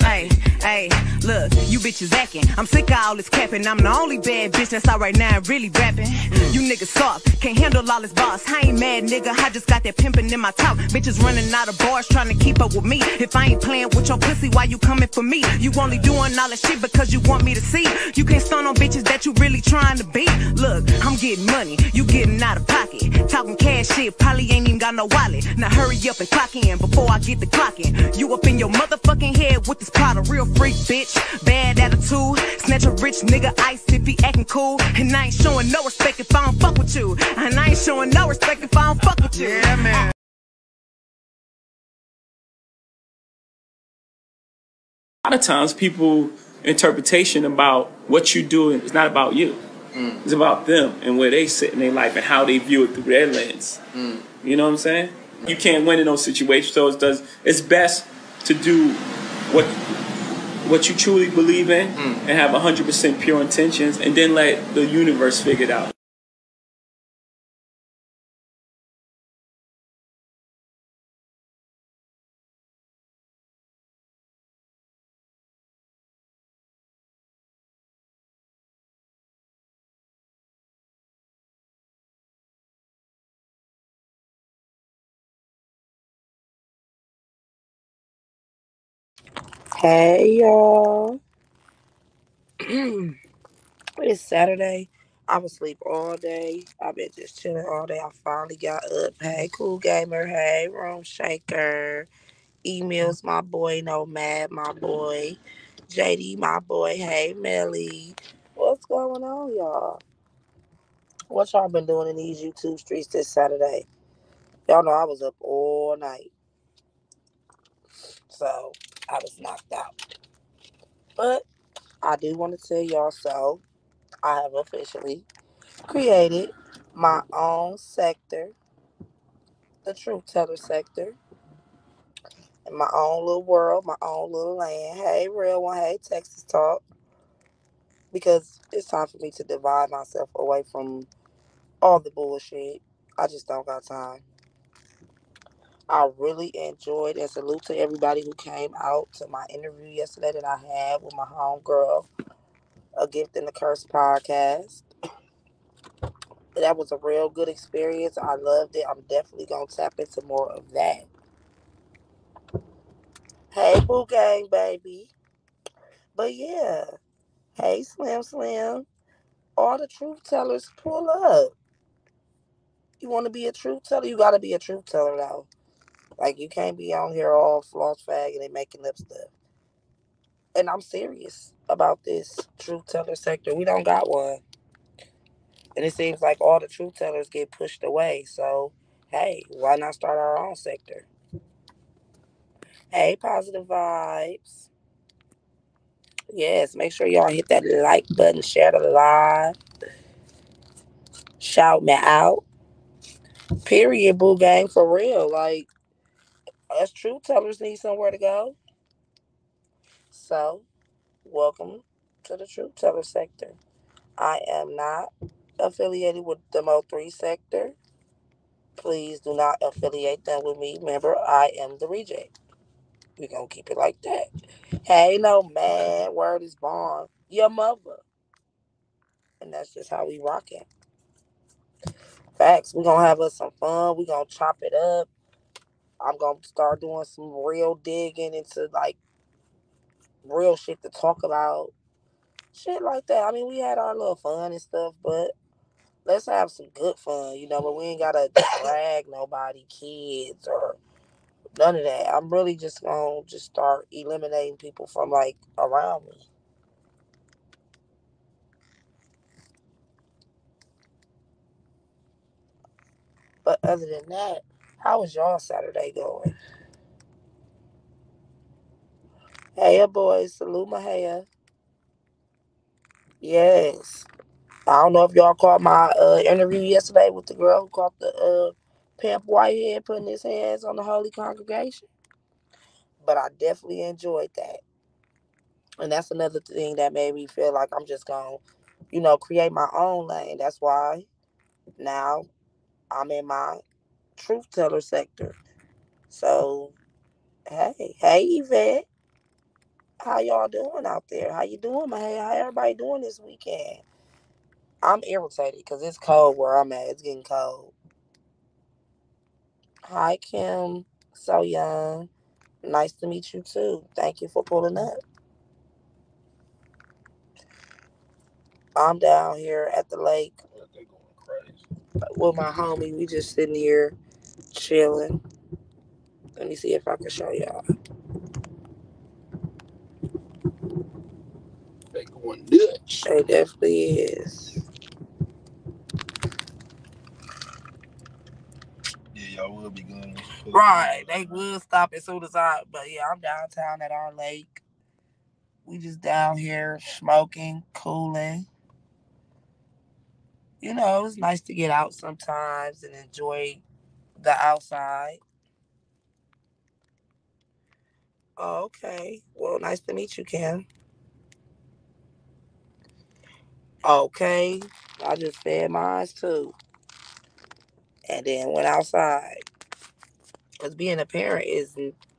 Hey, hey, look, you bitches acting. I'm sick of all this capping. I'm the only bad bitch that's out right now and really rapping. You niggas soft, can't handle all this boss. I ain't mad, nigga, I just got that pimpin' in my top. Bitches running out of bars trying to keep up with me. If I ain't playing with your pussy, why you coming for me? You only doing all that shit because you want me to see. You can't stun on bitches that you really trying to be. Look, I'm getting money, you getting out of pocket. Talking cash shit, probably ain't even got no wallet. Now hurry up and clock in before I get the clockin'. You up in your motherfucking head with this pot of real freak, bitch. Bad attitude, snatch a rich nigga ice if he acting cool. And I ain't showing no respect if I don't fuck with you. And I ain't showing no respect if I don't fuck with you. Yeah, man. A lot of times people interpretation about what you do is not about you. It's about them and where they sit in their life and how they view it through their lens. You know what I'm saying? You can't win in those situations, so it's best to do what you truly believe in and have 100% pure intentions, and then let the universe figure it out. Hey y'all. It's Saturday. I was asleep all day. I've been just chilling all day. I finally got up. Hey, Cool Gamer. Hey, Room Shaker. Emails, my boy. Nomad, my boy. JD, my boy. Hey, Melly. What's going on, y'all? What y'all been doing in these YouTube streets this Saturday? Y'all know I was up all night. So, I was knocked out. But I do want to tell y'all so. I have officially created my own sector, the Truthteller sector, in my own little world, my own little land. Hey, real one. Hey, Texas Talk. Because it's time for me to divide myself away from all the bullshit. I just don't got time. I really enjoyed and salute to everybody who came out to my interview yesterday that I had with my homegirl, A Gift and the Curse podcast. That was a real good experience. I loved it. I'm definitely going to tap into more of that. Hey, Boo Gang, baby. But yeah, hey, Slim Slim. All the truth tellers pull up. You want to be a truth teller? You got to be a truth teller, though. Like, you can't be on here all floss fagging and making up stuff. And I'm serious about this truth teller sector. We don't got one. And it seems like all the truth tellers get pushed away. So, hey, why not start our own sector? Hey, positive vibes. Yes, make sure y'all hit that like button, share the live, shout me out. Period, boo gang, for real. Like, us truth tellers need somewhere to go. So, welcome to the truth teller sector. I am not affiliated with the Mo3 sector. Please do not affiliate them with me. Remember, I am the reject. We're going to keep it like that. Hey, no man, word is born. Your mother. And that's just how we rocking. Facts. We're going to have us some fun. We're going to chop it up. I'm going to start doing some real digging into, like, real shit to talk about. Shit like that. I mean, we had our little fun and stuff, but let's have some good fun, but we ain't got to drag nobody, kids, or none of that. I'm really just going to just start eliminating people from, like, around me. But other than that, how was y'all Saturday going? Hey, boys. Salute Mahaya. Yes. I don't know if y'all caught my interview yesterday with the girl who caught the pimp Whitehead putting his hands on the Holy Congregation. But I definitely enjoyed that. And that's another thing that made me feel like I'm just going to, create my own lane. That's why now I'm in my truth teller sector. So, hey, Yvette. How y'all doing out there? How you doing, my hey? How everybody doing this weekend? I'm irritated because it's cold where I'm at. It's getting cold. Hi, Kim. So young. Nice to meet you too. Thank you for pulling up. I'm down here at the lake with my homie. We just sitting here chilling. Let me see if I can show y'all. They going Dutch. They definitely is. Yeah, y'all will be going. Right. They will stop as soon as I. But yeah, I'm downtown at our lake. We just down here smoking, cooling. You know, it's nice to get out sometimes and enjoy the outside. Oh, okay. Well, nice to meet you, Kim. Okay. I just fed mine too. And then went outside. Because being a parent is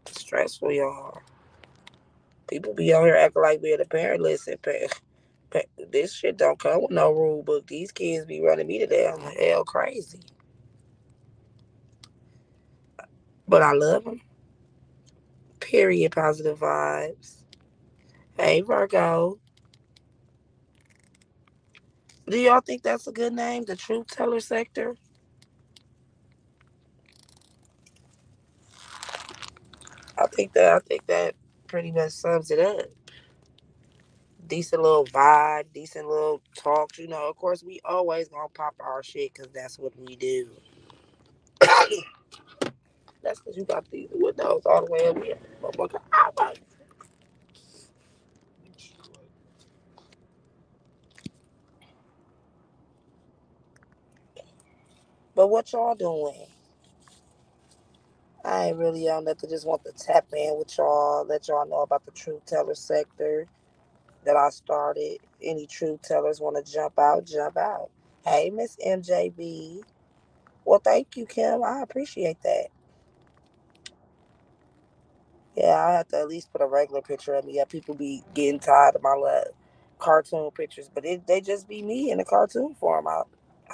stressful, y'all. People be on here acting like being a parent. Listen, this shit don't come with no rule book. These kids be running me to damn hell crazy. But I love them. Period. Positive vibes. Hey, Virgo. Do y'all think that's a good name? The Truthteller sector? I think that pretty much sums it up. Decent little vibe, decent little talks. You know, of course, we always gonna pop our shit because that's what we do. That's because you got these windows all the way up here. Motherfucker. But what y'all doing? I ain't really on nothing. Just want to tap in with y'all, let y'all know about the Truth Teller sector that I started. Any Truth Tellers want to jump out, jump out. Hey, Miss MJB. Well, thank you, Kim. I appreciate that. Yeah, I have to at least put a regular picture of me. Yeah, people be getting tired of my cartoon pictures, but they just be me in a cartoon form. I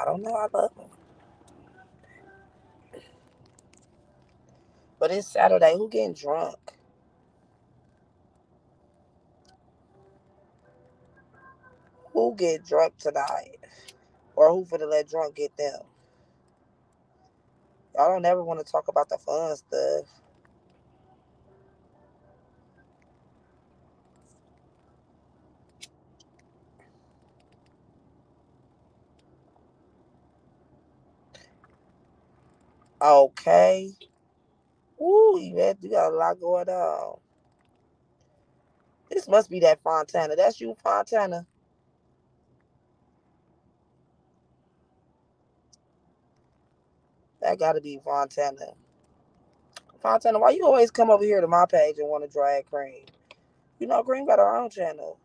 don't know. I love them. But it's Saturday. Who getting drunk? Who get drunk tonight? Or who for the let drunk get them? Y'all don't ever want to talk about the fun stuff. Okay. Woo, you got a lot going on. This must be that Fontana. That's you, Fontana. That gotta be Fontana. Fontana, why you always come over here to my page and want to drag Cream? You know, Cream got her own channel.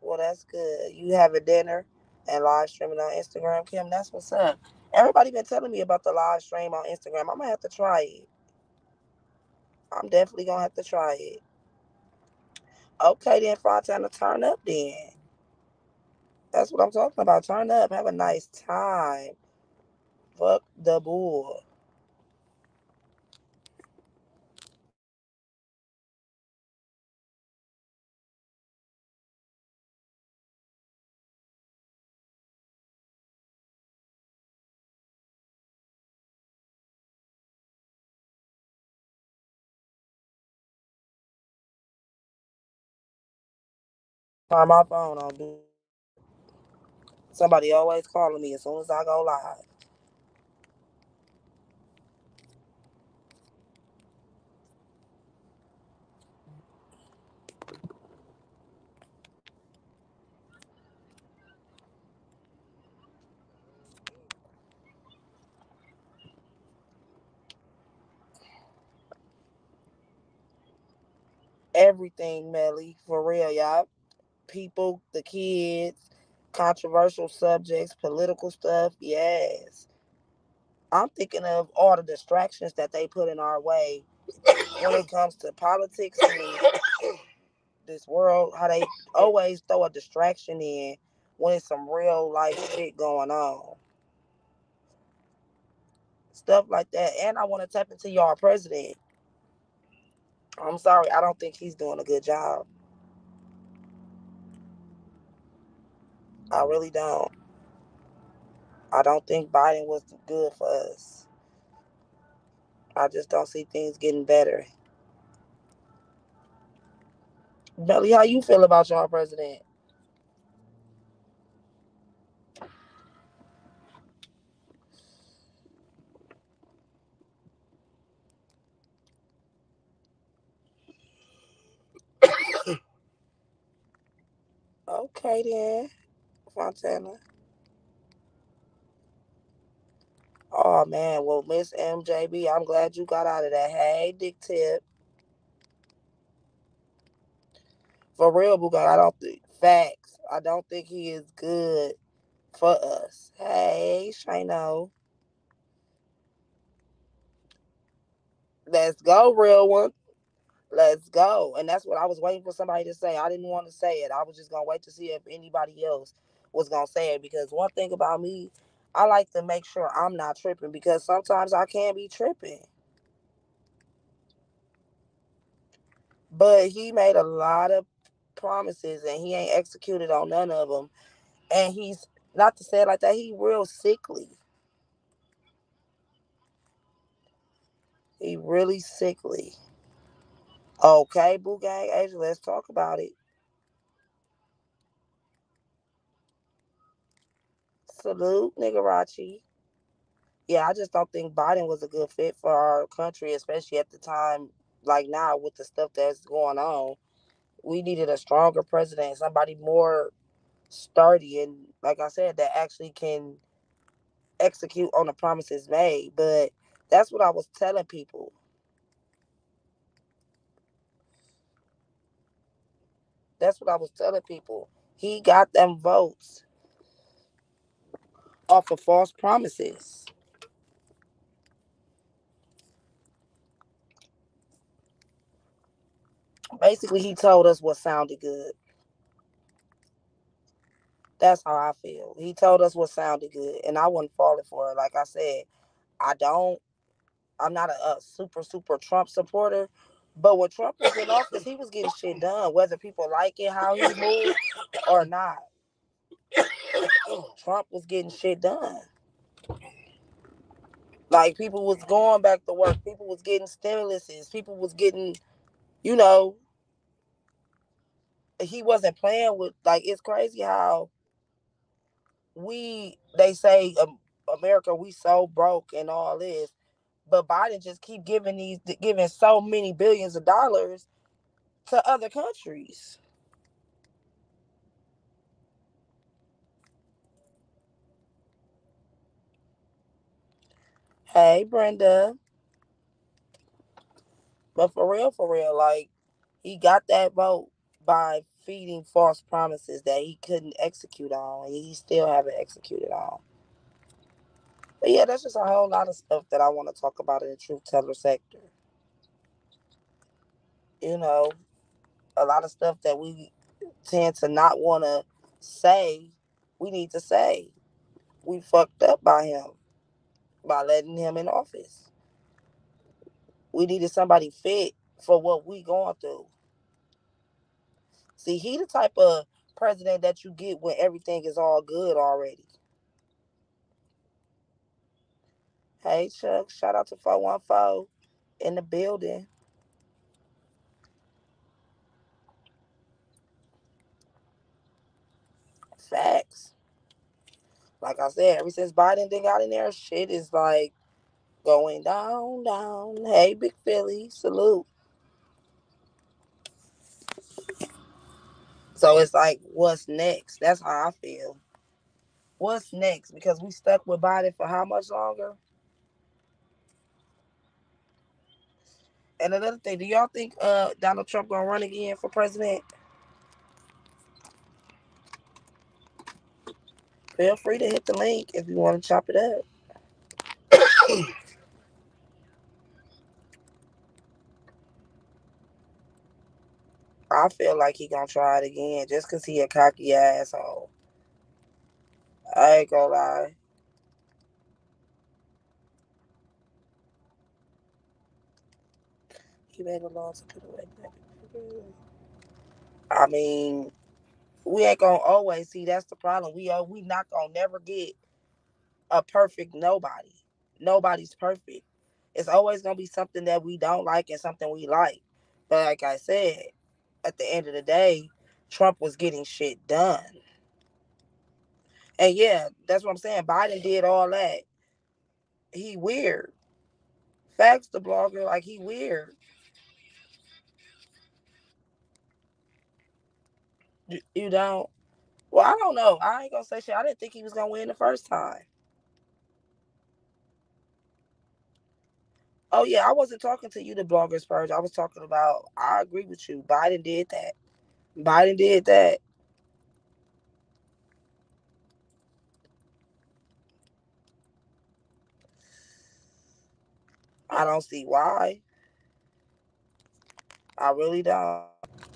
Well, that's good. You having dinner and live streaming on Instagram, Kim. That's what's up. Everybody been telling me about the live stream on Instagram. I'm gonna have to try it. I'm definitely gonna have to try it. Okay, then, Fontana, turn up then. That's what I'm talking about. Turn up. Have a nice time. Fuck the bull. Turn my phone on, dude. Somebody always calling me as soon as I go live. everything, Melly. For real, y'all. People, the kids, controversial subjects, political stuff. Yes. I'm thinking of all the distractions that they put in our way when it comes to politics and this world, how they always throw a distraction in when it's some real life shit going on. Stuff like that. And I want to tap into y'all president. I'm sorry, I don't think he's doing a good job. I really don't. I don't think Biden was good for us. I just don't see things getting better. Belly, how you feel about y'all president? Okay then, Fontana. Oh man, well Miss MJB, I'm glad you got out of that. Hey, Dick Tip. For real, Bugatti, I don't think facts. I don't think he is good for us. Hey, Shino. Let's go, real one. Let's go. And that's what I was waiting for somebody to say. I didn't want to say it. I was just gonna wait to see if anybody else was gonna say it. Because one thing about me, I like to make sure I'm not tripping because sometimes I can be tripping. But he made a lot of promises and he ain't executed on none of them. And he's not to say it like that. He real sickly. He really sickly. Okay, Boo Gang Asia, let's talk about it. Salute, Nigarachi. Yeah, I just don't think Biden was a good fit for our country, especially at the time, like now with the stuff that's going on. We needed a stronger president, somebody more sturdy, and like I said, that actually can execute on the promises made. But that's what I was telling people. That's what I was telling people. He got them votes off of false promises. Basically, he told us what sounded good. That's how I feel. He told us what sounded good, and I wasn't falling for it. Like I said, I don't. I'm not a super Trump supporter, but when Trump was in office, he was getting shit done, whether people like it how he moved or not. Trump was getting shit done. Like people was going back to work, people was getting stimuluses, people was getting, you know, he wasn't playing with. Like it's crazy how they say America we so broke and all this, but Biden just keep giving so many billions of dollars to other countries. Hey Brenda, but for real, like he got that vote by feeding false promises that he couldn't execute on, and he still haven't executed on. But yeah, that's just a whole lot of stuff that I want to talk about in the truth teller sector. You know, a lot of stuff that we tend to not want to say, we need to say. We fucked up by him, by letting him in office. We needed somebody fit for what we going through. See, he the type of president that you get when everything is all good already. Hey Chuck, shout out to 414 in the building. Facts. Like I said, ever since Biden done got in there, shit is like going down, down. Hey, Big Philly, salute. So it's like, what's next? That's how I feel. What's next? Because we stuck with Biden for how much longer? And another thing, do y'all think Donald Trump gonna run again for president? Feel free to hit the link if you want to chop it up. I feel like he gonna try it again just cause he a cocky asshole. I ain't gonna lie. He made a law to put away. I mean, we ain't gonna always see. That's the problem. We not gonna never get a perfect nobody. Nobody's perfect. It's always gonna be something that we don't like and something we like. But like I said, at the end of the day, Trump was getting shit done. And yeah, that's what I'm saying. Biden did all that. He weird. Facts the blogger, like he weird. You don't. Well, I don't know. I ain't gonna say shit. I didn't think he was gonna win the first time. Oh yeah, I wasn't talking to you, the bloggers first. I was talking about. I agree with you. Biden did that. Biden did that. I don't see why. I really don't.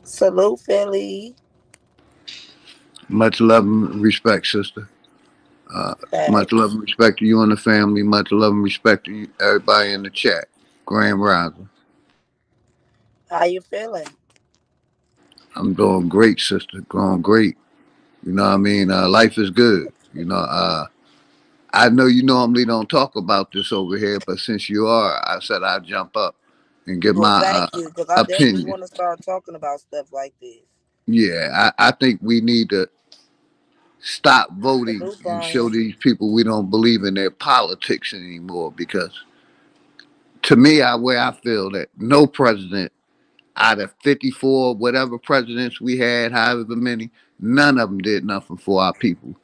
Salute Philly. Much love and respect, sister. Much love Thanks. and respect to you and the family. Much love and respect to you, everybody in the chat. Grand Rising. How you feeling? I'm doing great, sister. Going great. You know what I mean? Life is good. I know you normally don't talk about this over here, but since you are, I said I'd jump up and give Well, my thank you, because I definitely opinion. want to start talking about stuff like this. Yeah, I think we need to stop voting Salute, and show Brian. these people we don't believe in their politics anymore because to me, where I feel that no president out of 54, whatever presidents we had, however many, none of them did nothing for our people.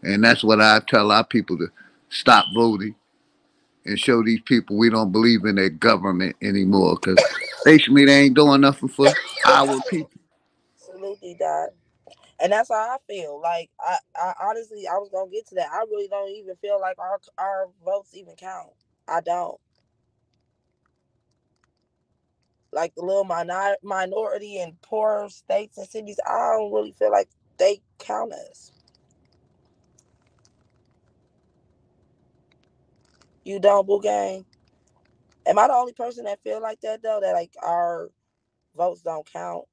And that's what I tell our people to stop voting and show these people we don't believe in their government anymore because basically they ain't doing nothing for our people. Salute, D Dot. And that's how I feel. Like I honestly, I was gonna get to that. I really don't even feel like our votes even count. I don't. Like the little minority in poor states and cities, I don't really feel like they count us. You don't, Boo Gang? Am I the only person that feel like that though? That like our votes don't count?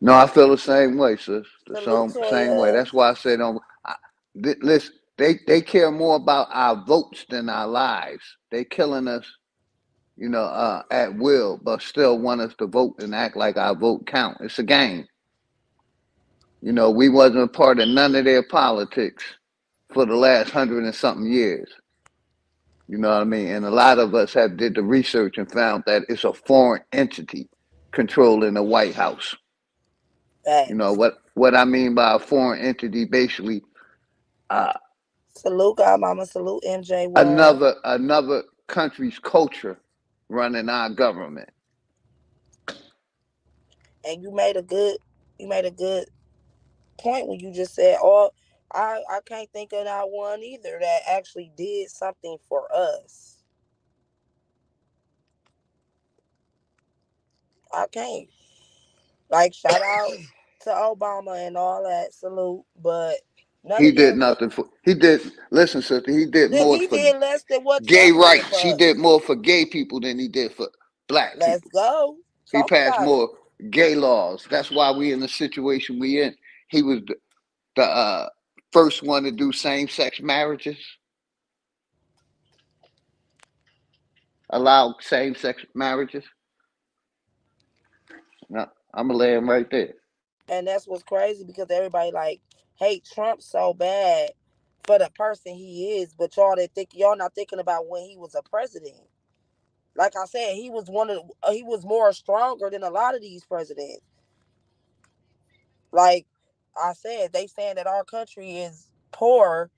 No, I feel the same way, sis. The Salute, same way. Toya. That's why I say don't. Listen, they care more about our votes than our lives. They killing us, at will, but still want us to vote and act like our vote count. It's a game. We wasn't a part of none of their politics for the last 100 and something years. You know what I mean? And a lot of us have did the research and found that it's a foreign entity controlling the White House. Facts. What I mean by a foreign entity, basically, uh, Salute, Godmama. Salute, MJ World. another country's culture running our government. And you made a good point when you just said, "Oh, I can't think of that one either that actually did something for us." I can't. Like shout out to Obama and all that, salute, but none He of did them nothing for. He did. Listen, sister. He did more he for did less than what gay Trump did rights. He for did us. more for gay people than he did for black Let's people. go. He Talk passed about it. more gay laws. That's why we in the situation we in. He was the first one to do same sex marriages, allow same sex marriages. No, I'm gonna lay him right there. And that's what's crazy because everybody like hate Trump so bad for the person he is, but y'all not thinking about when he was a president. Like I said, he was more stronger than a lot of these presidents. Like I said, they saying that our country is poor,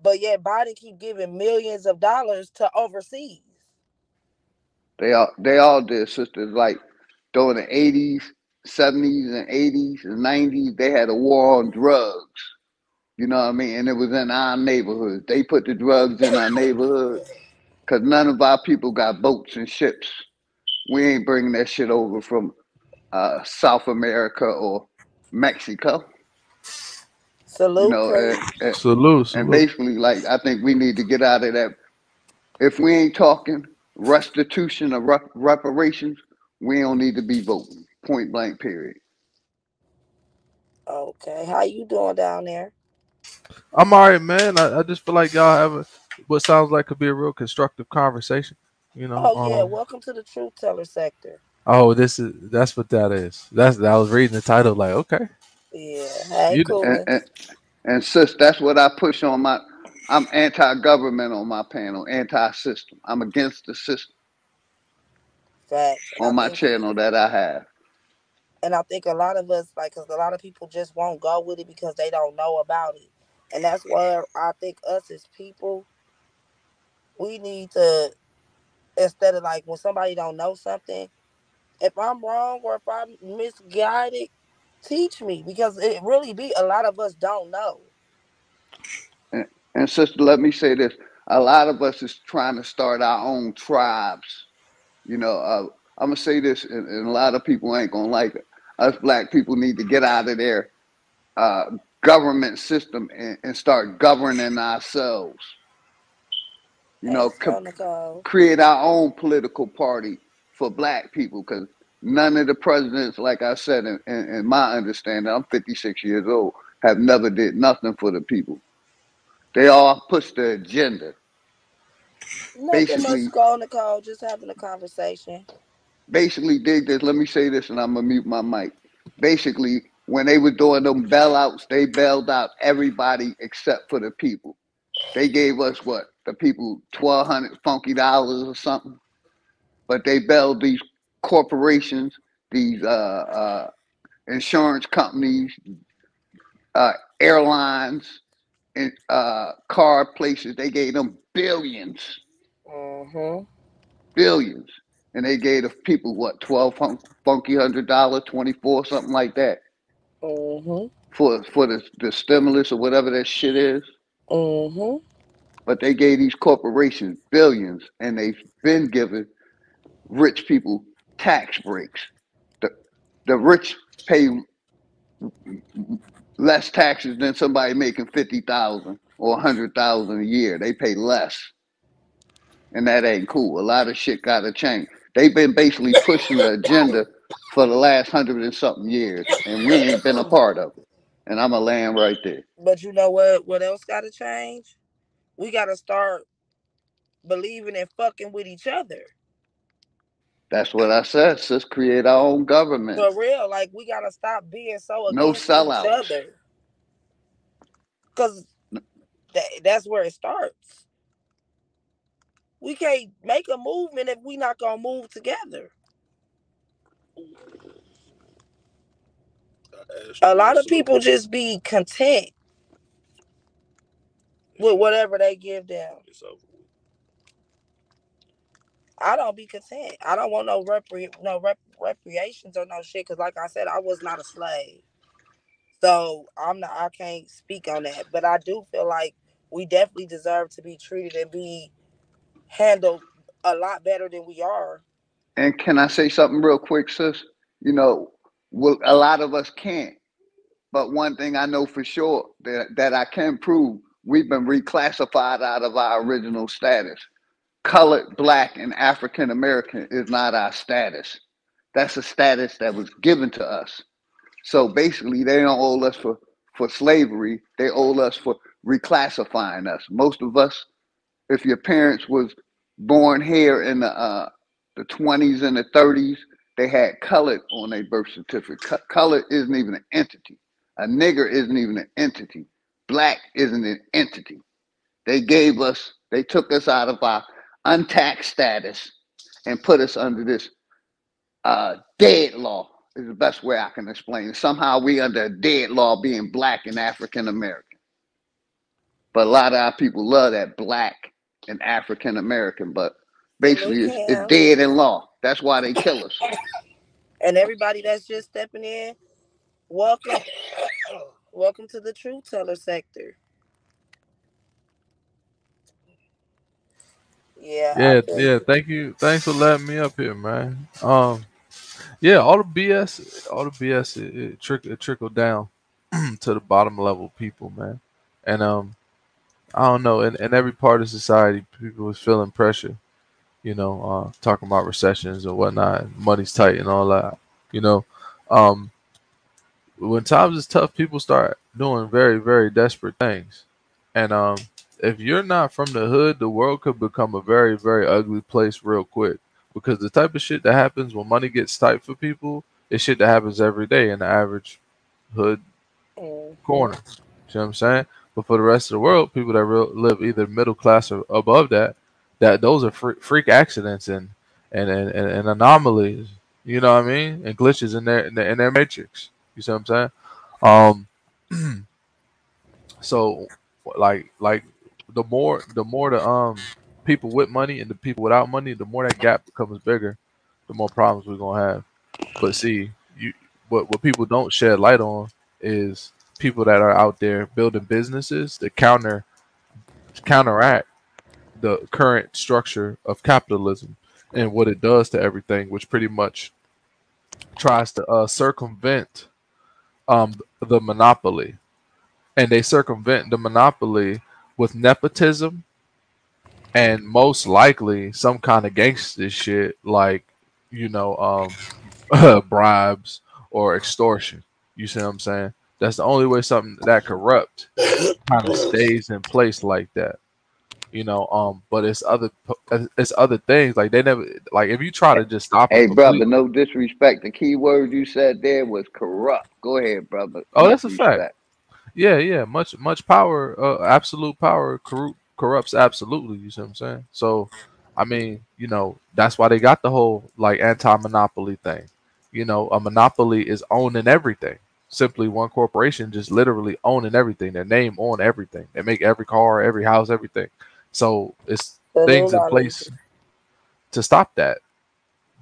but yet Biden keep giving millions of dollars to overseas. They all did, sisters. Like during the 80s, 70s, and 80s and 90s, they had a war on drugs. You know what I mean? And it was in our neighborhood. They put the drugs in our neighborhood because none of our people got boats and ships. We ain't bringing that shit over from South America or Mexico. You Salute, know, Chris. and Salute. basically, like, I think we need to get out of that. If we ain't talking restitution or reparations, we don't need to be voting. Point blank, period. Okay, how you doing down there? I'm all right, man. I just feel like y'all have what sounds like could be a real constructive conversation. You know. Oh yeah, welcome to the Truthteller sector. Oh, that's what that is. I was reading the title like, okay. Yeah, hey, You And, coolin'. and, and sis, that's what I push on my. I'm anti-government on my panel, anti-system. I'm against the system Facts, on my channel that I have. and I think a lot of us, like, cause a lot of people just won't go with it because they don't know about it, and that's where I think us as people, we need to, instead of like when somebody don't know something, if I'm wrong or if I'm misguided, teach me because it really be a lot of us don't know. And, and sister, let me say this: a lot of us is trying to start our own tribes. You know, I'm gonna say this, and a lot of people ain't gonna like it. Us black people need to get out of there uh, government system and start governing ourselves. You Hey, know, Skull Nicole. create our own political party for black people because none of the presidents, like I said, in my understanding, I'm 56 years old, have never did nothing for the people. They all push the agenda. Nothing much, Basically, Skull Nicole. Just having a conversation. basically did this. Let me say this, and I'm gonna mute my mic. Basically, when they were doing them bailouts, they bailed out everybody except for the people. They gave us what the people $1,200 funky dollars or something, but they bailed these corporations, these insurance companies, uh, airlines, and car places. They gave them billions, Mm-hmm. billions, and they gave the people what 12 funky $100, 24, something like that Mm-hmm. for the stimulus or whatever that shit is. Mm-hmm. But they gave these corporations billions, and they've been giving rich people tax breaks. The the rich pay less taxes than somebody making 50,000 or 100,000 a year. They pay less, and that ain't cool. A lot of shit got to change. They've been basically pushing the agenda for the last 100 and something years, and we ain't been a part of it. And I'm a land right there. But you know what? What else got to change? We got to start believing and fucking with each other. That's what I said. Let's create our own government. For real, like we got to stop being so No against each sellouts. other. Cause that's where it starts. We can't make a movement if we not gonna move together. A lot of people just be content with whatever they give them. I don't be content. I don't want no reparations or no shit. Cause like I said, I was not a slave, so I'm not. I can't speak on that. But I do feel like we definitely deserve to be treated and be handled a lot better than we are. And can I say something real quick, sis? You know, well, a lot of us can't. But one thing I know for sure that I can prove, we've been reclassified out of our original status. Colored, black, and African American is not our status. That's a status that was given to us. So basically, they don't owe us for slavery. They owe us for reclassifying us. Most of us, if your parents was born here in the 20s and the 30s, they had colored on their birth certificate. Colored isn't even an entity. A nigger isn't even an entity. Black isn't an entity. They took us out of our untaxed status and put us under this dead law. Is the best way I can explain it. Somehow we under a dead law being black and African American. But a lot of our people love that black and African American. But Basically, Salute it's Cam. dead in law. That's why they kill us. And everybody that's just stepping in, welcome. Welcome to the Truthteller sector. Yeah, I Yeah, feel yeah. you. Thank you. Thanks for letting me up here, man. Yeah, all the BS, it trickled down to the bottom level people, man. And I don't know. In every part of society, people was feeling pressure. Talking about recessions and whatnot, money's tight and all that. You know, um, when times is tough, people start doing very, very desperate things. And if you're not from the hood, the world could become a very, very ugly place real quick. Because the type of shit that happens when money gets tight for people is shit that happens every day in the average hood Hmm. corner. See what I'm saying? But for the rest of the world, people that live either middle class or above that, those are freak accidents and anomalies. You know what I mean? And glitches in their matrix. You see what I'm saying? So like the more people with money and the people without money, the more that gap becomes bigger, the more problems we're gonna have. But see, what people don't shed light on is people that are out there building businesses that counteract the current structure of capitalism and what it does to everything, which pretty much tries to circumvent the monopoly, and they circumvent the monopoly with nepotism and most likely some kind of gangster shit like you know bribes or extortion. You see what I'm saying? That's the only way something that corrupt kind of stays in place like that. But it's other things like they never like if you try to just stop it Hey, brother, completely. no disrespect. The key word you said there was corrupt. Go ahead, brother. Oh, Much that's a fact. respect. Yeah, yeah. Much power, absolute power corrupts absolutely. You see what I'm saying? So, I mean, that's why they got the whole like anti-monopoly thing. A monopoly is owning everything. Simply one corporation just literally owning everything. Their name on everything. They make every car, every house, everything. So it's Salute, things in Lolita. place to stop that.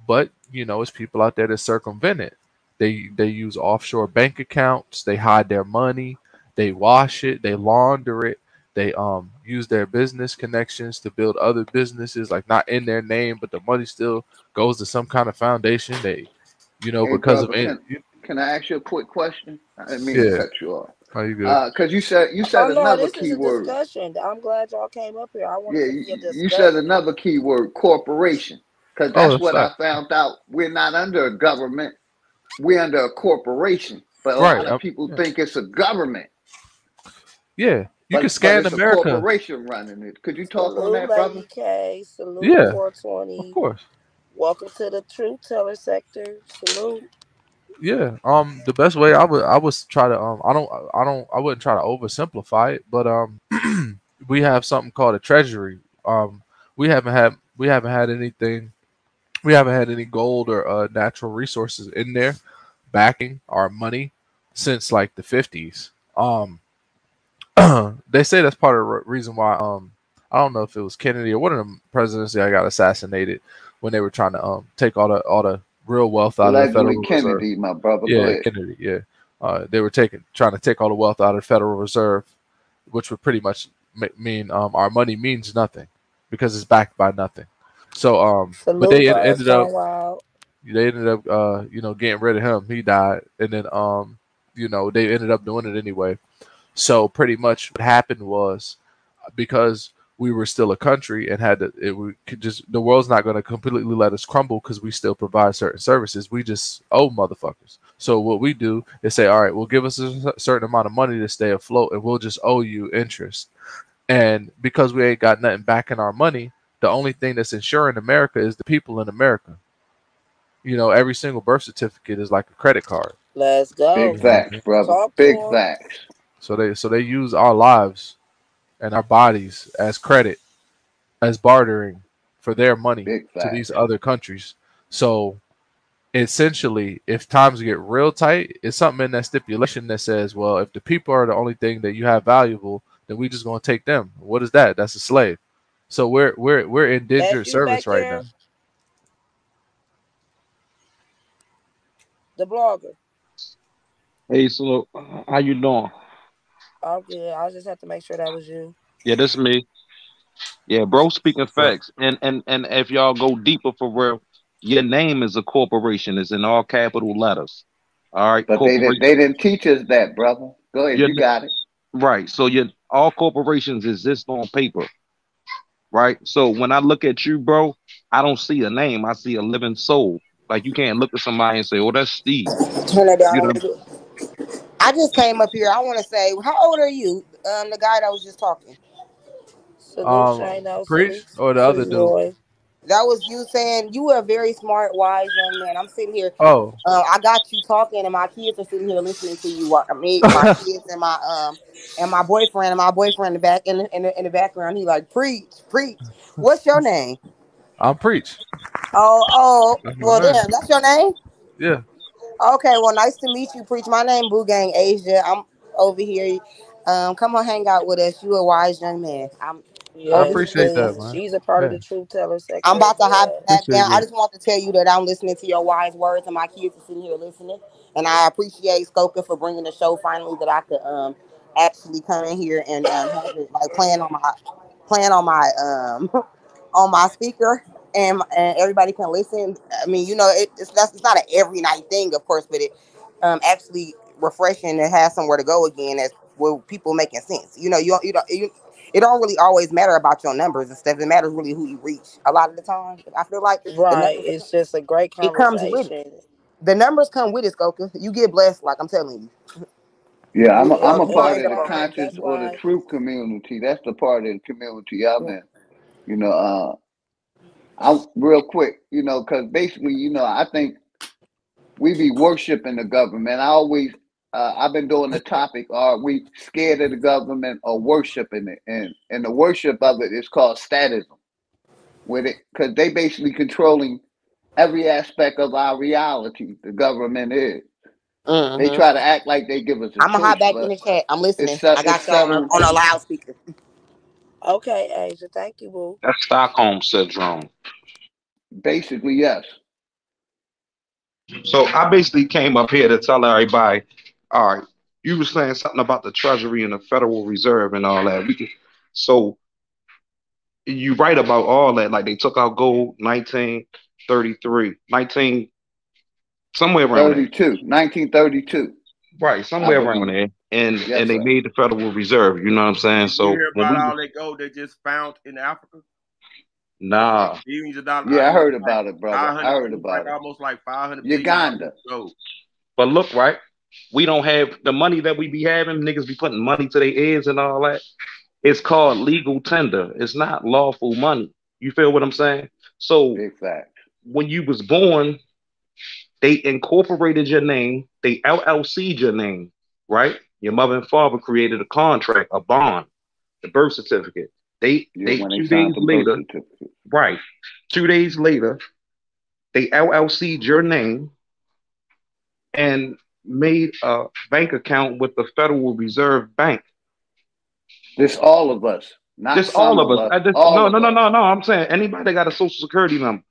But it's people out there that circumvent it. They use offshore bank accounts. They hide their money. They wash it. They launder it. They use their business connections to build other businesses, like not in their name, but the money still goes to some kind of foundation. They, Hey, because of brother, it. can I ask you a quick question? I didn't mean to Yeah. cut you off. Are you good? Because you said Oh no, another this is key a word. discussion. I'm glad y'all came up here. I want Yeah, it to you, be a you said discussion. another key word, corporation. Because Oh, that's that's what I fact. found out. We're not under a government. We're under a corporation. But a Right. lot of people Yeah. think it's a government. Yeah. You can But scan it's a America. corporation running it. Could you talk on Salute, that, brother? Lady K. Salute, Yeah. Of 420. course. Welcome to the Truthteller sector. Salute. Yeah. The best way I would try to I wouldn't try to oversimplify it, but we have something called a treasury. We haven't had anything. We haven't had any gold or natural resources in there backing our money since like the 50s. They say that's part of the reason why I don't know if it was Kennedy or one of them presidents that got assassinated when they were trying to take all the real wealth out of the Allegedly Federal Reserve. Kennedy, my brother. Go Yeah, ahead. Kennedy. Yeah, they were trying to take all the wealth out of the Federal Reserve, which would pretty much mean our money means nothing because it's backed by nothing. So, but Salute, they Birds ended up Gone Wild. getting rid of him. He died, and then they ended up doing it anyway. So pretty much what happened was because we were still a country and we could just the world's not going to completely let us crumble because we still provide certain services. We just owe motherfuckers. So what we do is say, all right, well, give us a certain amount of money to stay afloat, and we'll just owe you interest. And because we ain't got nothing back in our money, the only thing that's insuring America is the people in America. Every single birth certificate is like a credit card. Let's go. Big You know what I facts, mean? brother. Talk to Big him. facts. So they use our lives and our bodies as credit, as bartering for their money Big to these facts. other countries. So essentially, if times get real tight, it's something in that stipulation that says, well, if the people are the only thing that you have valuable, then we just gonna take them. What is that? That's a slave. So we're That's indentured you back service right there, now. the blogger. Hey, so how you doing? Oh, good. I just have to make sure that was you. Yeah, this is me. Yeah, bro, speaking So facts. And if y'all go deeper for real, your name is a corporation. It's in all capital letters. All right, But corporation. they didn't teach us that, brother. Go ahead, Your you got it. right. So your all corporations exist on paper, right? So when I look at you, bro, I don't see a name. I see a living soul. Like you can't look at somebody and say, "Oh, that's Steve." Turn that down You a know, little bit. I just came up here. I want to say, how old are you? The guy that was just talking. Salute, Shino. preach Salute or the to other you, dude. Roy. That was you saying you were a very smart, wise young man. I'm sitting here. Oh. I got you talking, and my kids are sitting here listening to you. I mean, my kids and my boyfriend in the back in the background. He like preach, preach. What's your name? I'm preach. That's my Well, name. damn, that's your name. Yeah. Okay, well, nice to meet you, preach. My name Boo Gang Asia. I'm over here. Come on, hang out with us. You a wise young man. I'm I over Yes, here appreciate that, listening. please. man. She's a part of Yeah. the Truthteller I'm sector about as to hop well. back Appreciate down. I you. just want to tell you that I'm listening to your wise words, and my kids are sitting here listening. And I appreciate Skoka for bringing the show finally that I could actually come in here and have it like playing on my on my speaker, and everybody can listen. I mean, it's not an every night thing, of course, but it actually refreshing to have somewhere to go again as where people making sense. It don't really always matter about your numbers and stuff. It matters really who you reach. A lot of the time, I feel like the Right. numbers It's just a great it comes with it. conversation. The numbers come with it, Skoka. You get blessed, like I'm telling you. Yeah, You I'm Yes, a you part learn of the something. definitely. conscious That's or the why. truth community. That's the part of the community I'm in. You know, I real quick, because basically, I think we be worshiping the government. I've been doing the topic: are we scared of the government or worshiping it? And the worship of it is called statism, with it because they basically controlling every aspect of our reality. The government is. They Mm-hmm. try to act like they give us a I'm gonna hop choice, back in but the chat. I'm listening. I it's got y'all settled. on a loudspeaker. Okay, Asia. Thank you, boo. that's Stockholm syndrome. Basically, yes. So I basically came up here to tell everybody, all right, you were saying something about the Treasury and the Federal Reserve and all that. So you right about all that. Like they took out gold 1933, 19 somewhere around there. 1932, Right, I somewhere around believe. there. And Yes, they sir. made the Federal Reserve, you know what I'm saying? Did you So hear when about we all that gold they just found in Africa? nah, Billions of dollars. Yeah, I It was heard like about it, brother. I 500. heard It was like about it. almost like $500 billion Uganda. gold. but look, right? We don't have the money that we be having, niggas be putting money to their ears and all that. It's called legal tender. It's not lawful money. You feel what I'm saying? So Big fact. when you was born, they incorporated your name, they LLC'd your name, right? Your mother and father created a contract, a bond, the birth certificate. Yeah, They when they two signed days the birth later, certificate. right? 2 days later, they LLC'd your name and made a bank account with the Federal Reserve Bank. This all of us, not Just all some of of us. us, No, all no, of no, us. no, no. I'm saying anybody that got a social security number.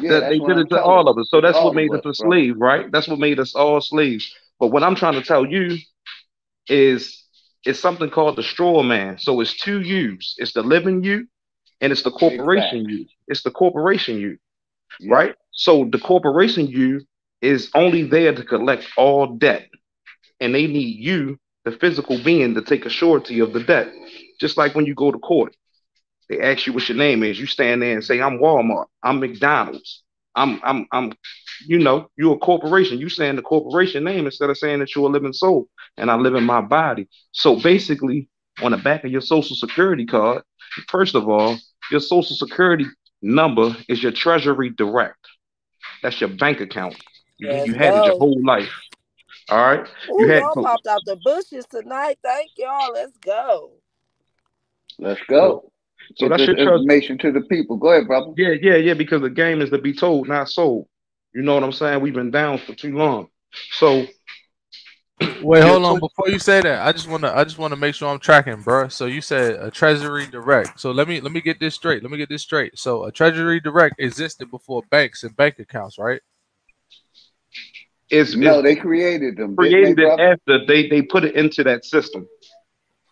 Yeah, That that's they what did I'm it to telling all you. of us. So It's that's what all of made us us, a brother. slave, right? That's what made us all slaves. But what I'm trying to tell you is it's something called the straw man. So it's two yous. It's the living you and it's the Big corporation facts. you. It's the corporation you, Yep. right? So the corporation you is only there to collect all debt. And they need you, the physical being, to take a surety of the debt. Just like when you go to court. They ask you what your name is. You stand there and say, I'm Walmart. I'm McDonald's. I'm you're a corporation. You saying the corporation name instead of saying that you're a living soul and I live in my body. So basically, on the back of your social security card, first of all, your social security number is your treasury direct. That's your bank account. You Let's had it your go. whole life. All right. You Ooh, had y'all popped out the bushes tonight. Thank y'all. Let's go. Let's so, go. so Get that's this your treasury. information to the people. Go ahead, brother. Yeah, because the game is to be told, not sold. You know what I'm saying? We've been down for too long. So Wait, Your hold on. Before you say that, I just wanna make sure I'm tracking, bro. So you said a Treasury Direct. So let me get this straight. Let me get this straight. So a Treasury Direct existed before banks and bank accounts, right? is No, they created them, didn't they, created it brother? after they put it into that system.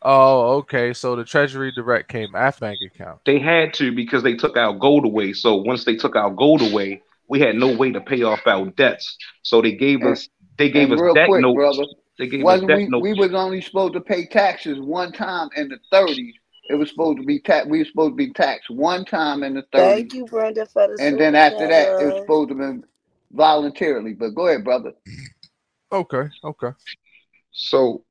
Oh, okay. So the Treasury Direct came after bank accounts. They had to because they took our gold away. So once they took our gold away, we had no way to pay off our debts. So And they gave and us real debt quick, notes. brother, They gave us wasn't debt we notes. was only supposed to pay taxes one time in the 30s. It was supposed to be we were supposed to be taxed one time in the 30s, Thank you, Brenda, for the and then super after that, it was chat. supposed to be voluntarily. But go ahead, brother. Okay, okay. So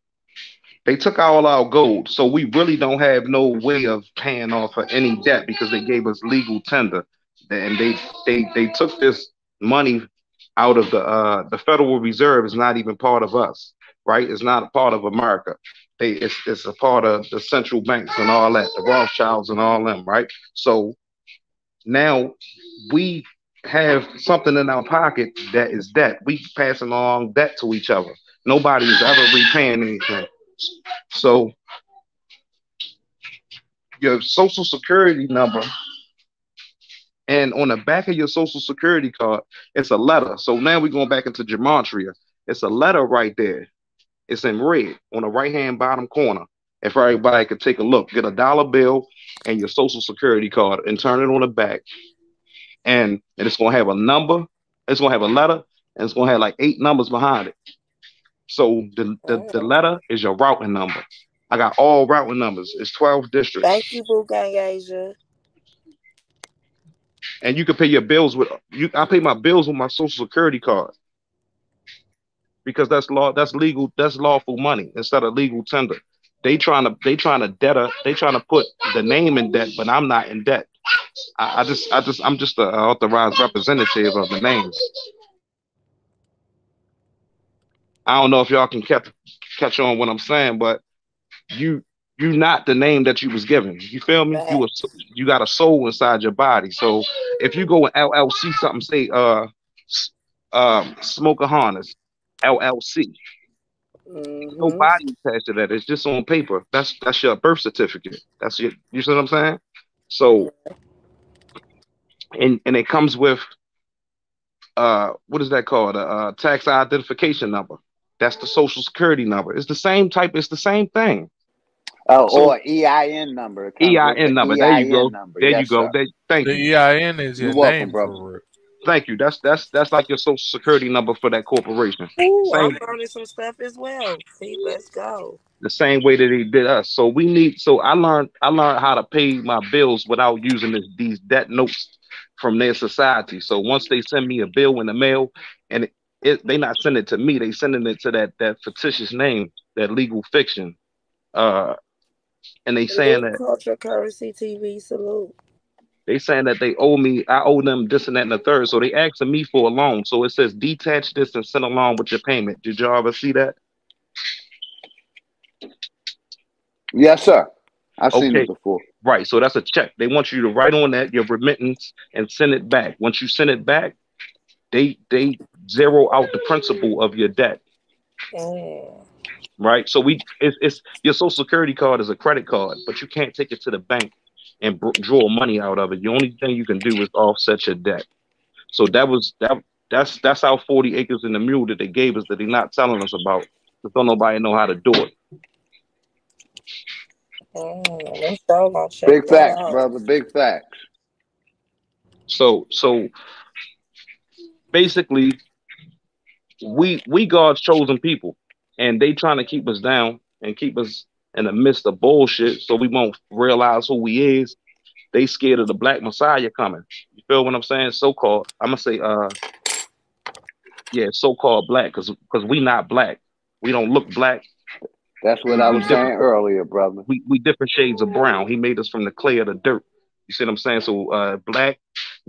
they took all our gold. So we really don't have no way of paying off of any debt because they gave us legal tender. And they took this money out of the Federal Reserve is not even part of us, right? It's not a part of America. It's a part of the central banks and all that, the Rothschilds and all them, right? So now we have something in our pocket that is debt. We passing along debt to each other. Nobody is ever repaying anything. So your social security number and on the back of your social security card, it's a letter. So now we're going back into gematria. It's a letter right there. It's in red on the right hand bottom corner. If everybody could take a look, get a dollar bill and your social security card and turn it on the back. And it's gonna have a number, it's gonna have a letter, and it's gonna have like 8 numbers behind it. So the Mm. letter is your routing number. I got all routing numbers. It's 12 districts. Thank you, Boo Gang Asia. And you can pay your bills with you. I pay my bills with my social security card because that's law, that's legal, that's lawful money instead of legal tender. They trying to put the name in debt, but I'm not in debt. I'm just an authorized representative of the names. I don't know if y'all can catch on what I'm saying, but you you not the name that you was given. You feel me? Facts. You got a soul inside your body. So if you go with LLC, something say Smoker Harness LLC. No Mm-hmm. body attached to that. It's just on paper. That's your birth certificate. That's your. You see what I'm saying? So and it comes with what is that called? A tax identification number. That's the social security number. It's the same type. It's the same thing. So Or EIN number. It comes with EIN the number. There you EIN go. number. There you Yes, go. sir. Thank The you. EIN is You're your welcome, name brother. for real. Thank you. That's like your social security number for that corporation. Ooh, I'm Same learning some stuff as well. See, let's go. the same way that they did us. So we need. So I learned how to pay my bills without using these debt notes from their society. So once they send me a bill in the mail, and they not sending it to me, they sending it to that fictitious name, that legal fiction. Uh, and Salute Culture Currency TV. Salute. they saying that they owe me, I owe them this and that and the third. So they asking me for a loan. So it says detach this and send along with your payment. Did y'all ever see that? Yes, sir. I've seen it Okay. before. Right. So that's a check. They want you to write on that your remittance and send it back. Once you send it back, they zero out the principal of your debt. Mm. Right. So it's your social security card is a credit card, but you can't take it to the bank and draw money out of it. The only thing you can do is offset your debt. So that's our 40 acres in the mule that they gave us that they're not telling us about. Because don't nobody know how to do it. I'm sure gonna check Big that facts, out. brother. Big facts. So basically we God's chosen people, and they trying to keep us down and keep us in the midst of bullshit so we won't realize who we is. They scared of the black messiah coming. You feel what I'm saying? So called. I'm gonna say yeah, so called black because we not black. We don't look black. That's what I We was saying different. earlier, brother. We different shades of brown. He made us from the clay of the dirt. You see what I'm saying? So black,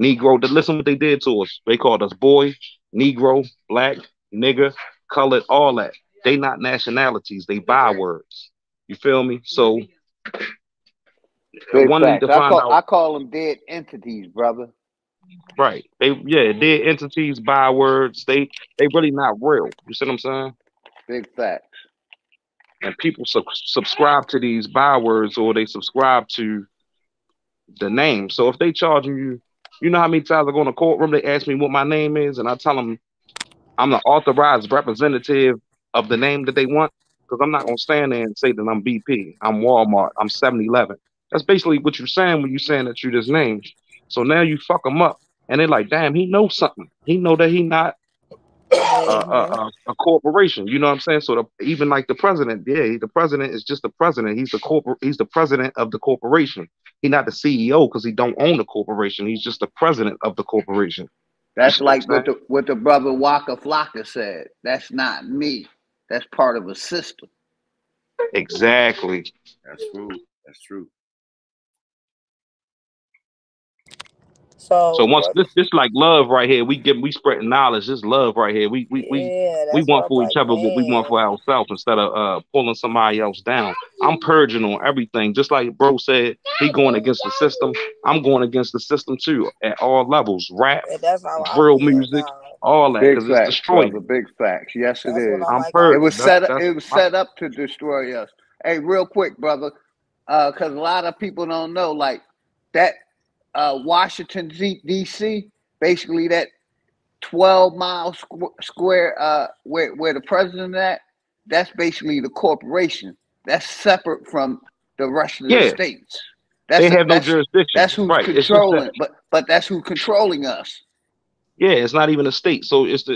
Negro. Listen what they did to us. They called us boy, Negro, black, nigger, colored, all that. They not nationalities. They bywords. You feel me? So Big one need facts. to find I out. call them dead entities, brother. Right. They're entities, bywords. They really not real. You see what I'm saying? Big facts. And people subscribe to these bywords, or they subscribe to the name. So if they charging you, you know how many times I go in a courtroom, they ask me what my name is, and I tell them I'm the authorized representative of the name that they want, because I'm not gonna stand there and say that I'm BP, I'm Walmart, I'm 7-Eleven. That's basically what you're saying when you're saying that you just named. So now you fuck them up, and they're like, damn, he knows something. He know that he not a corporation. You know what I'm saying? So even like the president, yeah, the president is just the president. He's the president of the corporation. He's not the CEO because he don't own the corporation. He's just the president of the corporation. That's like what the brother Waka Flocka said. That's not me. That's part of a system. Exactly. That's true. That's true. So once this like love right here, we spreading knowledge. This love right here. We want for each other what we want for ourselves instead of pulling somebody else down. I'm purging on everything. Just like bro said, he going against the system. I'm going against the system too at all levels. Rap, real music, all that, because it's destroying. Big facts. Yes, it is. I'm purging. It was set up to destroy us. Hey, real quick, brother, because a lot of people don't know, like that. Washington D.C. basically that 12-mile square where the president at, that's basically the corporation. That's separate from the rest of the states. They have no jurisdiction. That's who's controlling. But that's who's controlling us. Yeah, it's not even a state. So that's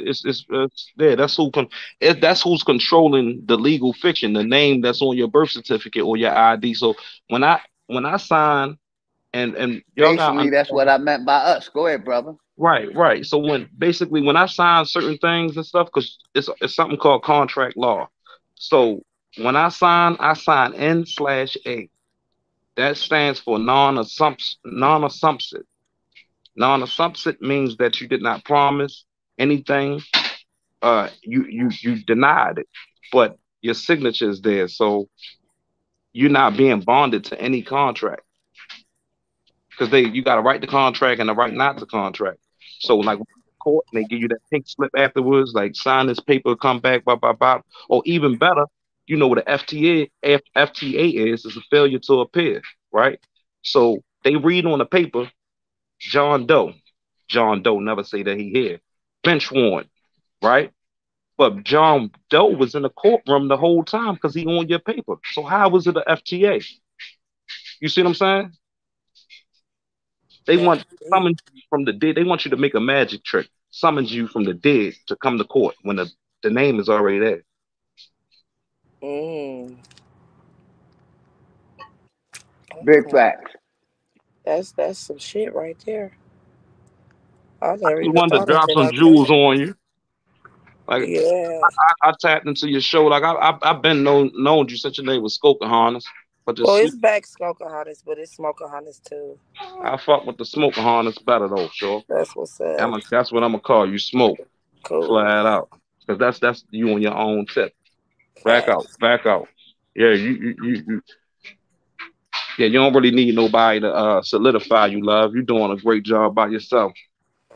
who's controlling the legal fiction, the name that's on your birth certificate or your ID. So when I sign. And basically that's what I meant by us. Go ahead, brother. Right. So when I sign certain things and stuff, because it's something called contract law. So when I sign N/A. That stands for non-assumption. Non-assumption means that you did not promise anything. You denied it, but your signature is there, so you're not being bonded to any contract. Because you got to write the contract and the right not to contract. So like court, and they give you that pink slip afterwards, like sign this paper, come back, blah blah blah. Or even better, you know what the FTA is a failure to appear, right? So they read on the paper, John Doe. John Doe never say that he here. Bench warrant, right? But John Doe was in the courtroom the whole time because he on your paper. So how was it a FTA? You see what I'm saying? They want to summon you from the dead. They want you to make a magic trick, summons you from the dead to come to court when the name is already there. Big facts. That's some shit right there. I just wanted to drop some jewels on you. Like, yeah, I tapped into your show. Like I've been known you since your name was Skokahannes. But it's back Skokahannes, but it's Smokahannes too. I fuck with the Smokahannes better though, sure. That's what's up. That's what I'm gonna call you, Smoke. Cool. Flat out, because that's you on your own tip. Back out. Yeah, you. Yeah, you don't really need nobody to solidify you, love. You're doing a great job by yourself.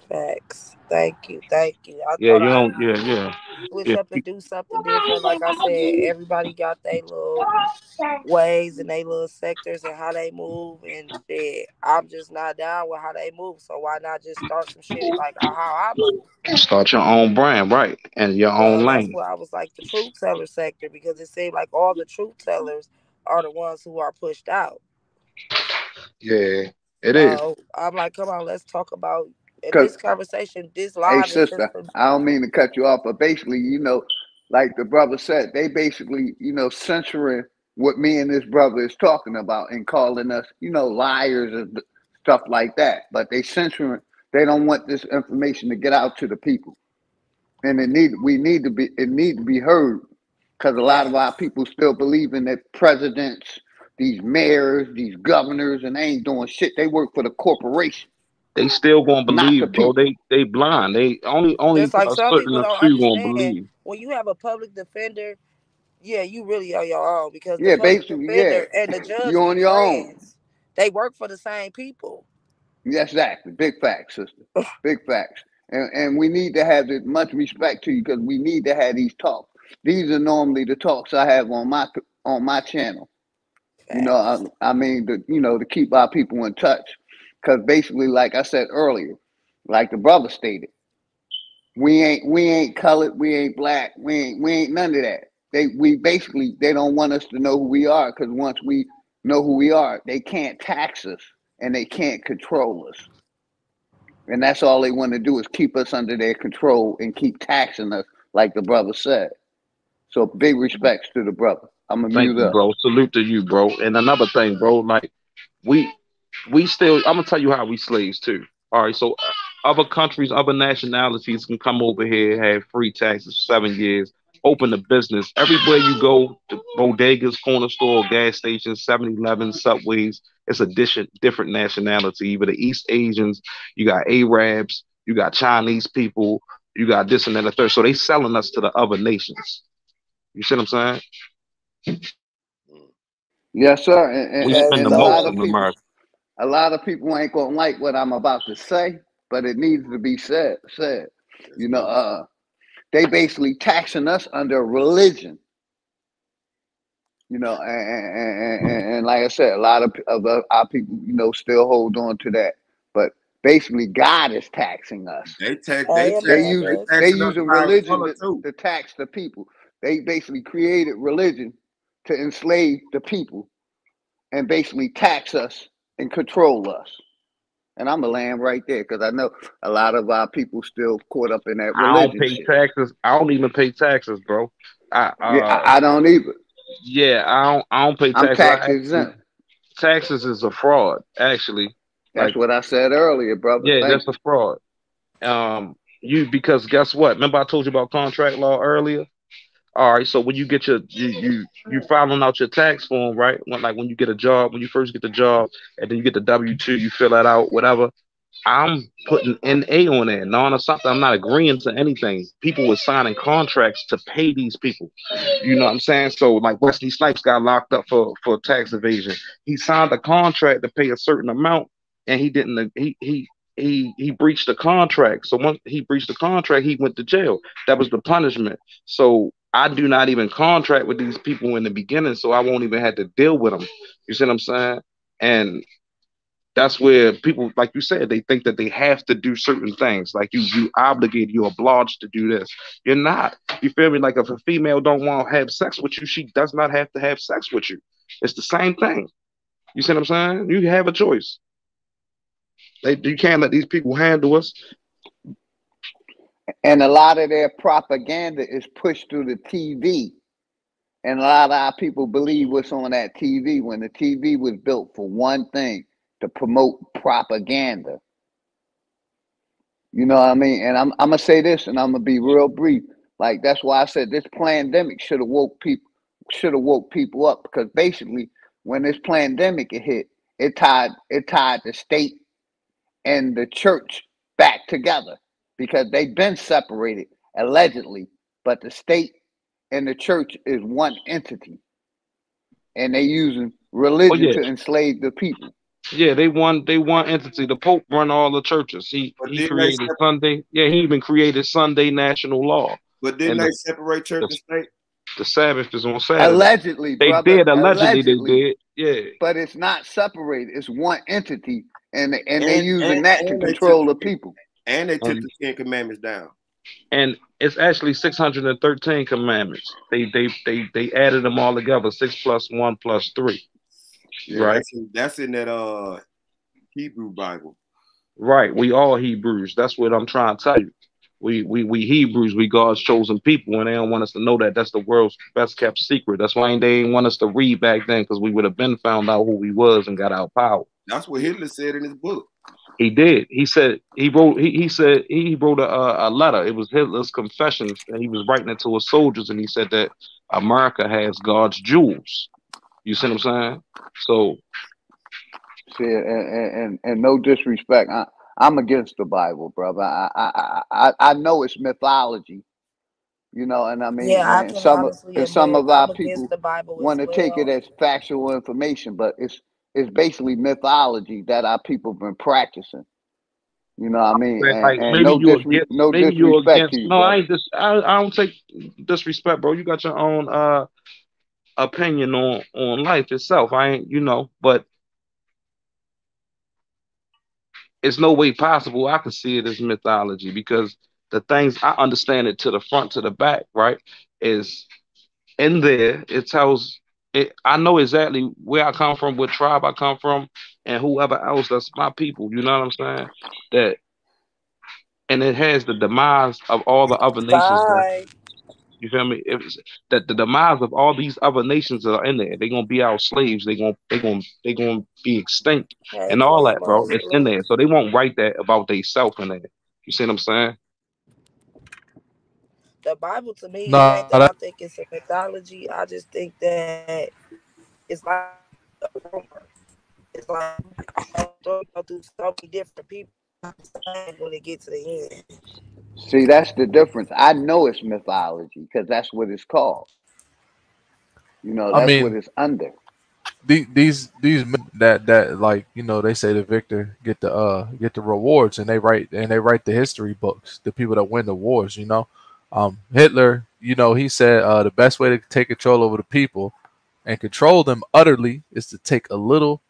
Facts. Thank you. I switch up and do something different. Like I said, everybody got their little ways and their little sectors and how they move, and shit. I'm just not down with how they move. So why not just start some shit like how I move? Start your own brand, right, and your own lane. That's why I was like the Truthteller sector, because it seemed like all the Truthtellers are the ones who are pushed out. Yeah, it is. I'm like, come on, let's talk about this conversation. This live. Hey, sister, I don't mean to cut you off, but basically, like the brother said, they basically, censoring what me and this brother is talking about and calling us, liars and stuff like that. But they censoring. They don't want this information to get out to the people, and it need to be heard, because a lot of our people still believe in that presidents, these mayors, these governors, and they ain't doing shit. They work for the corporation. They still gonna believe, bro. They blind. They only just like some people don't understand. Believe. When you have a public defender, yeah, you really are your own, because the public defender and the judge, you're on your own. They work for the same people. Yes, exactly. Big facts, sister. Big facts. And we need to have as much respect to you, because we need to have these talks. these are normally the talks I have on my channel. You know, I mean, to keep our people in touch, because basically, like I said earlier, like the brother stated, we ain't colored, we ain't black, we ain't none of that. They don't want us to know who we are, because once we know who we are, they can't tax us and they can't control us. And that's all they want to do is keep us under their control and keep taxing us, like the brother said. So big respects to the brother. I'm gonna Thank mute you, up. bro. Salute to you, bro. And another thing, bro, like we we still, I'm gonna tell you how we slaves too. All right, so other countries, other nationalities can come over here, have free taxes for 7 years, open a business. Everywhere you go, the bodegas, corner store, gas stations, 7-Eleven, Subways, it's a different nationality. Either the East Asians, you got Arabs, you got Chinese people, you got this and that and the third. So they selling us to the other nations. You see what I'm saying? Yes, sir. We That's spend And the a most lot so. of in people, America. ain't gonna like what I'm about to say, but it needs to be said. Let's You know, go. they basically taxing us under religion. You know, and like I said, a lot of our people, still hold on to that. But basically, God is taxing us. Amen, They sis. taxing us using by religion color too. to tax the people. They basically created religion to enslave the people and basically tax us and control us. And I'm gonna land right there because I know a lot of our people still caught up in that I don't religion pay shit. taxes. I don't even pay taxes, bro. I Yeah, I don't either. yeah, I don't pay I'm taxes. I tax actually, exempt. taxes is a fraud, actually. That's Like, what I said earlier, brother. yeah, Thank that's a you. fraud. Because guess what? Remember I told you about contract law earlier? All right, so when you get you filing out your tax form, right? When you get a job, when you first get the job, and then you get the W-2, you fill that out, whatever. I'm putting NA on there, non or something. I'm not agreeing to anything. People were signing contracts to pay these people. You know what I'm saying? So like Wesley Snipes got locked up for tax evasion. He signed a contract to pay a certain amount, and he didn't. He breached the contract. So once he breached the contract, he went to jail. That was the punishment. So I do not even contract with these people in the beginning, so I won't even have to deal with them. You see what I'm saying? And that's where people, like you said, they think that they have to do certain things. Like you obligated, you're obliged to do this. You're not. You feel me? Like if a female don't want to have sex with you, she does not have to have sex with you. It's the same thing. You see what I'm saying? You have a choice. You can't let these people handle us. And a lot of their propaganda is pushed through the TV. And a lot of our people believe what's on that TV when the TV was built for one thing, to promote propaganda. You know what I mean? And I'm gonna say this, and I'm gonna be real brief. Like that's why I said this pandemic should have woke people up, because basically when this pandemic hit, it tied the state and the church back together, because they've been separated allegedly, but the state and the church is one entity, and they using Oh religion yeah, to enslave the people. yeah. They one entity. The Pope run all the churches. He But he didn't they created Sunday. Yeah, he even created Sunday national law. but didn't And they separate church the and state? the Sabbath is on Saturday. Allegedly, They brother, did allegedly. They allegedly, did. Yeah. but it's not separated. It's one entity, and they And using and, that to and they took control the people. the And Ten Commandments down. and it's actually 613 commandments. They added them all together, 6 plus 1 plus 3. Yeah, Right, that's in that Hebrew Bible. right. We all Hebrews. That's what I'm trying to tell you. We Hebrews. We God's chosen people, and they don't want us to know that. That's the world's best kept secret. That's why they didn't want us to read back then, because we would have been found out who we was and got our power. That's what Hitler said in his book. He did. He said he wrote. He said he wrote a letter. It was Hitler's confessions, and he was writing it to his soldiers, and he said that America has God's jewels. You see what I'm saying? So See, and no disrespect, I'm against the Bible, brother. I know it's mythology, and I mean, Yeah, I and can honestly some admit of I'm our against people the Bible want as to take it well. as factual information, but it's basically mythology that our people have been practicing. You know what I mean? Like And maybe no you against, no maybe you disrespect to against. you, No, I brother. ain't this. I don't take disrespect, bro. You got your own opinion on life itself. I ain't, but it's no way possible I can see it as mythology because the things I understand it to the front to the back, right? Is in there. It tells it. I know exactly where I come from, what tribe I come from, and whoever else that's my people. You know what I'm saying? That and it has the demise of all the other nations. Bye. You feel me? It's that the demise of all these other nations that are in there, they're gonna be our slaves. They gonna be extinct Hey, and all Queen that, bro. Mama It's in Blue. there, so they won't write that about they self in there. You see what I'm saying? The Bible to me, it No, ain't that I think it's a mythology. I just think that it's like a rumor. It's like a story go through so many different people when it get to the end. See, that's the difference. I know it's mythology because that's what it's called. You know, I that's what mean, it's under. these men that like they say the victor get the rewards, and they write the history books. The people that win the wars, Hitler, he said the best way to take control over the people and control them utterly is to take a little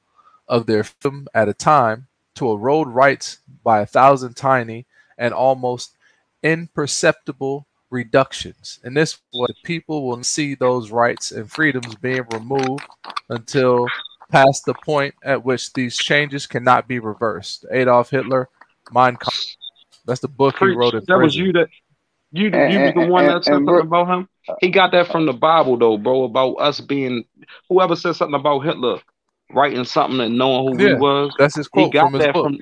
of their freedom at a time, to erode rights by 1,000 tiny and almost imperceptible reductions. In this way, the people will see those rights and freedoms being removed until past the point at which these changes cannot be reversed. Adolf Hitler, Mein Kampf. That's the book he Preach. wrote in That was prison. you that you was the And one and, that said and, something we're- about him. He got that from the Bible though, bro. About us being whoever said something about Hitler writing something and knowing who we Yeah, was. that's his He quote got from his that book from,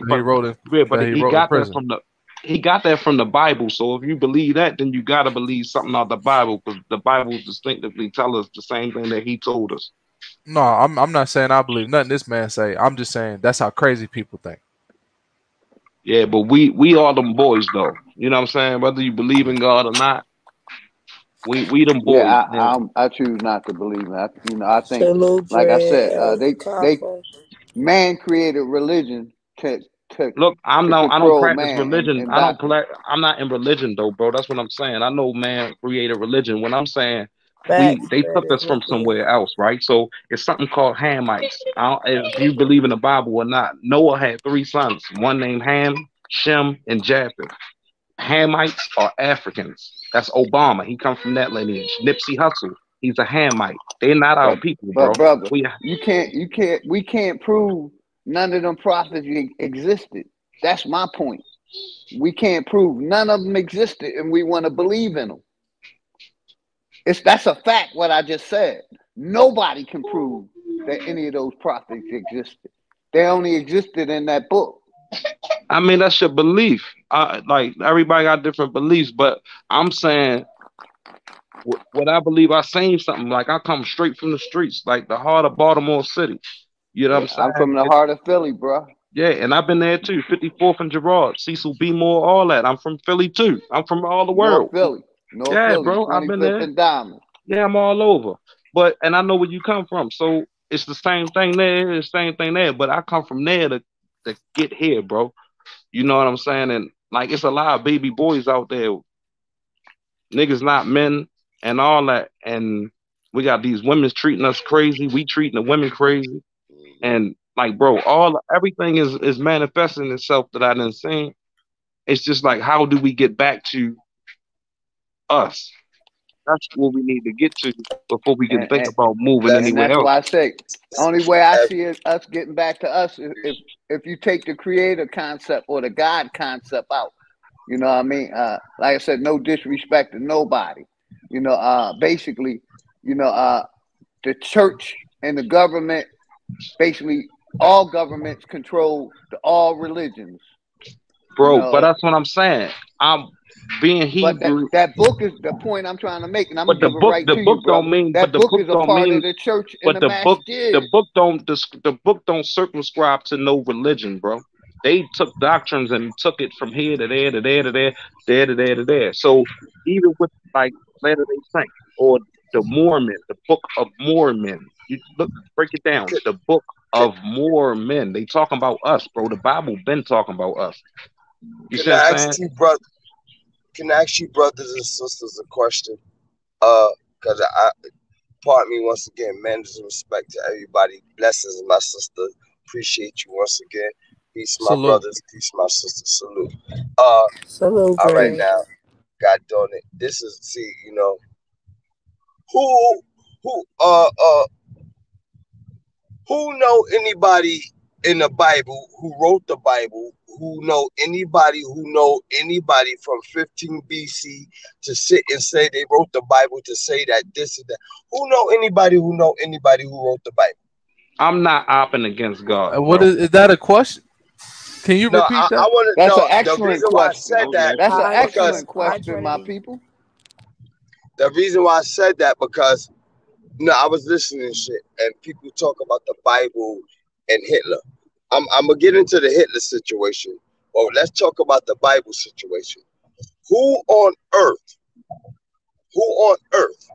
but that he he wrote in got that prison. from the Bible. So if you believe that, then you gotta believe something out the Bible because the Bible distinctively tell us the same thing that he told us. No, I'm not saying I believe nothing this man say. I'm just saying that's how crazy people think. Yeah, but we all them boys though. You know what I'm saying? Whether you believe in God or not, we them boys. yeah, Man. I choose not to believe that. I think, Salute, like I Dread, said, Elder they Copper. man created religion to Look, I don't control practice man and religion. indoctrinate. I'm not in religion though, bro. That's what I'm saying. I know man created religion. When I'm saying Facts, they that took is us from religion. somewhere else, right? So it's something called Hamites. If you believe in the Bible or not, Noah had three sons. One named Ham, Shem, and Japheth. Hamites are Africans. That's Obama. He comes from that lineage. Nipsey Hussle. He's a Hamite. They're not our But people, but bro. brother, We we can't prove none of them prophets existed. That's my point. We can't prove none of them existed, and we want to believe in them. That's a fact. What I just said. Nobody can prove that any of those prophets existed. They only existed in that book. I mean, that's your belief. Like everybody got different beliefs, but I'm saying what I believe. I seen something like I come straight from the streets, like the heart of Baltimore City. You know what I'm Yeah, I'm saying? from the heart of Philly, bro. Yeah, and I've been there too. 54th and Girard, Cecil B. Moore, all that. I'm from Philly too. I'm from all the North world. Philly, North Yeah, Philly, bro, I've been 25th there. and Diamond. Yeah, I'm all over. But and I know where you come from, so it's the same thing there, it's the same thing there. But I come from there to get here, bro. You know what I'm saying? And like it's a lot of baby boys out there, niggas not men and all that. And we got these women treating us crazy. We treating the women crazy. And like, bro, everything is manifesting itself that I didn't see. It's just like, how do we get back to us? That's what we need to get to before we can And, think and, about moving and anywhere that's else. why I say, only way I see it, us getting back to us, if you take the creator concept or the God concept out. You know what I mean? Like I said, no disrespect to nobody. Basically, you know, the church and the government, basically all governments control all religions. You Bro, but know, that's what I'm saying. I'm being but Hebrew, that book is the point I'm trying to make, and I'm but gonna give it right the to you, book don't brother. mean, but That the book book is a don't part mean, of the church and but the masjid. the book don't circumscribe to no religion, bro. They took doctrines and took it from here to there to there to there, there to there to there. So even with like Latter Day Saints or the Mormon, the Book of Mormon, you look break it down. The Book of Mormon, they talking about us, bro. The Bible been talking about us. You Can see what I I'm ask saying? you, brother? Can I ask you, brothers and sisters, a question? Because pardon me once again, manners and respect to everybody. Blessings, my sister. Appreciate you once again. Peace, my Salute. brothers. Peace, my sisters. Salute. Uh, Salute, all right Greg. now. God darn it. This is see, who who uh uh who know anybody in the Bible who wrote the Bible, who know anybody from 15 BC to sit and say they wrote the Bible to say that this and that. Who know anybody who wrote the Bible? I'm not opping against God, What bro. is that a question? Can you No, repeat I that? want to That's an know the excellent reason why I question. said that That's an Hi, because excellent hi, question, my Trinity. people. the reason why I said that because I was listening to shit and people talk about the Bible and Hitler. I'm gonna get into the Hitler situation, but let's talk about the Bible situation. Who on earth, who on earth,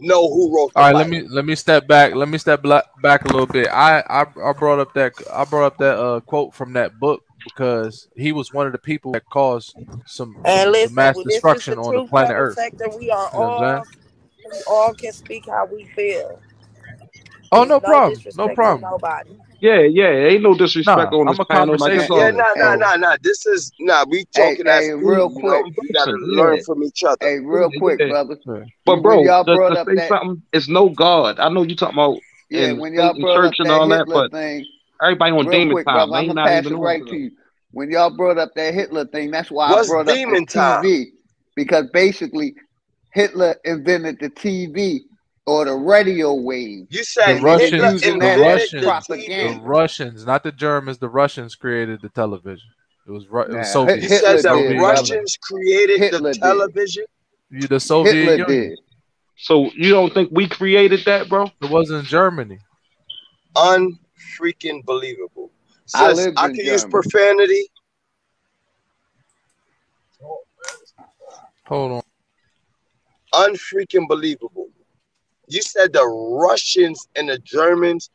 know who wrote All the right, Bible? let me step back. Let me step back a little bit. I brought up that quote from that book because he was one of the people that caused And some listen, mass well, this is the destruction on the truth planet level Earth. sector. You know what I'm saying? We all can speak how we feel. Oh, There's no no problem, no disrespect to problem. nobody. Yeah, ain't no disrespect Nah, on I'm this a panel. Like it's conversationalist. Yeah, all So nah. This is we Hey, talking as hey, we, real quick. we gotta person. learn from each other. Hey, real quick, Yeah. brothers. But When bro, y'all brought to up say that, something, it's no God. I know you talking about yeah, in when y'all Satan brought church up and that all that, Hitler but thing, everybody on real demon quick, time. brother, They I'm ain't gonna not pass even it on right to to them. you. When y'all brought up that Hitler thing, that's why I What's brought up the demon time? TV, because basically Hitler invented the TV or the radio wave, You the said and they've been Hitler using The that as invented the Russians, the TV. propaganda. Russians, not the Germans. The Russians created the television. It was Now, You Soviets, said Hitler the did, Soviet brother. Union. Russians created the Hitler did. television. The Soviet Hitler Union. did. So you don't think we created that, bro? It wasn't Germany. Unfreaking believable. I Sis, lived I in can use Germany. profanity. Hold on. Unfreaking believable. You said the Russians and the Germans,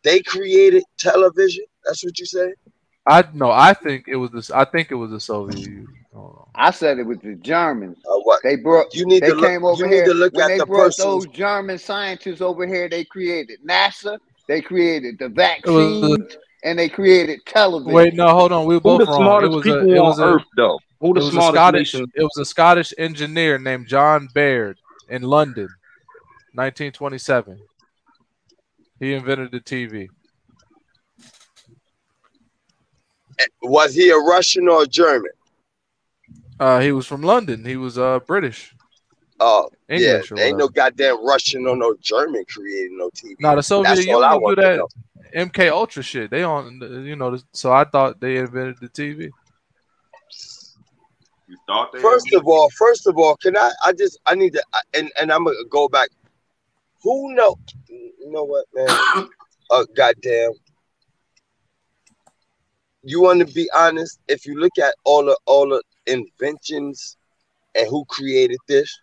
they created television. That's what you said? I think it was this. I think it was the Soviet Union. Hold on. I said it was the Germans. What? They came You over need here to look when at they the brought person's. those German scientists over here. They created NASA, they created the It was vaccines, and they created wait. television. No, hold on. We were Who both the wrong. smartest people on earth, though? Who the smartest nation? It was a Scottish engineer named John Baird in London, 1927. He invented the TV. Was he a Russian or a German? He was from London. He was British, Oh, yeah. English or Ain't no whatever. goddamn Russian or no German creating no TV. Now the Soviet That's all I Union do want to that know. MK Ultra shit. They on, so I thought they invented the TV. You thought they First of all, can I need to, and I'm gonna go back. Who know? You know what, man? Goddamn. You want to be honest? If you look at all the inventions and who created this,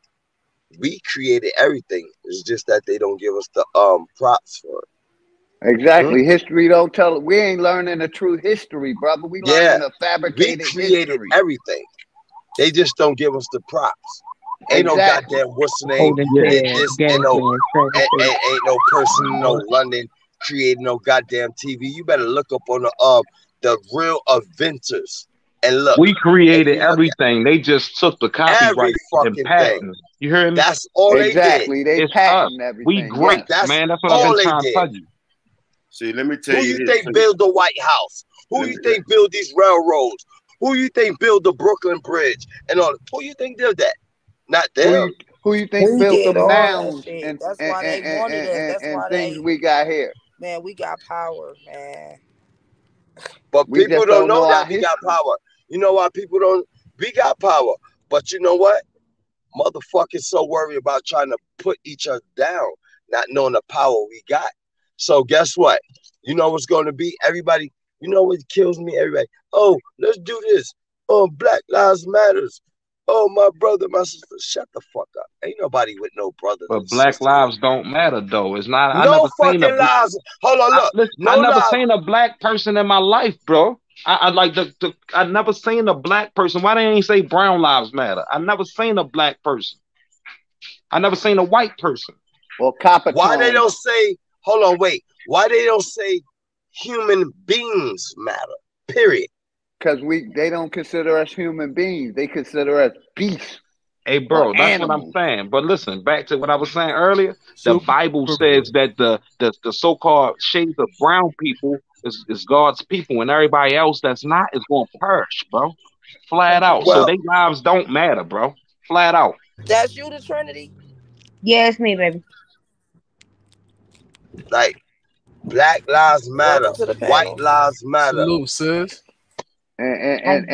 we created everything. It's just that they don't give us the props for it. Exactly. History don't tell. We ain't learning the true history, brother. We Yeah, learning the we fabricated created history. everything. They just don't give us the props. Ain't no Exactly. goddamn what's the name Holding Yeah. did their this. gas Ain't no man services. ain't no person in no London creating no goddamn TV. You better look up on the real inventors and look. We If created you look at everything. They just took the every copyright and fucking thing, patents. You hear me? that's all they did. Exactly. They It's us. patent We everything. great, Yes. That's man. That's what I've all been they trying to did. tell you. See, let me tell Who you you this. think built the White House? Who Let you me, think built these railroads? Who you think built the Brooklyn Bridge and all? Who you think did that? Not them. Who you think We built the did all that mounds shit. and That's and, why they and, wanted and, us. and, That's and why things they, we got here? man, we got power, man. But We people just don't don't know know our that we got history. power. You know why people don't? We got power. But you know what? Motherfuckers so worried about trying to put each other down, not knowing the power we got. So guess what? You know what's going to be? Everybody, you know what kills me? Everybody, oh, let's do this. Oh, Black Lives Matters. Oh, my brother, my sister. Shut the fuck up. Ain't nobody with no brothers and But Black sisters. lives don't matter though. It's not. I No never seen a. fucking lives. Hold on, look. Listen, No I never lives. seen a black person in my life, bro. I like I never seen a black person. Why they ain't say brown lives matter? I never seen a black person. I never seen a white person. Or copper Why they tone. don't say? Hold on, wait. Why they don't say human beings matter? Period. Because they don't consider us human beings. They consider us beasts. Hey, bro, Or that's what I'm animals. saying. But listen, back to what I was saying earlier. The Super, Bible says that the so-called shades of brown people is God's people, and everybody else that's not is going to perish, bro. Flat out. So Well, their lives don't matter, bro. Flat out. That's you, the Trinity. Yeah, it's me, baby. like Black lives matter. Welcome to the White panel. lives matter. salute, sis. And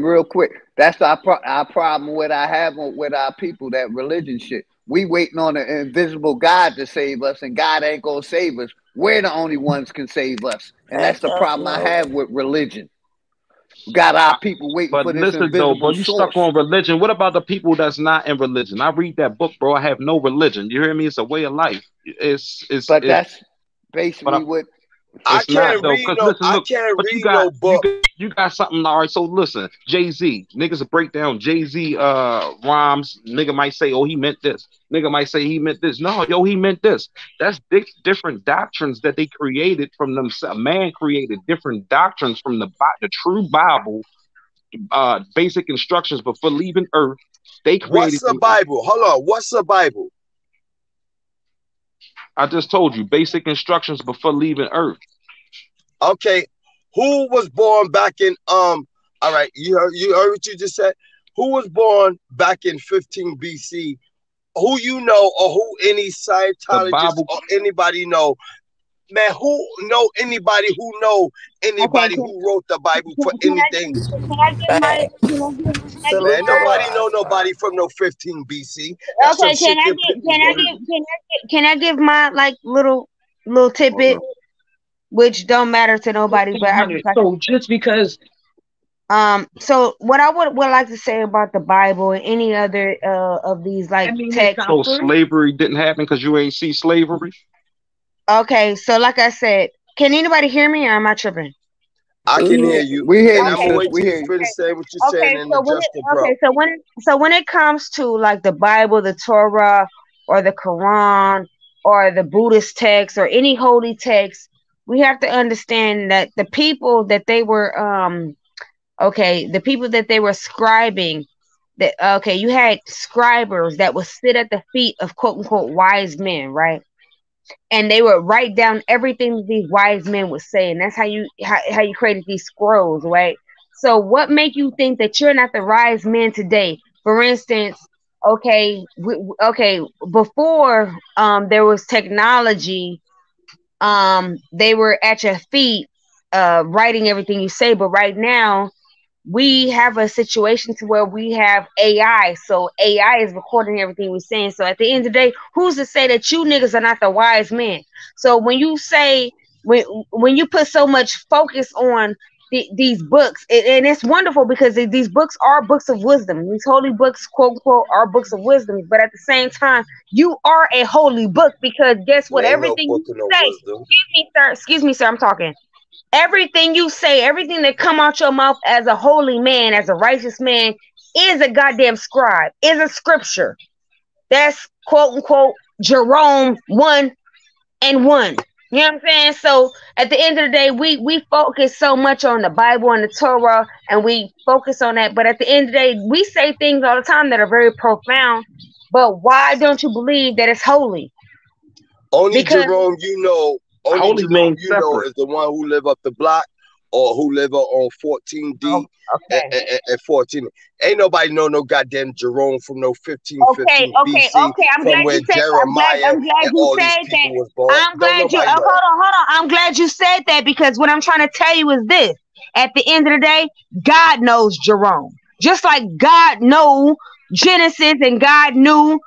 real quick, that's our problem with our people, that religion shit. We waiting on an invisible God to save us, and God ain't gonna save us. We're the only ones can save us, and that's the problem I have with religion. Got our people waiting But for this listen though, bro, invisible you source. stuck on religion. What about the people that's not in religion? I read that book, bro. I have no religion. You hear me? It's a way of life. But that's but basically what. I it's not can't though. read Cause no. listen, I look, can't but read no book. you got something. All right, so listen, Jay-Z, niggas will break down Jay-Z rhymes. Nigga might say, oh, he meant this. Nigga might say he meant this. No, yo, he meant this. That's different doctrines that they created from themselves. Man created different doctrines from the true Bible, basic instructions before leaving Earth. They created. What's the Bible? Hold on. What's the Bible? I just told you basic instructions before leaving Earth. Okay. Who was born back in all right, you heard what you just said? Who was born back in 15 BC? Who you know, or who any Scientologist or anybody know? Man, who know anybody who wrote the Bible for anything? Man, nobody know nobody from no 15 BC. That's some shit that people can I give my like little tidbit, which don't matter to nobody, but I just like so just because. So what I would like to say about the Bible and any other of these like texts. So slavery didn't happen because you ain't see slavery. Okay, so like I said, can anybody hear me, or am I tripping? I can hear you. We hear and you. I'm gonna wait We till hear you you. finish saying what you're saying and adjust the bro. Okay, so when it comes to like the Bible, the Torah, or the Quran, or the Buddhist text, or any holy text, we have to understand that the people that they were the people that they were scribing, that you had scribers that would sit at the feet of quote unquote wise men, right? And they would write down everything these wise men would say, and that's how you created these scrolls, right? So what make you think that you're not the wise men today? For instance, before there was technology, they were at your feet writing everything you say, but right now we have a situation to where we have AI. So AI is recording everything we're saying. So at the end of the day, who's to say that you niggas are not the wise men? So when you say, when you put so much focus on these books, and it's wonderful because these books are books of wisdom. These holy books, quote unquote, are books of wisdom. But at the same time, you are a holy book, because guess what? Everything you say, excuse me, sir, I'm talking. Everything you say, everything that come out your mouth as a holy man, as a righteous man, is a goddamn scribe, is a scripture. That's quote unquote Jerome 1 and 1. You know what I'm saying? So at the end of the day, we focus so much on the Bible and the Torah, and we focus on that. But at the end of the day, we say things all the time that are very profound. But why don't you believe that it's holy? Only Jerome, only Jerome, is the one who live up the block, or who live on 14D and 14. Ain't nobody know no goddamn Jerome from no 15 BC. I'm glad you said Jeremiah and all these people was born. I'm glad you hold on. I'm glad you said that, because what I'm trying to tell you is this: at the end of the day, God knows Jerome, just like God knew Genesis, and God knew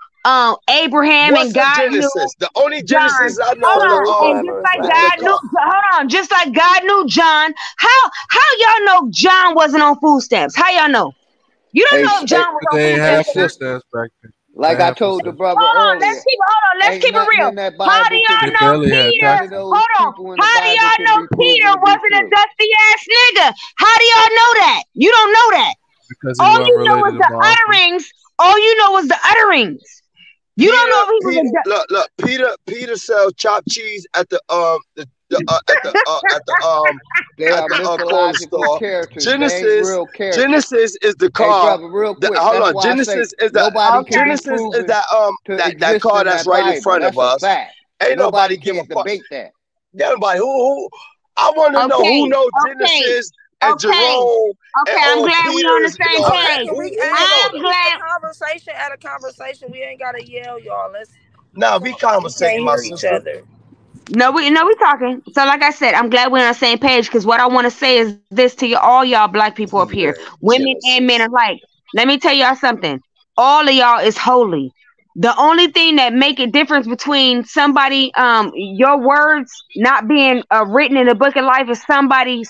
Abraham. What's and God Genesis? knew The only Genesis John. I know. Just like God knew John. How y'all know John wasn't on food stamps? How y'all know? You don't Hey, know if John was They open ain't at have that time. footsteps back then. like They I have told the footsteps. brother Hold on, earlier, let's ain't keep it nothing real. in that How do Bible y'all can They be. know barely had Peter? None of jackets. those Hold on. people in the How do Bible y'all can know be Peter proven to be wasn't a true. dusty ass nigga? How do y'all know that? You don't know that. Because he All wasn't you know related is to the Moses. utterings. All you know is the utterings. You don't know if he was a Look, Peter sells chopped cheese at the They are corner mythological store. characters. They ain't real characters. Genesis is the Hey, car. brother, real That, quick. hold That's on, why I say Genesis is the nobody can be Genesis is proven that to that exist car in that's that right in Bible. front That's of a us. fact. Ain't nobody give a can't fuck. debate that. Nobody who I want to know who knows Genesis and Jerome and I'm old glad we on the Peters and same all that. page. Can we Who know I'm them? glad. conversation at a conversation? We ain't gotta yell, y'all. Let's Now talk. be We can't conversating, my hear each sister. other. No, we talking. So, like I said, I'm glad we're on the same page because what I want to say is this to you, all y'all black people up here, women and men alike. Let me tell y'all something. All of y'all is holy. The only thing that make a difference between somebody, your words not being written in the book of life is somebody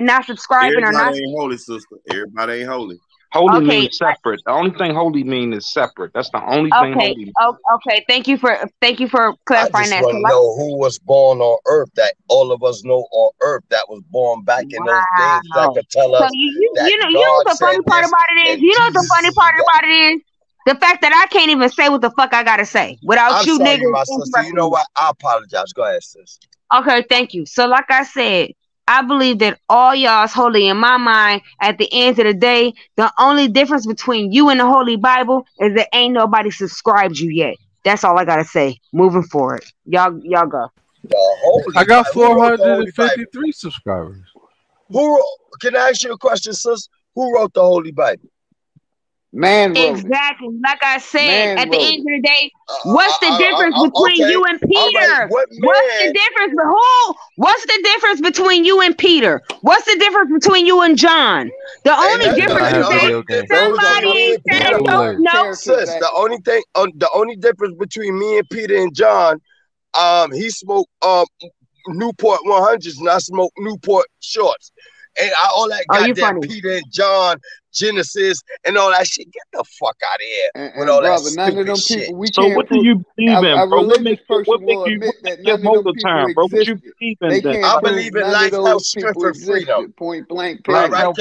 not subscribing or not. Everybody ain't holy, sister. Everybody ain't holy. Holy Okay. means separate. The only thing holy mean is separate. That's the only thing Okay. holy means. Okay. Thank you for I clarifying just that. want to know who was born on earth that all of us know on earth that was born back in those days that Wow. could tell So us that you know God what the funny said part this about it is? and You know what the Jesus funny is part that. about it is? The fact that I can't even say what the fuck I gotta say without I'm you sorry, niggas my sister. You interrupting know me. what? I apologize. Go ahead, sis. Okay, thank you. So like I said, I believe that all y'all is holy in my mind. At the end of the day, the only difference between you and the Holy Bible is that ain't nobody subscribed you yet. That's all I gotta say. Moving forward. Y'all go. The Holy I got Bible. Who wrote the Holy Bible? 453 subscribers. Can I ask you a question, sis? Who wrote the Holy Bible? Man wrote it. Exactly. Like I said, Man at the wrote end it. of the day, what's the difference between Okay. you and All right. Peter? What What's the man? difference? What's the difference between you and Peter? What's the difference between you and John? The Ain't only nothing. They did not difference is have The that video only games. difference Those are between somebody me and It was said Peter, don't bootleg. know. characters sis. that The only difference between me and Peter and John, he smoked Newport 100s and I smoke Newport shorts. And all that Oh, you goddamn funny. Peter and John, Genesis, and all that shit. Get the fuck out of here with and all that brother, none of stupid them shit. people we So can't what do prove. you believe in, A bro? religious person will What admit make that your none of them motor people turn, bro? What you existed. believe in They then? can't I prove believe in none of life, health, those strength, people and freedom. existed. Point blank. Life, Period. Right? health.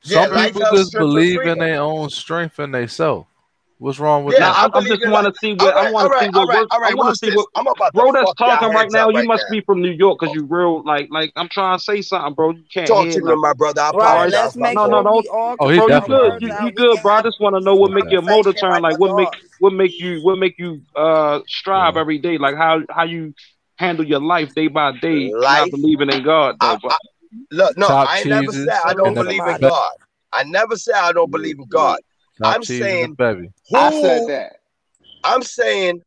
Yeah, Some life, people health, just strength, and believe in freedom. their own strength and they self. What's wrong with Yeah, Now that? I I'm believe just in want life. to see All what I right, want all to right, see all what right, works. all I right. want to What's see this? what I'm about to bro that's fuck your talking right heads now. up You right must now. be from New York because you real like I'm trying to say something, bro. You can't Talk hear to me, my nothing. brother. I All Right. right, apologize, Let's my make no, fault. sure don't. we all Oh, can he Bro, get you our definitely good. from words New You, York. out. you We good, can bro. I have just want to know a what make your motor conversation turn. like Like adults. what make you strive Yeah. every day. Like how you handle your life day by day, not Life. believing in God I, though. But I look. No, Chopped I ain't never said cheeses I Salute and don't the believe in somebody. baby. God. I never said I don't believe in God. Chopped I'm cheese and the saying baby. I said who. that. I'm saying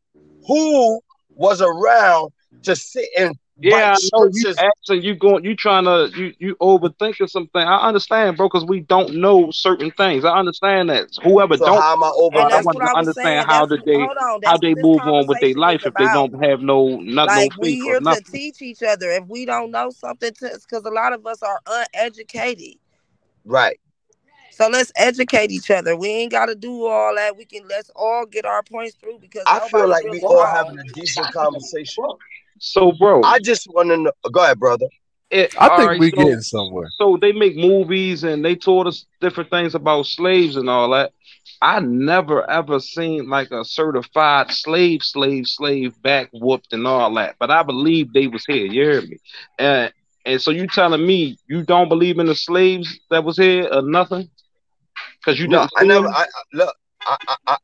who was around to sit and yeah, write I know you scriptures. asking, you trying to you overthinking something. I understand, bro, because we don't know certain things. I understand that. Whoever So don't how am I know And God, I overthinking that's want what to I was understand saying. That's hold on. how That's they what this move on with their conversation is life if they about. don't have no Like faith we or here to nothing. teach each other. If we don't know something, because a lot of us are uneducated. right? So let's educate each other. We ain't got to do all that. Let's all get our points through because I feel nobody's like we really all wrong. having a decent conversation. So, bro, I just want to know. Go ahead, brother. I all think right. we getting somewhere. So they make movies and they taught us different things about slaves and all that. I never ever seen like a certified slave back whooped and all that. But I believe they was here. You heard me? And so you telling me you don't believe in the slaves that was here or nothing? Because you No, didn't I see never. them, Look.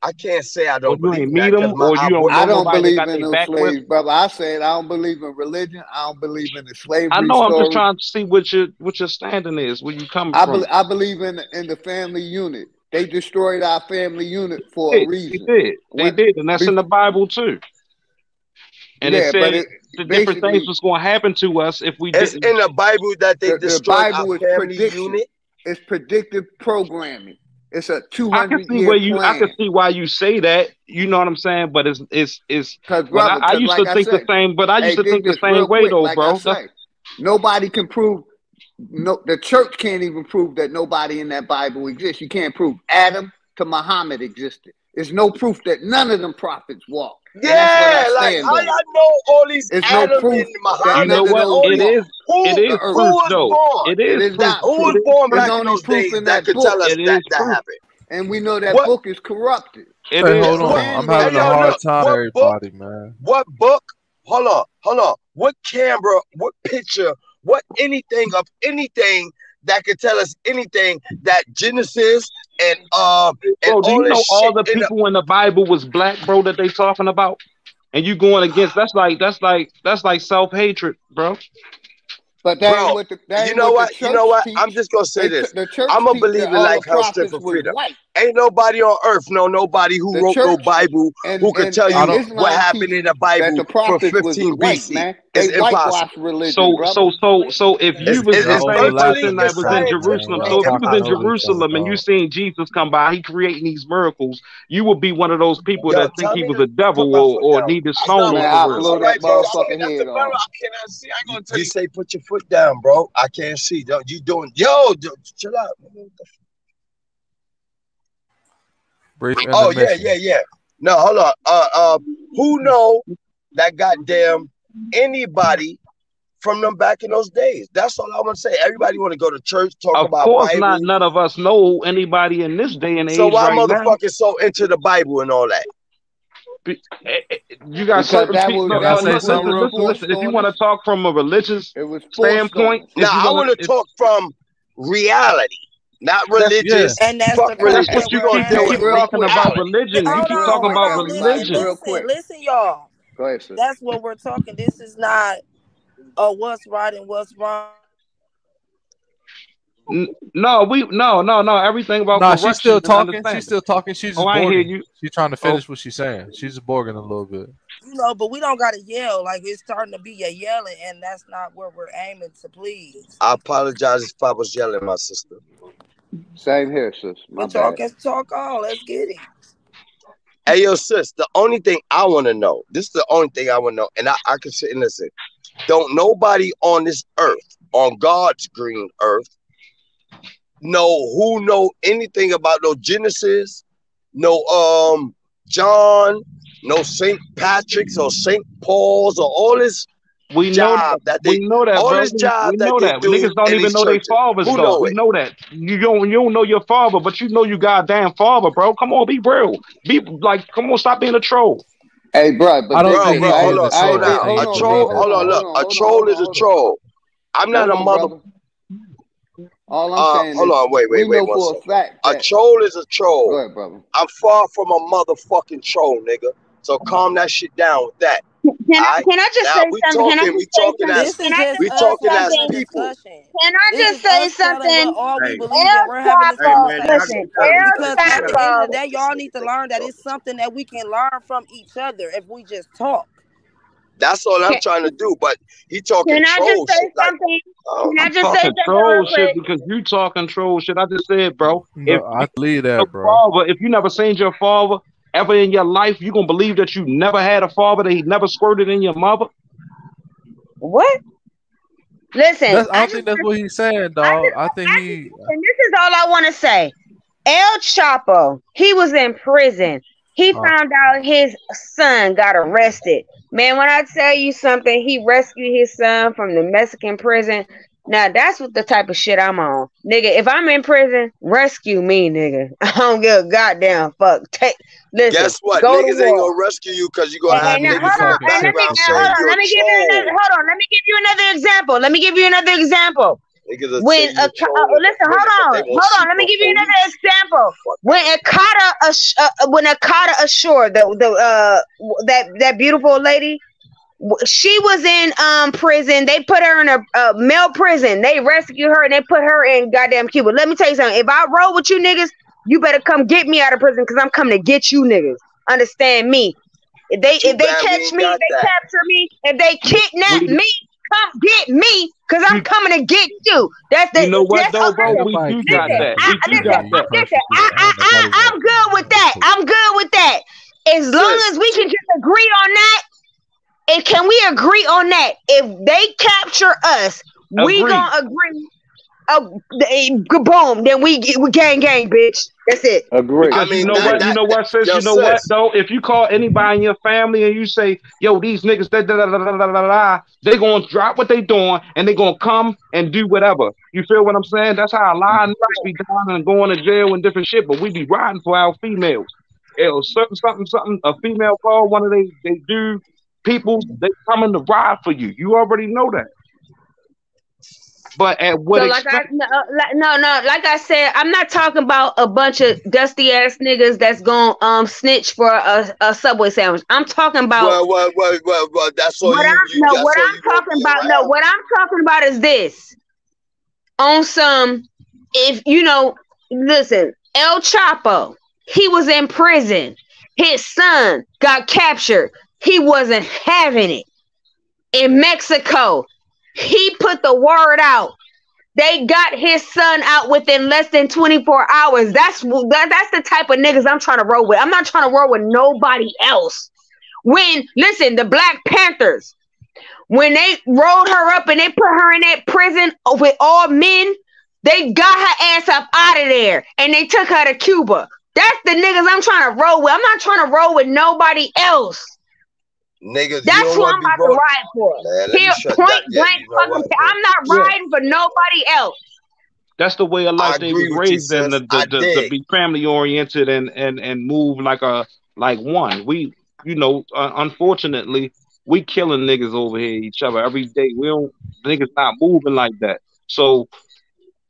I can't say I or don't you believe ain't in meet that because them, or you don't I know don't nobody that believe got in their no back whipped. slaves, brother. I said I don't believe in religion. I don't believe in the I slavery know. I'm just story. trying to see what your standing is, where you coming I from. believe in the family unit. They destroyed our family unit for a They reason. did, When, and that's in the Bible too. And it yeah, but said it the different things basically was going to happen to us if we it's didn't. in the Bible that they the destroyed our Bible is family prediction. unit. It's predictive programming. It's a I can see 200-year I can plan. see why you say that. You know what I'm saying? But it's. Cause But brother, I cause used like to I think the say, same. But I used hey, to dig think the this same real way quick. though, Like I bro. That's say, nobody can prove. No, the church can't even prove that nobody in that Bible exists. You can't prove Adam to Muhammad existed. There's no proof that none of them prophets walked. Yeah, And that's what I like stand how on. y'all know all these There's no Adam proof and that Muhammad none of and those all these? walked It is the earth. Who proof was though. born? It is It is proof. not Who was proof. born It's back in only those proof days in that that could book. tell us It that is that proof. happened? And we know that What? book is corrupted. It Hey, is hold proof. on. Understand? I'm having Hey, a yo, hard look, time, what book? everybody, man. What book? Hold on. What camera? What picture? What anything of anything that could tell us anything that Genesis and Bro, do all you this know all shit the in the people in the Bible was black, bro, that they talking about? And you going against that's like self-hatred, bro. But that ain't bro. what the You know what? church I'm teach. just gonna say this. The church I'm a teach that believer all the like hell stand prophets for was freedom. white. Ain't nobody on earth, nobody who The wrote no church Bible who could tell I and you don't. what Islam happened teach in the that Bible the from prophets was 15 white, BC. man. It's They impossible. whitewash religion, brother. So if you was It's the Y'all same overlapping spiritually, person that it's each was in other, man. Jerusalem, scientifically Y'all so if you was talking in over each other, impossible. Jerusalem and you dog. seen Jesus come by, he creating these miracles, you would be one of those people Yo, that think tell he me was to a devil put my foot or down. needed That's not stones Man, what. for I'll real. blow All right, that bro. motherfucking That's the head brother. off. I cannot see. I ain't gonna tell you. Say, put your foot down, bro. I can't see. You doing? Yo, chill out. Brief Oh intermission. yeah. No, hold on. Who know that goddamn anybody from them back in those days? That's all I want to say. Everybody want to go to church, talk Of about course not, Bible. none of us know anybody in this day and So age why right now. motherfuckers so into the Bible and all that? You got Because certain people. Can I No, say something real quick? listen. If you on want us. to talk from a religious It was forced on standpoint, us. Now if you I want want to talk from reality, not Yeah. religious. And that's Fuck the that's point religious. what that We you we're gonna keep. You deal with keep Hey, real having. talking quick. about reality. religion. You Hold keep Real talking quick, about everybody. religion. Real quick. listen, y'all. Go ahead, sis. That's what we're talking. This is not what's right and what's wrong. No. Everything about Nah, she's correction still and talking. She's understanding. still talking. She's Oh, just I ain't hear borging. you. She's trying to Oh, finish what she's saying. She's just borging a little bit. But we don't gotta yell. Like it's starting to be a yelling, and that's not where we're aiming to please. I apologize if I was yelling, my sister. Same here, sis. My But y'all bad. can talk on. Let's get it. Hey, yo, sis, the only thing I want to know, this is the only thing I want to know, and I can sit and listen. Don't nobody on this earth, on God's green earth, know anything about no Genesis, no John, no St. Patrick's or St. Paul's or all this we know job that they, we know that, all bro. this job We that know they that. do Niggas don't in even these know their churches? fathers, Who though. know We it? know that. You don't know your father, but you know you goddamn father, bro. Come on, be real. Be like, come on, stop being a troll. Hey, bro, I but don't Bro, think he hold is a on, slow troll. I down. think A he troll, believe that, hold on, bro. look, a troll is a troll. I'm not a mother. brother. All I'm saying Hold is, on, wait we know one for a second. fact A that. troll is a troll. Go ahead, brother. I'm far from a motherfucking troll, nigga. So calm that shit down with that. Can I just Now say something? Can I we just say talking something? as This is Can I just just we say us talking as having a something? people. discussion. Can I This just is say us telling what something? all we Hey, believe, and El we're having this hey man, Chapo, y'all conversation. listen, keep telling El each Because other at shut the up. end of Chapo. the day, y'all need to learn that it's something that we can learn from each other if we just talk. That's all I'm Can, trying to do. But he talking can I just troll say shit like something? Can I I'm just say talking something real troll shit quick? because you talking troll shit. I just said, bro. If No, I believe your that, bro. father, if you never seen your father ever in your life, you gonna believe that you never had a father, that he never squirted in your mother? What? Listen, I I don't just think that's what he's saying, dog. I think he. and this is all I want to say. El Chapo, he was in prison. He found out his son got arrested. Man, when I tell you something, he rescued his son from the Mexican prison. Now, that's what the type of shit I'm on. Nigga, if I'm in prison, rescue me, nigga. I don't give a goddamn fuck. Listen, guess what? go to Niggas ain't war. gonna rescue you because you gonna have And now, nigga niggas hold in the on, talking and shit let for background saying sure. you're a troll. let me give you another example. Let me give you another example. Niggas will When say you a troll in listen, prison, but they won't shoot let me no give you another police. example. Fuck When Akata Ashore, that beautiful lady, she was in prison. They put her in a male prison. They rescued her and they put her in goddamn Cuba. Let me tell you something. If I roll with you niggas, you better come get me out of prison because I'm coming to get you niggas. Understand me? If they Too bad we catch ain't me, got they that. capture me, if they kidnap We, me, come get me, cause I'm you, coming to get you. That's you know what that's though, bro? Ain't listen, We nobody do got kidnap listen, that. you, We do got man. You that. perfectly. Ain't nobody want I'm good with that. to. I'm good with that. As long Sis, as we can just agree on that, and can we agree on that? If they capture us, we Agreed. gonna agree. oh, boom, then we gang, bitch. That's it. Agree. Because I mean, you know what, sis? yo, You know what, sis. though? If you call anybody in your family and you say, yo, these niggas, they going to drop what they doing and they going to come and do whatever. You feel what I'm saying? That's how a lot of niggas be down and going to jail and different shit, but we be riding for our females. Something, a female call one of they do people, they coming to ride for you. You already know that. But at what So extent? like I said, I'm not talking about a bunch of dusty ass niggas that's gonna snitch for a Subway sandwich. I'm talking about Well, that's all what you. what I'm talking about is this. On some, if you know, listen, El Chapo, he was in prison. His son got captured. He wasn't having it. In Mexico, he put the word out. They got his son out within less than 24 hours. That's the type of niggas I'm trying to roll with. I'm not trying to roll with nobody else. Listen, the Black Panthers, when they rolled her up and they put her in that prison with all men, they got her ass up out of there and they took her to Cuba. That's the niggas I'm trying to roll with. I'm not trying to roll with nobody else. Niggas, that's who I'm about to ride for. Here, point blank, I'm not riding for nobody else. That's the way of life they was raised in, to be family oriented and move like one. We, unfortunately, we killing niggas over here each other every day. Niggas not moving like that. So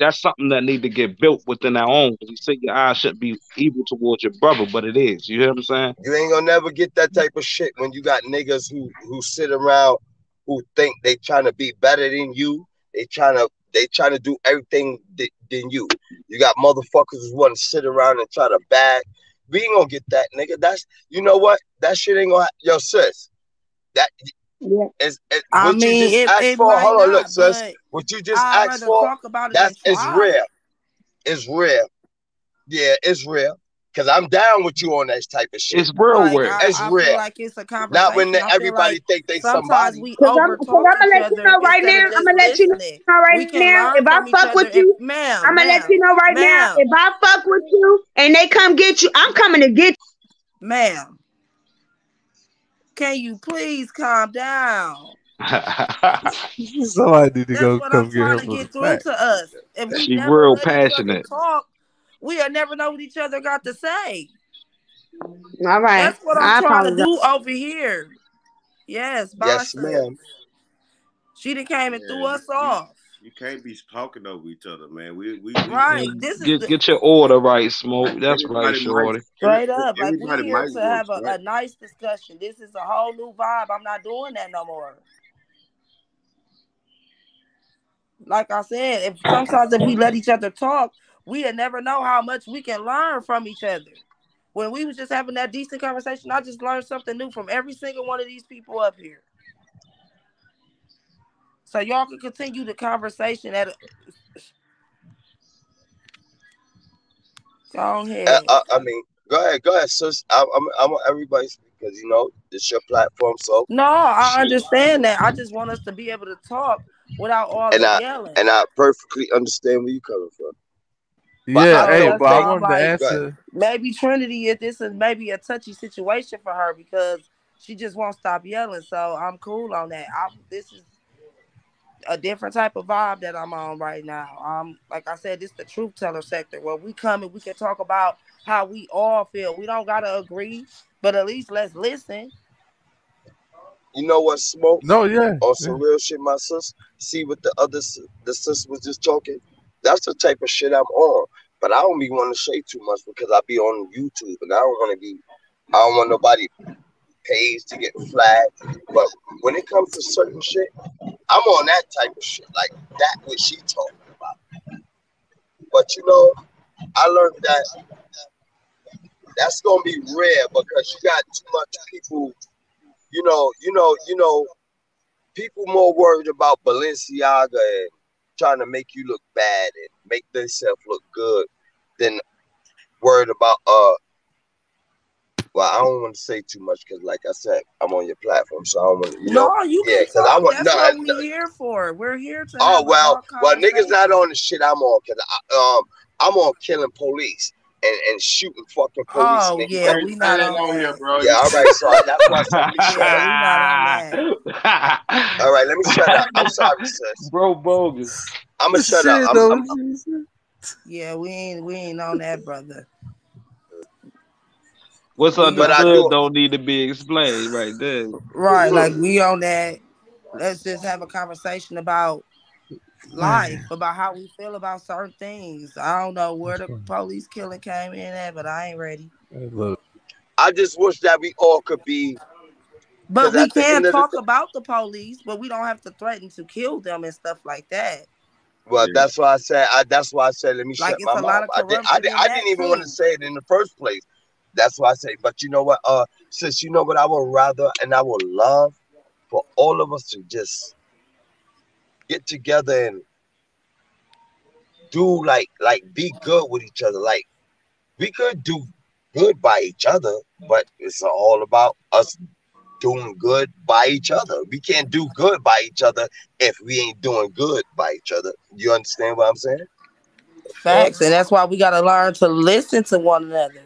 that's something that need to get built within our own. Because you say your eyes shouldn't be evil towards your brother, but it is. You hear what I'm saying? You ain't gonna never get that type of shit when you got niggas who sit around who think they trying to be better than you. They trying to do everything than you. You got motherfuckers who want to sit around and try to bag. We ain't gonna get that, nigga. That's, you know what? That shit ain't gonna. Yo, sis. That. Yeah. What you just asked for, hold on, look, sis. What you just asked for, it's rare. It's rare. Yeah, it's rare. Because I'm down with you on that type of shit. It's real rare. It's I rare. feel like it's a conversation. Not when everybody think they somebody. We over talk each other. Right now, I'm gonna let you know right now. If I fuck with you, I'm gonna let you know right now. If I fuck with you and they come get you, I'm coming to get you. Ma'am. Can you please calm down? Somebody need to go what come I'm get trying her to from get the through back. to us. If we she never real let passionate. each other talk, we'll never know what each other got to say. All right. That's what I'm trying to do over here. Yes, yes, ma'am. She done came and threw us off. You can't be talking over each other, man. We right. Get your order right, Smoke. That's right, shorty. Straight up. Like, we're here to have a nice discussion. This is a whole new vibe. I'm not doing that no more. Like I said, sometimes if we let each other talk, we'll never know how much we can learn from each other. When we was just having that decent conversation, I just learned something new from every single one of these people up here. So y'all can continue the conversation at go ahead. I mean, go ahead, sis. I want everybody to speak because it's your platform. So no, I understand that. I just want us to be able to talk without all the yelling. And I perfectly understand where you're coming from. But I wanted to answer. Maybe Trinity, this is maybe a touchy situation for her because she just won't stop yelling. So I'm cool on that. This is a different type of vibe that I'm on right now. Like I said, this is the Truthteller sector where we come and we can talk about how we all feel. We don't gotta agree, but at least let's listen. You know what, Smoke? No, yeah. On some real shit, my sis. See what the sis was just talking. That's the type of shit I'm on. But I don't be want to say too much because I be on YouTube and I don't want nobody pays to get flagged. But when it comes to certain shit, I'm on that type of shit. Like that what she talking about. But I learned that that's gonna be rare because you got too much people, people more worried about Balenciaga and trying to make you look bad and make themselves look good than worried about well, I don't want say too much because, like I said, I'm on your platform, so I don't want to, No, you yeah, can because I talk. want That's what we're here for. We're here to have well, a conversation. niggas not on the shit I'm on because I'm on killing police and shooting fucking police. Oh niggas. yeah, we not on here, that. bro. Yeah, all right. So that's why I said, let me shut Yeah, up. we not on that. All right, let me shut up. I'm sorry, sis. Bro, bogus. I'm gonna shut up. Yeah, we ain't on that, brother. What's But I understood do. don't need to be explained right there. Right, like we on that. Let's just have a conversation about life, about how we feel about certain things. I don't know where the police killing came in at, but I ain't ready. Look, I just wish that we all could be. But 'cause we at the can end of the talk day- about the police, but we don't have to threaten to kill them and stuff like that. Well, that's why I said. That's why I said. Let me Like shut it's my a lot mouth. of I corruption in that didn't even want to too. say it in the first place. That's why I say. But you know what? Sis, you know what I would rather and I would love for all of us to just get together and do like be good with each other. Like we could do good by each other, but it's all about us doing good by each other. We can't do good by each other if we ain't doing good by each other. You understand what I'm saying? Facts, and that's why we got to learn to listen to one another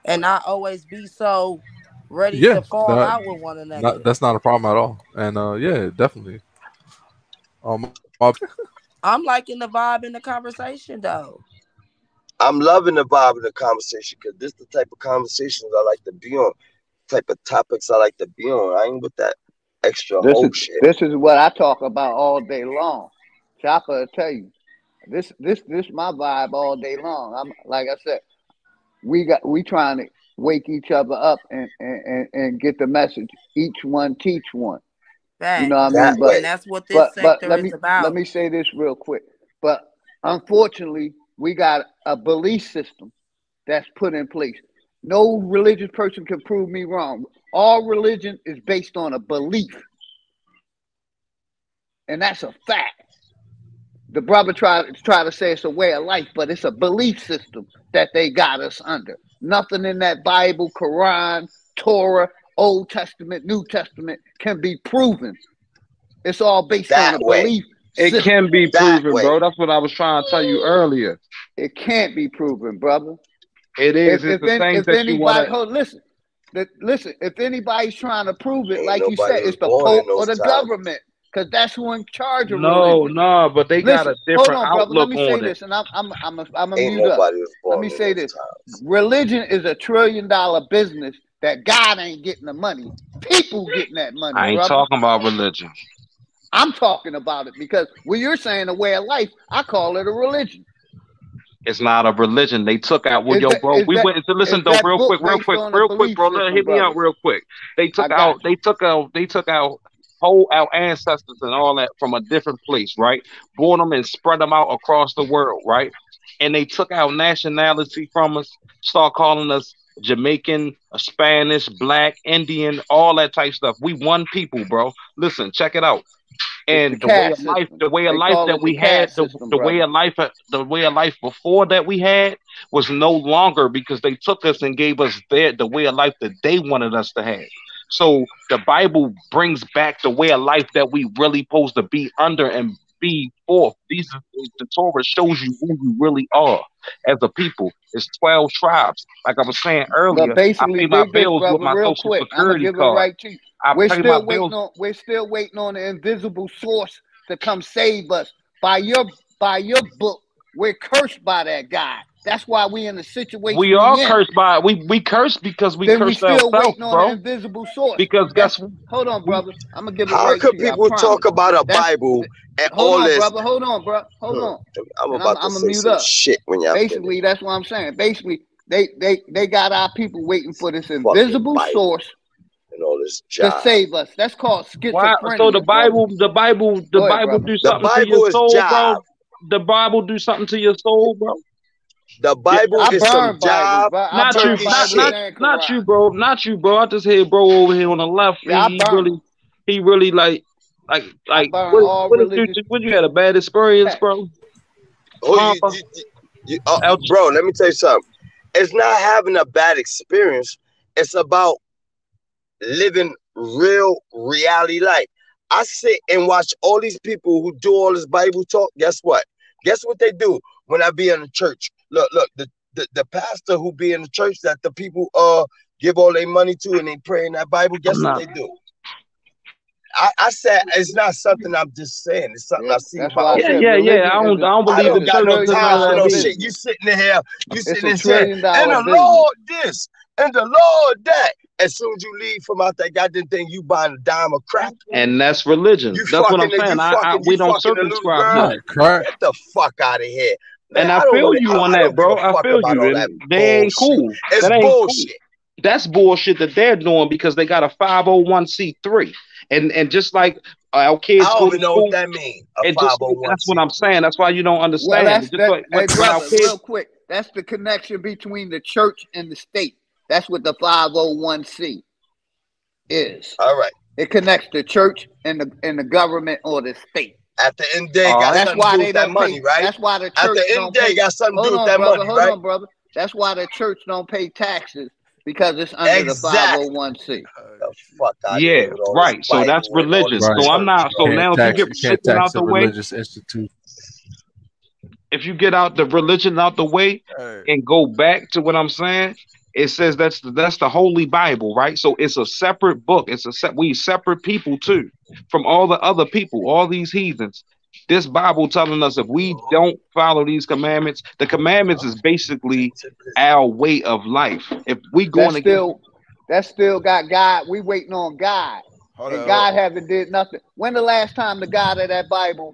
and not always be so ready yeah, to fall out with one another. that's not a problem at all. And yeah, definitely. My, I'm liking the vibe in the conversation though. I'm loving the vibe of the conversation because this the type of conversations I like to be on, type of topics I like to be on. I ain't with that extra whole shit. This is what I talk about all day long. Chopper will tell you. This my vibe all day long. I'm like I said, we trying to wake each other up and get the message. Each one teach one. You know what I Facts. mean? That way. And that's what this But sector is let about. me say this real quick. But unfortunately, we got a belief system that's put in place. No religious person can prove me wrong. All religion is based on a belief. And that's a fact. The brother try to say it's a way of life, but it's a belief system that they got us under. Nothing in that Bible, Quran, Torah, Old Testament, New Testament can be proven. It's all based on a belief It system. can be That proven, way. bro. That's what I was trying to tell you earlier. It can't be proven, brother. It is. It's the things that you want to. Listen, if anybody's trying to prove it, Ain't like you nobody said, was it's the born in Pope or those the times. government, because that's who in charge of No, religion. no, but they got Listen, a hold different on, brother. Let outlook me say on it. this, and I'm a Ain't mute up. nobody was Let born me in say those this: times. religion is $1 trillion business that God ain't getting the money. People getting that money, I ain't brother. talking about religion. I'm talking about it because when you're saying a way of life, I call it a religion. It's not a religion. They took out. Well, Is yo, that bro, is we that went to listen is though, that real book quick, based on a belief bro. system, Hit me brother? out real quick. They I took got out. They took out our ancestors and all that from a different place, right? Born them and spread them out across the world, right? And they took our nationality from us. Start calling us Jamaican, Spanish, Black, Indian, all that type stuff. We one people, bro. Listen, check it out. It's the And caste system. the way of They life call that it the we had, caste system, the way brother. of life, the way of life before that we had was no longer because they took us and gave us the way of life that they wanted us to have. So the Bible brings back the way of life that we really supposed to be under and be forth. The Torah shows you who you really are as a people. It's 12 tribes. Like I was saying But earlier, I basically, pay my dig this, bills with brother, my real social quick. I'm gonna security give it card. right to you. I pay my bills. We're still waiting on the invisible source to come save us. By your book, we're cursed by that guy. That's why we in the situation We we are in. cursed by we cursed because we Then we cursed still ourselves, waiting on the bro. invisible source. Because guess That's what? hold on, We brother. I'm gonna give it How right could to you. I people promise. talk about a That's Bible and hold all on, this? brother. Hold on, bro. Hold on. I'm And about to I'm gonna say mute some up. shit when y'all finish. Basically, that's what I'm saying. Basically, they got our people waiting for this Fucking invisible Bible source and all this to jive. save us. That's called why so schizophrenia, brother. the Go ahead, Bible brother. do The something to your Bible is soul, jive. bro? The Bible do something to your soul, bro? The Yeah, Bible I is some burn Bibles, jive bro. I not you, burn turkey not Bibles shit. and not Quran. you, bro. Not you, bro. I just hear bro over here on the left. Yeah, I burn them. He really I burn all religious what you had a bad experience, texts. bro? Oh, bro, let me tell you something. It's not having a bad experience. It's about living real reality life. I sit and watch all these people who do all this Bible talk. Guess what? Guess what they do when I be in the church? Look, the pastor who be in the church that the people give all their money to and they pray in that Bible. Guess what they do? I said it's not something I'm just saying. It's something I see. That's why I said I don't believe I don't got no the time for no church. shit. You sitting here, you sitting there $1 saying, trillion and the Lord this, and the Lord that. As soon as you leave from out that goddamn thing, you buying a dime of crack. And that's religion. You That's what I'm fucking, saying. We don't circumscribe to it. Get the fuck out of here. Man, And I feel you on that, bro. I feel you. And they ain't cool. It's that ain't bullshit. Cool. That's bullshit that they're doing because they got a 501c3. And just like our kids I go don't to even know school, what that means. That's what I'm saying. That's why you don't understand. Well, that's, just like, hey, brother, real quick. That's the connection between the church and the state. That's what the 501c is. All right. It connects the church and the government or the state. At the end of the day, got that's something why to do they with that don't money, pay, right? That's why the church at the end of the day, got something to do with that money, right? Hold on, brother. That's why the church don't pay taxes because it's under the 501c. The fuck out yeah, right. So that's religious. Right. So I'm not. So now if you get religion out the way, religious institute. If you get out the religion out the way and go back to what I'm saying, it says that's the Holy Bible, right? So it's a separate book. We separate people too from all the other people, all these heathens. This Bible telling us if we don't follow these commandments, the commandments is basically our way of life. If we going to that still got God. We waiting on God, and God haven't did nothing. When the last time the God of that Bible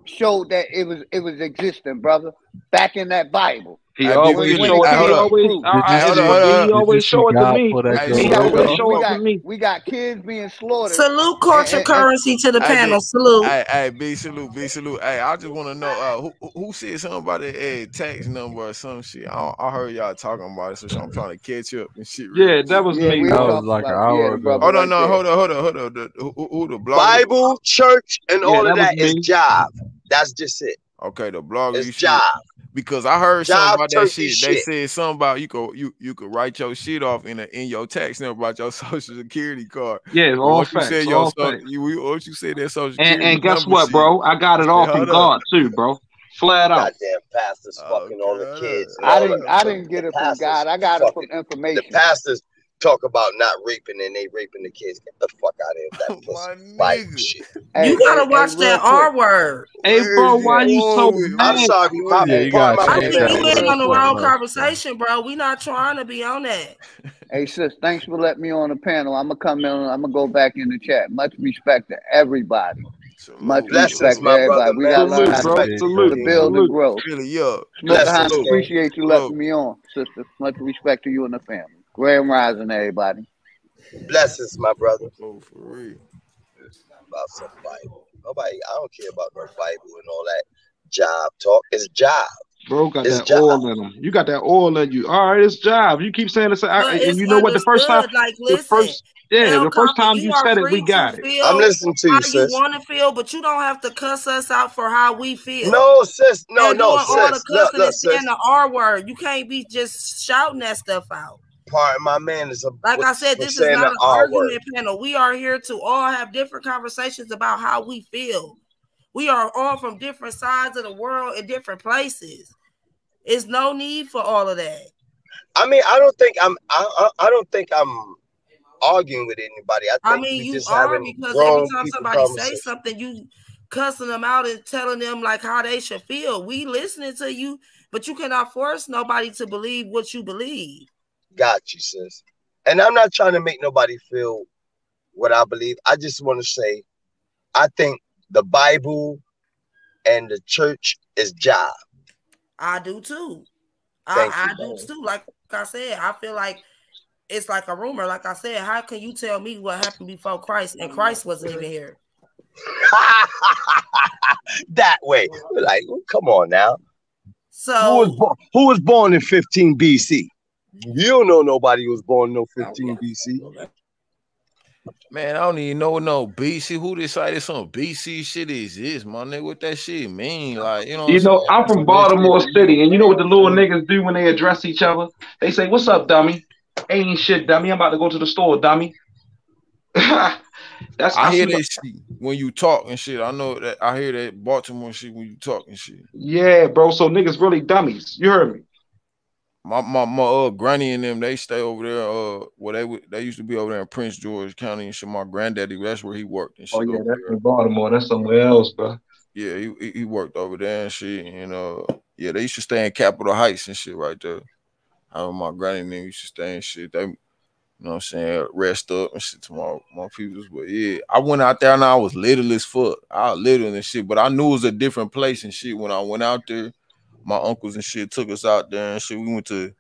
showed that it was existing, brother? Back in that Bible. He always show it to me. He always show it to me. We got kids being slaughtered. Salute culture currency to the panel. Salute. Hey, big salute. Hey, I just want to know who said something about a tax number or some shit. I heard y'all talking about it, so I'm trying to catch up and shit. Yeah, that was me. That was like an hour ago. Hold on. Who the blogger? Bible, church, and all of that is job. That's just it. Okay, the blogger. It's job. Because I heard something about that shit. Shit. They said something about you could write your shit off in your tax number about your social security card. Yeah, all facts. What you said that social security and guess what, bro? I got it all from God too, bro. Flat out. Goddamn pastors fucking all the kids. I didn't get it from God. I got it from information. The pastors talk about not raping and they raping the kids. Get the fuck out of here with that Bible shit. You gotta watch that R word. Hey, bro, why you so mad? I'm sorry, I think you in on the wrong conversation, bro. We not trying to be on that. Hey, sis, thanks for letting me on the panel. I'm gonna come in. I'm gonna go back in the chat. Much respect to everybody. Much respect to everybody. We gotta learn how to build and grow. I appreciate you letting me on, sister. Much respect to you and the family. Grand rising, everybody. Blessings, my brother. Oh, for real. About some Bible. Nobody, I don't care about no Bible and all that job talk. It's job. Bro got that oil in them. You got that oil in you. All right, it's job. You keep saying this, and you know what? The first time, the first time you said it, we got it. I'm listening to you, sis. You want to feel, but you don't have to cuss us out for how we feel. No, sis. No, sis. All the cussing and saying the R word. You can't be just shouting that stuff out. Part of my man is like I said, this is not an argument panel. We are here to all have different conversations about how we feel. We are all from different sides of the world in different places. There's no need for all of that. I mean, I don't think I'm arguing with anybody. I mean, you are, because every time somebody says something, you cussing them out and telling them like how they should feel. We listening to you, but you cannot force nobody to believe what you believe. Got you, sis. And I'm not trying to make nobody feel what I believe. I just want to say, I think the Bible and the church is job. I do too. I do too. Like I said, I feel like it's like a rumor. Like I said, how can you tell me what happened before Christ and Christ wasn't even here? That way. Like, come on now. So who was born in 15 BC? You don't know nobody who was born in 15 BC. Man, I don't even know no BC. Who decided some BC shit is my nigga? What that shit mean? Like, you know, I'm from Baltimore City, and you know what the little niggas do when they address each other? They say, "What's up, dummy?" Ain't shit, dummy. I'm about to go to the store, dummy. I hear that shit when you talk and shit. I know that I hear that Baltimore shit when you talk and shit. Yeah, bro. So niggas really dummies. You heard me. My granny and them, they stay over there. Well, they used to be over there in Prince George County and shit. My granddaddy, that's where he worked and shit. Oh yeah, over that's there. in Baltimore. That's somewhere else, bro. Yeah, he worked over there and shit. And yeah, they used to stay in Capitol Heights and shit right there. My granny and them used to stay and shit. They, you know what I'm saying, rest up and shit to my peoples. But yeah, I went out there and I was little as fuck. I was little and shit, but I knew it was a different place and shit when I went out there. My uncles and shit took us out there and shit. We went to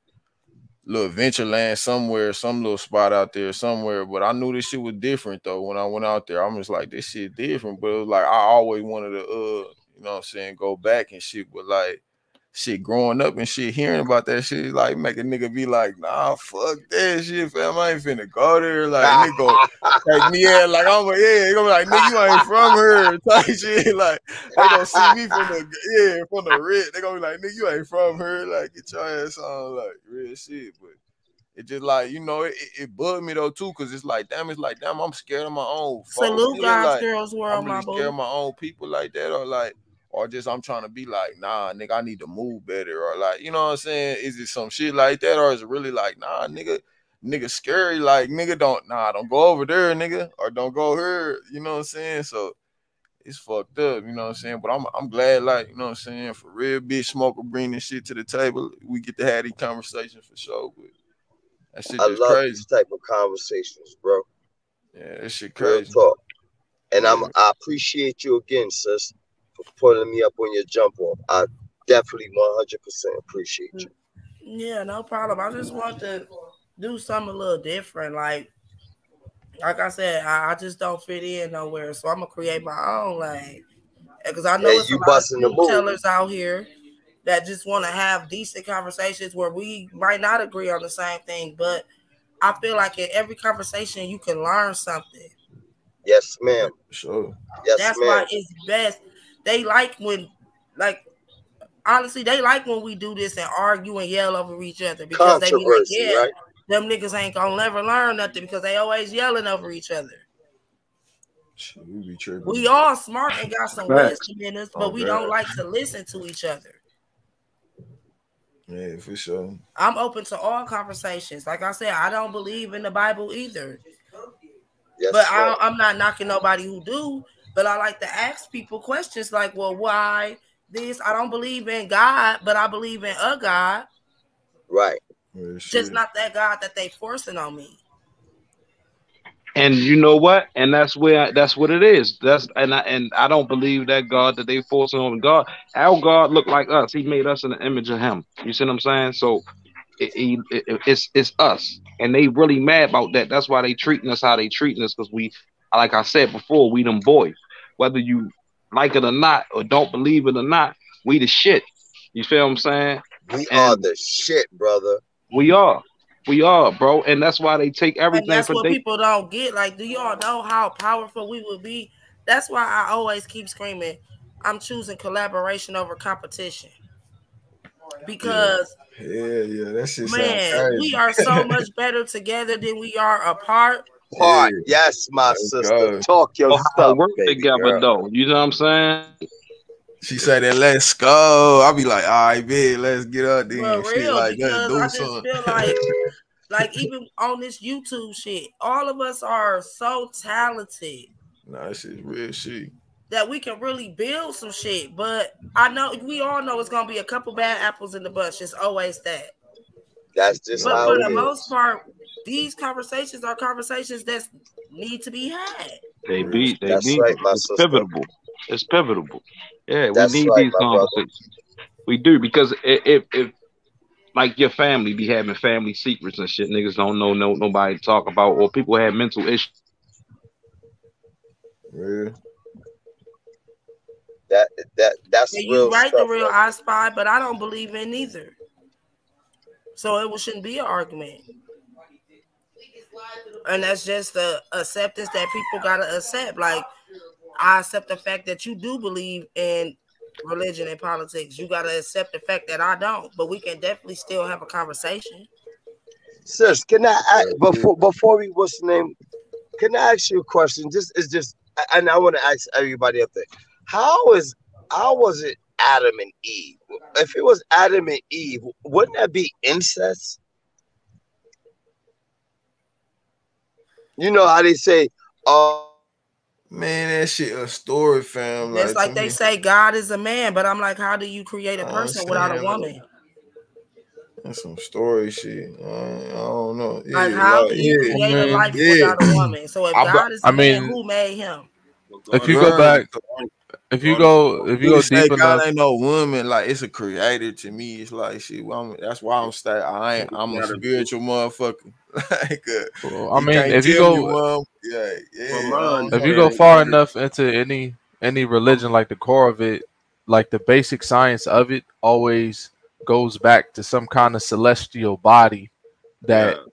little Adventureland somewhere, some little spot out there somewhere. But I knew this shit was different though. When I went out there, I'm just like, this shit different. But it was like I always wanted to you know what I'm saying, go back and shit. But like shit, growing up and shit, hearing about that shit, like make a nigga be like, nah, fuck that shit, fam. I ain't finna go there. Like nigga take me in, like I'm like, yeah, they gonna be like, nigga, you ain't from here, type shit. Like they gonna see me from the red. They gonna be like, nigga, you ain't from here. Like get your ass on, like real shit. But it just like, you know, it bugged me though too, cause it's like, damn, I'm scared of my own folks. Salute God's like, girls world, I'm really my scared boo. of my own people like that, or just I'm trying to be like, nah, nigga, I need to move better, or like, you know what I'm saying? Is it some shit like that, or is it really like, nah, nigga scary, like nigga don't go over there, nigga, or don't go here, you know what I'm saying? So it's fucked up, you know what I'm saying? But I'm glad, like, you know what I'm saying, for real, Big Smoker bringing this shit to the table. We get to have these conversations for sure, but that shit I just love crazy. these type of conversations, bro. Yeah, that shit Real crazy. talk. And Yeah. I appreciate you again, sis, for pulling me up on your jump off. I definitely 100% appreciate you. Yeah, no problem. I just want to do something a little different. Like I said, I just don't fit in nowhere. So I'm gonna create my own lane. Because I know And it's a you lot of busting the truth move. tellers out here that just want to have decent conversations where we might not agree on the same thing, but I feel like in every conversation you can learn something. Yes, ma'am. Sure. Yes, That's ma'am. why it's best. They like when, like, honestly, they like when we do this and argue and yell over each other because they be like, Controversy, yeah, right? them niggas ain't gonna never learn nothing because they always yelling over each other. Shit, we be tripping. We all smart and got some wisdom in us, but we don't like to listen to each other. Yeah, for sure. I'm open to all conversations. Like I said, I don't believe in the Bible either. Yes, but sir. I'm not knocking nobody who do. But I like to ask people questions like, well, why this? I don't believe in God, but I believe in a God. Right. Just not that God that they forcing on me. And you know what? And that's what it is. And I don't believe that God that they forcing on God. Our God look like us. He made us in the image of Him. You see what I'm saying? So it's us, and they really mad about that. That's why they treating us how they treating us, because we, like I said before, we them boys. Whether you like it or not, or don't believe it or not, we the shit. You feel what I'm saying? We are the shit, brother. We are, bro, and that's why they take everything. And that's what people don't get. Like, do y'all know how powerful we would be? That's why I always keep screaming, I'm choosing collaboration over competition. Because that shit man, crazy. we are so much better together than we are apart. Yes, my sister. Talk your stuff, work baby together girl. though. You know what I'm saying? She said that, let's go. I'll be like, all right, bitch, let's get up there. For real, like because do I just something. feel like even on this YouTube shit, all of us are so talented. Nah, that shit's real shit. That we can really build some shit. But I know we all know it's gonna be a couple bad apples in the bunch. It's always that. That's just but how for it the is. most part, these conversations are conversations that need to be had. They be. That's right, my it's sister. pivotal. It's pivotal. Yeah, That's we need right, these my conversations. We do, because if like your family be having family secrets and shit, niggas don't know nobody to talk about, or people have mental issues. Yeah. That's yeah, real you right, stuff. the real I Spy, but I don't believe in either. So it shouldn't be an argument. And that's just the acceptance that people gotta accept. Like, I accept the fact that you do believe in religion and politics. You gotta accept the fact that I don't. But we can definitely still have a conversation. sis, can before we what's the name? Can I ask you a question? And I want to ask everybody up there. How was it Adam and Eve? If it was Adam and Eve, wouldn't that be incest? You know how they say, Man, that shit a story, fam. That's Like to like they me, say God is a man, but I'm like, how do you create a I'm person without a saying, woman? that's some story shit. I don't know. Like, Yeah, how like can you I create a mean, life without a woman? So if God is I a man, mean, who made him? Well, if God you is go yeah. back, if you God is go, if you You go say deep God enough, ain't no woman, like it's a creator to me. It's like shit. That's why I'm stay. I'm a gotta spiritual motherfucker. Like I you mean, can't tell me, mom. Yeah, for yeah. I mine. don't if know you go that. far enough into any religion, like the core of it, like the basic science of it, always goes back to some kind of celestial body that Yeah,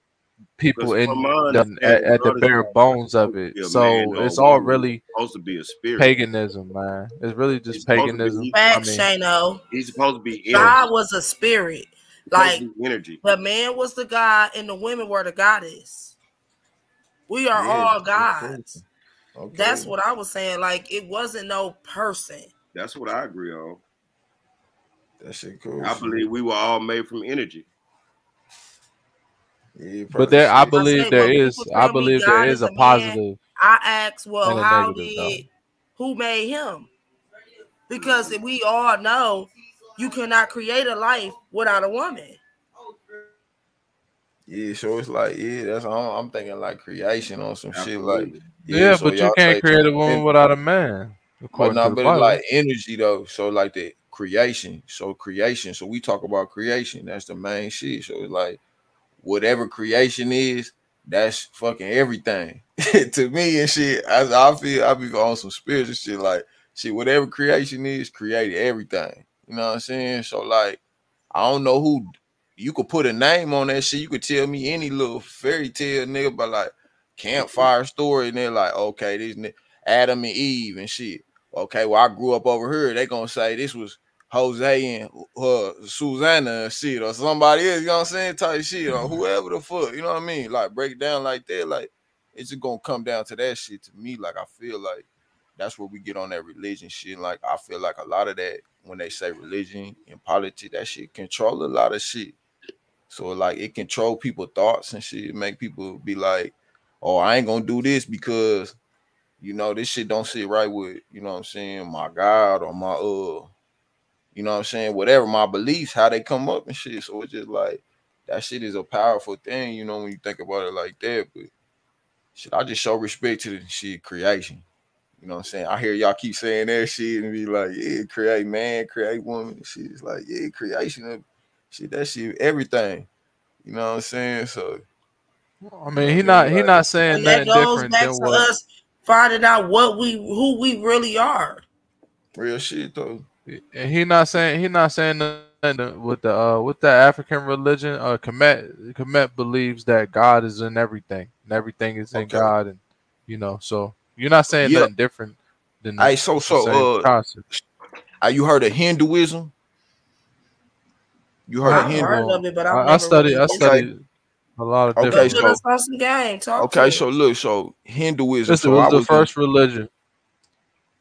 people because for in my understanding, at the God is bare not bones of supposed to it. be a man So or a it's all woman. He's really supposed to be a spirit. paganism, man. It's really He's just supposed to be. paganism. I Facts, mean, Shano. He's supposed to be energy. God was a spirit. He's supposed Like, to be energy. the man was the God and the women were the goddess. We are Yeah, all that's cool. gods. That's Okay. what I was saying. Like, it wasn't no person. That's what I agree on. That shit cool. I Shit. believe we were all made from energy. Yeah, but probably there, I shit. I believe say there when people is, I tell me believe there God is is a a man, positive I ask, well, and a how negative, though. did who made him? Because we all know you cannot create a life without a woman. Yeah, so it's like, yeah, that's I'm thinking like creation on some shit. Like, Absolutely. yeah, Yeah, so but you y'all can't say create a woman without a man, but according to no, the but it's like Bible. energy though. So like the creation. So creation. So we talk about creation. That's the main shit. So it's like whatever creation is, that's fucking everything. To me and shit. I feel I be on some spiritual shit. Like shit, whatever creation is, created everything. You know what I'm saying? So like I don't know who you could put a name on that shit. You could tell me any little fairy tale nigga, but like campfire story, and they're like, okay, Adam and Eve and shit. Okay, well, I grew up over here. They gonna say this was Jose and Susanna and shit, or somebody else, you know what I'm saying? Type shit, or whoever the fuck, you know what I mean? Like break it down like that, like it's just gonna come down to that shit to me. Like I feel like that's where we get on that religion shit. Like I feel like a lot of that when they say religion and politics, that shit control a lot of shit. So like it control people's thoughts and shit, make people be like, oh, I ain't gonna do this because you know this shit don't sit right with, you know what I'm saying, my God or my you know what I'm saying, whatever my beliefs, how they come up and shit. So it's just like that shit is a powerful thing, you know, when you think about it like that. But shit, I just show respect to the shit creation. You know what I'm saying? I hear y'all keep saying that shit and be like, yeah, create man, create woman and shit. It's like, yeah, creation of shit, that shit, everything. You know what I'm saying? So, I you mean, know, just he like not saying And that nothing goes different back than to what. us finding out who we really are. real shit though. And he not saying nothing with the African religion. Kemet believes that God is in everything, and everything is in Okay. God, and you know. So you're not saying Yeah. nothing different than I the same concept. you heard of Hinduism? You heard of I've Hindu? heard of Well, it, but I've never I really Okay. listened. studied a lot of Okay, different Put so us on some game. Talk okay, to so us. look, so Hinduism. It So was I the was in first religion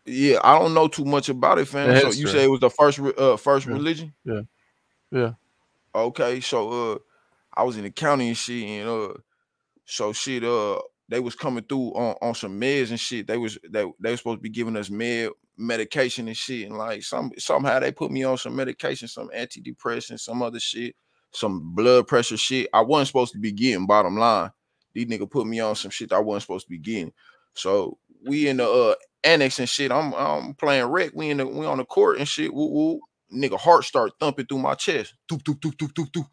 yeah, I don't know too much about it, in fam. So you history. say it was the first Yeah, religion? yeah, yeah. Okay, so I was in the county and shit, and so shit, they was coming through on some meds and shit. They was supposed to be giving us medication and shit, and like somehow they put me on some medication, some antidepressant, some other shit, some blood pressure shit. I wasn't supposed to be getting. Bottom line, these nigga put me on some shit I wasn't supposed to be getting. So we in the annex and shit. I'm playing rec. We on the court and shit. Woo woo. Nigga heart start thumping through my chest. Doop doop doop doop doop doop.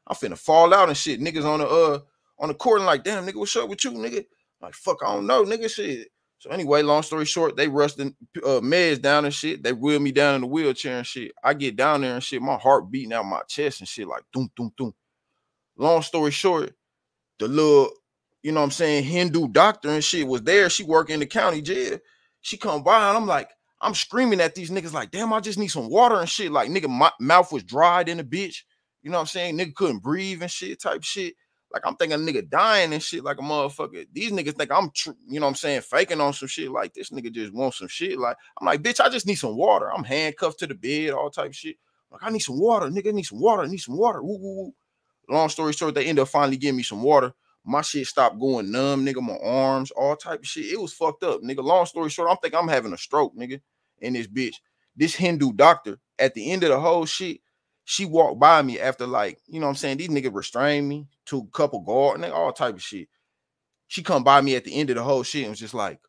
I'm finna fall out and shit. Niggas on the court and like, damn, nigga, what's up with you, nigga? Like, fuck, I don't know, nigga, shit. So anyway, long story short, they rushed the meds down and shit. They wheeled me down in the wheelchair and shit. I get down there and shit, my heart beating out my chest and shit, like, doom, doom, doom. Long story short, the little, you know what I'm saying, Hindu doctor and shit was there. She work in the county jail. She come by and I'm like, I'm screaming at these niggas like, damn, I just need some water and shit. Like, nigga, my mouth was dried in the bitch. You know what I'm saying? Nigga couldn't breathe and shit type shit. Like I'm thinking a nigga dying and shit like a motherfucker. These niggas think I'm you know what I'm saying, faking on some shit. Like this nigga just wants some shit. Like I'm like, bitch, I just need some water. I'm handcuffed to the bed, all type of shit. Like I need some water, nigga. I need some water. I need some water. Woo, woo, woo. Long story short, they end up finally giving me some water. My shit stopped going numb, nigga. My arms, all type of shit. It was fucked up, nigga. Long story short, I'm thinking I'm having a stroke, nigga. And this bitch, this Hindu doctor, at the end of the whole shit, she walked by me after, like, you know what I'm saying? These niggas restrained me to a couple guard, nigga, all type of shit. She come by me at the end of the whole shit and was just like,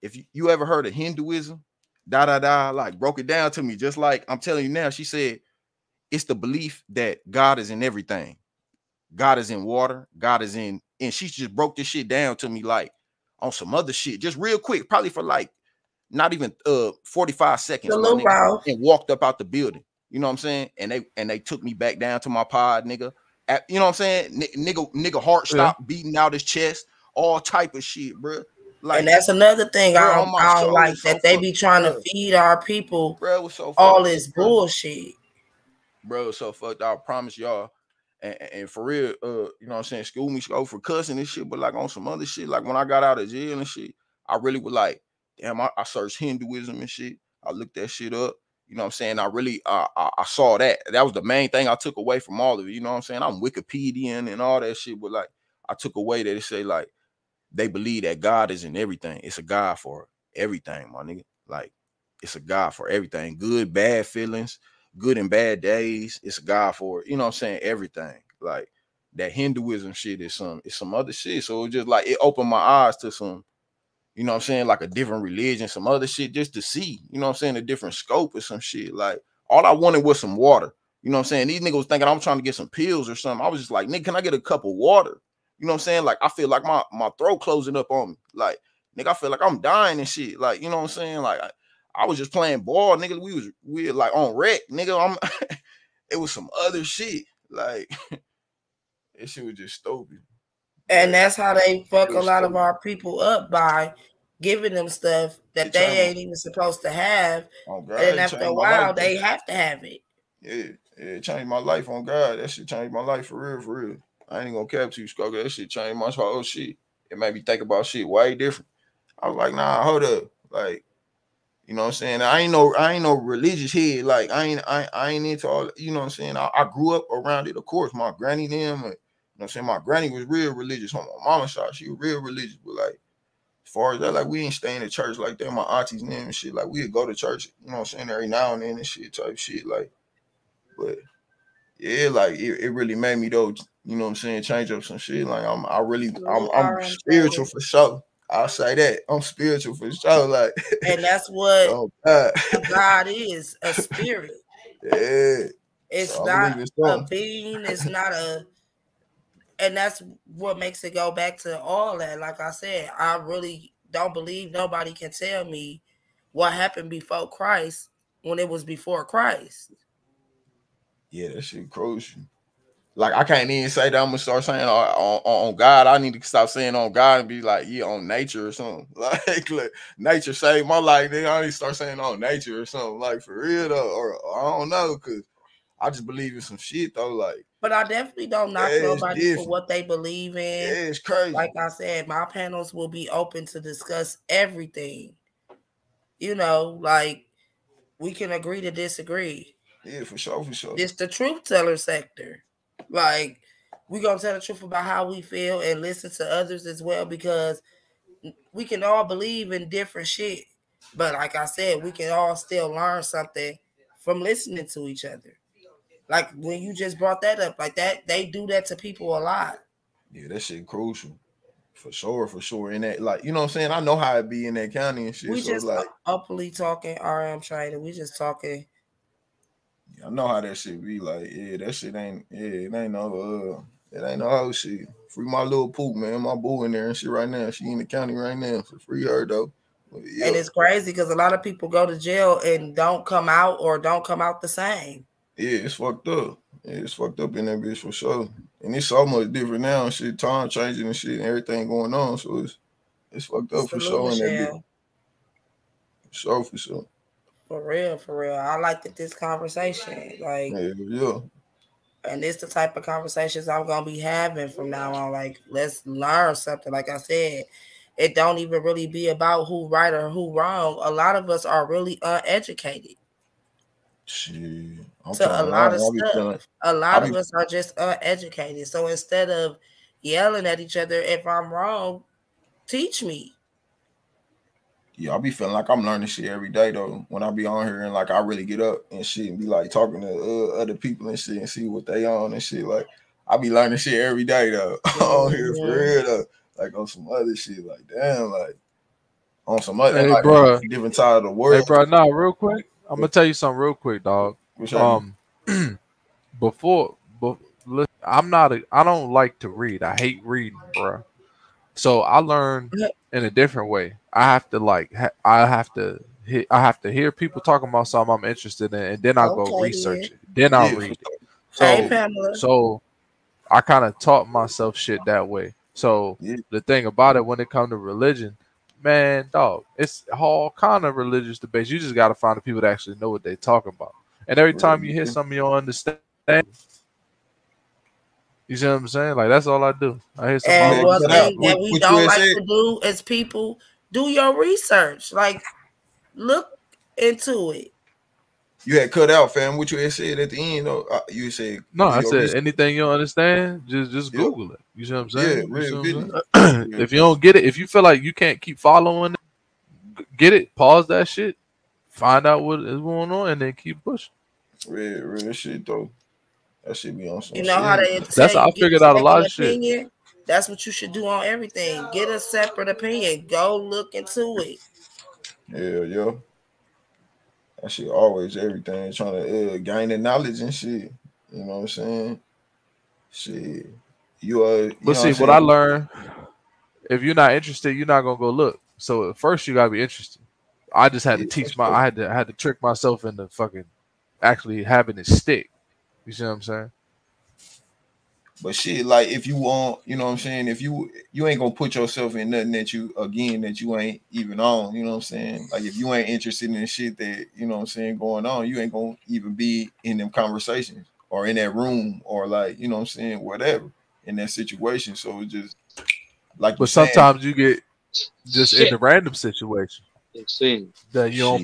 if you ever heard of Hinduism, like broke it down to me, just like I'm telling you now. She said, it's the belief that God is in everything. God is in water. God is in, and she just broke this shit down to me like on some other shit, just real quick, probably for like not even 45 seconds, my nigga, and walked up out the building. You know what I'm saying? And they took me back down to my pod, nigga. You know what I'm saying? Nigga heart stopped beating out his chest, all type of shit, bro. Like, and that's another thing bro, I don't like, that they be trying to feed our people all this bullshit. Bro, so fucked. I promise y'all. And for real, you know what I'm saying? School me for cussing and shit, but like on some other shit, like when I got out of jail and shit, I really was like, damn, I searched Hinduism and shit. I looked that shit up. You know what I'm saying? I really, I saw that. That was the main thing I took away from all of it. You know what I'm saying? I'm Wikipedian and all that shit, but like, I took away that it say like, they believe that God is in everything. It's a God for everything, my nigga. Like, it's a God for everything. Good, bad feelings, good and bad days. It's a God for, you know what I'm saying, everything. Like, that Hinduism shit is some other shit. So it just like, it opened my eyes to some, you know what I'm saying, like a different religion, some other shit, just to see, you know what I'm saying, a different scope or some shit. Like, all I wanted was some water. You know what I'm saying? These niggas was thinking I'm trying to get some pills or something. I was just like, nigga, can I get a cup of water? You know what I'm saying? Like, I feel like my throat closing up on me. Like, nigga, I feel like I'm dying and shit. Like, you know what I'm saying? Like, I was just playing ball, nigga. We were like on rec, nigga. It was some other shit. Like, that shit was just stupid. And that's how they fuck a lot of our people up, by giving them stuff that they ain't even supposed to have. And then after a while, they have to have it. Yeah, it changed my life on God. That shit changed my life for real, for real. I ain't gonna cap to you, Skoga. That shit changed my whole shit. It made me think about shit way different. I was like, nah, hold up. Like, you know what I'm saying? I ain't no religious head. Like, I ain't into all, you know what I'm saying? I grew up around it, of course. My granny, them, you know what I'm saying? My granny was real religious. On my mama's side, she was real religious. But like, as far as that, like, we ain't staying in church like that. My aunties and them and shit. Like, we'd go to church, you know what I'm saying, every now and then and shit, type shit. Like, but yeah, like it really made me though, you know what I'm saying, change up some shit. Like I'm spiritual for sure. I'll say that. I'm spiritual for sure. Like, and that's what God is, a spirit. Yeah. It's so not a being, it's not a, and that's what makes it go back to all that. Like I said, I really don't believe nobody can tell me what happened before Christ when it was before Christ. Yeah, that shit crucial. Like, I can't even say that I'm gonna start saying on God. I need to stop saying on God and be like, yeah, on nature or something. Like nature saved my life. Then I need to start saying on nature or something. Like, for real though, or I don't know, cause I just believe in some shit though. Like, but I definitely don't knock nobody for what they believe in. Yeah, it's crazy. Like I said, my panels will be open to discuss everything. You know, like, we can agree to disagree. Yeah, for sure, for sure. It's the truth teller sector. Like, we gonna tell the truth about how we feel and listen to others as well, because we can all believe in different shit. But like I said, we can all still learn something from listening to each other. Like, when you just brought that up, like that, they do that to people a lot. Yeah, that shit crucial. For sure, for sure. In that, like, you know what I'm saying? I know how it be in that county and shit. We so just like openly talking RM trader. We just talking. Yeah, I know how that shit be. Like, yeah, that shit ain't, it ain't no whole shit. Free my little poop, man. My boo in there and shit right now. She in the county right now. So free her though. Yeah. And it's crazy because a lot of people go to jail and don't come out, or don't come out the same. Yeah, it's fucked up. Yeah, it's fucked up in that bitch for sure. And it's so much different now and shit, time changing and shit and everything going on. So it's fucked up for sure in that bitch. For sure, for sure. For real, for real. I liked this conversation. Like, yeah. And it's the type of conversations I'm gonna be having from now on. Like, let's learn something. Like I said, it don't even really be about who right or who wrong. A lot of us are really uneducated. Shit, I'm To trying a to lot learn. of stuff. A lot of us are just uneducated. So instead of yelling at each other, if I'm wrong, teach me. Yeah, I be feeling like I'm learning shit every day though. When I be on here and like I really get up and shit and be like talking to other people and shit and see what they on and shit. Like I be learning shit every day though. On here for real though. Like on some other shit. Like damn, like on some other Hey, like bro. different side of the world. Hey, bro. Nah, real quick. I'm gonna tell you something real quick, dog. Before, listen, I don't like to read. I hate reading, bro. So I learn in a different way. I have to I have to hear people talking about something I'm interested in, and then I'll go research it. Then I'll read it. So I kind of taught myself shit that way. So the thing about it, when it comes to religion, man, dog, it's all kind of religious debates. You just got to find the people that actually know what they're talking about. And every time you hear something you don't understand, you see what I'm saying? Like that's all I do. I hear something. And one thing that we don't like to do as people, do your research. Like, look into it. You had cut out, fam. What you had said at the end, though? You said no. I said anything you don't understand, just Google it. You see what I'm saying? If you don't get it, if you feel like you can't keep following it, get it, pause that shit, find out what is going on, and then keep pushing. Real shit though. That should be on some. You know how they That's how I figured out a lot of opinion? Shit. That's what you should do on everything. Get a separate opinion. Go look into it. Yeah. That shit always everything. Trying to gain the knowledge and shit. You know what I'm saying? Shit. But see, what I learned, if you're not interested, you're not gonna go look. So at first you gotta be interested. I just had to teach I had to trick myself into fucking actually having it stick. You see what I'm saying? But shit, like if you want, you know what I'm saying, if you ain't gonna put yourself in nothing that you ain't even on, you know what I'm saying? Like if you ain't interested in shit that, you know what I'm saying, going on, you ain't gonna even be in them conversations or in that room or like, you know what I'm saying, whatever in that situation. So it's just like but sometimes you get just in a random situation that you don't.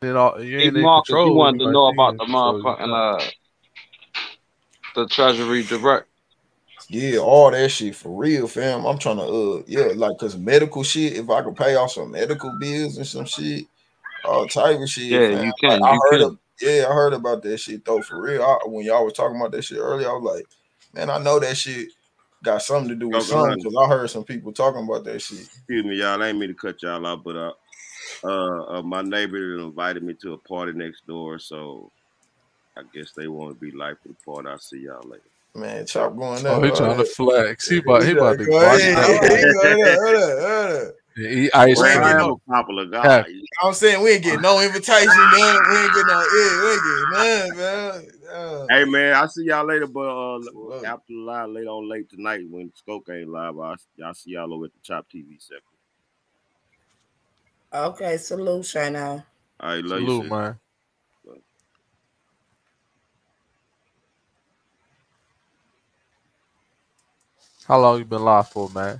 You ain't in Marcus, control. you wanted to know about the motherfucking the Treasury Direct. Yeah, all that shit for real, fam. I'm trying to like cause medical shit. If I could pay off some medical bills and some shit, all type of shit. Yeah, fam. you can. I heard about that shit though for real. When y'all was talking about that shit earlier, I was like, man, I know that shit got something to do with something because I heard some people talking about that shit. Excuse me, y'all. I ain't mean to cut y'all off, but my neighbor invited me to a party next door, so I guess they want to be live for the party. I'll see y'all later. Man, Chop going up. Oh, he trying to flex. He about to go I am a popular guy. I'm saying we ain't getting no invitation, man. We ain't getting none, man. Hey, man, I'll see y'all later, but after the live, late tonight when Skoke ain't live, I'll see y'all over at the Chop TV section. Okay, salute, Shana. All right, love salute, you, man. How long you been live for, man?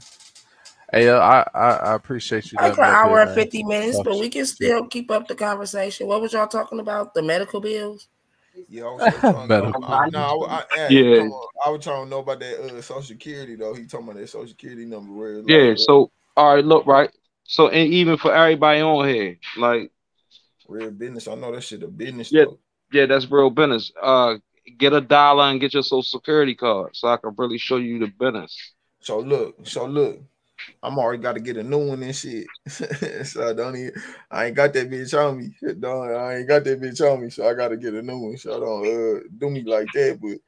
Hey, I appreciate you. Like an hour and 50 minutes, but we can still keep up the conversation. What was y'all talking about? The medical bills? Yeah, I was trying I was trying to know about that Social Security though. He talking about that Social Security number. Where so all right, look, right. So and even for everybody on here, like real business. I know that shit a business though. Yeah, that's real business. Get a dollar and get your Social Security card so I can really show you the business. So look, I'm already got to get a new one and shit. So I ain't got that bitch on me. I ain't got that bitch on me, so I got to get a new one. So don't do me like that, but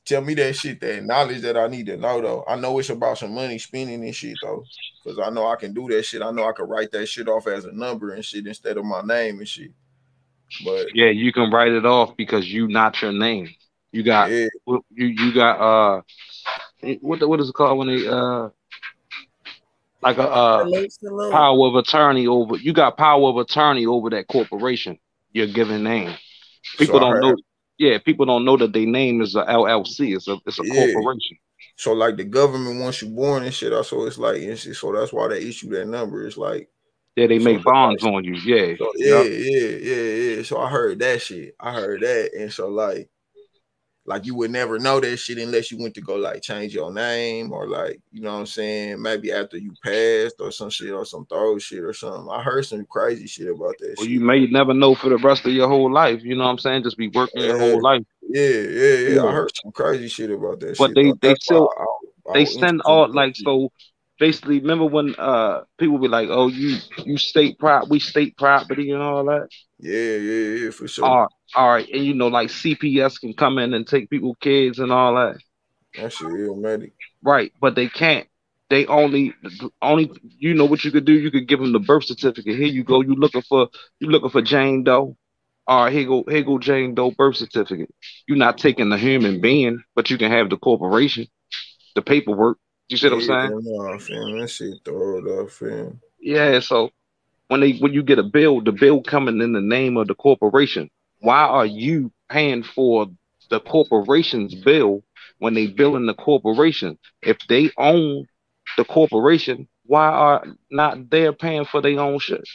tell me that shit, that knowledge that I need to know though. I know it's about some money spending and shit though, because I know I can do that shit. I know I can write that shit off as a number and shit instead of my name and shit. But yeah, you can write it off because you not your name. You got you got what is it called when they like a power of attorney over. You got power of attorney over that corporation. Your given name. People don't know. Yeah, people don't know that their name is a LLC. It's a corporation. So like the government once you born and shit, also it's like so that's why they issue that number. It's like they make bonds on you. Yeah. So, yeah. So I heard that shit. I heard that, and so like you would never know that shit unless you went to go like change your name or like, you know what I'm saying, maybe after you passed or some shit or some throw shit or something. I heard some crazy shit about that shit. You may never know for the rest of your whole life. You know what I'm saying? Just be working your whole life. Yeah. I heard some crazy shit about that but shit. They still they send all like so. Basically, remember when people be like, "Oh, you state we state property and all that." Yeah, for sure. All right, and you know, like CPS can come in and take people's kids and all that. That shit automatic. Right, but they can't. They only you know what you could do. You could give them the birth certificate. Here you go. You looking for Jane Doe. All right, here go Jane Doe birth certificate. You're not taking the human being, but you can have the corporation, the paperwork. You see what I'm saying? No, fam, that shit throw it up, fam. Yeah, so when you get a bill, the bill coming in the name of the corporation. Why are you paying for the corporation's bill when they billing the corporation? If they own the corporation, why are not they paying for their own shit?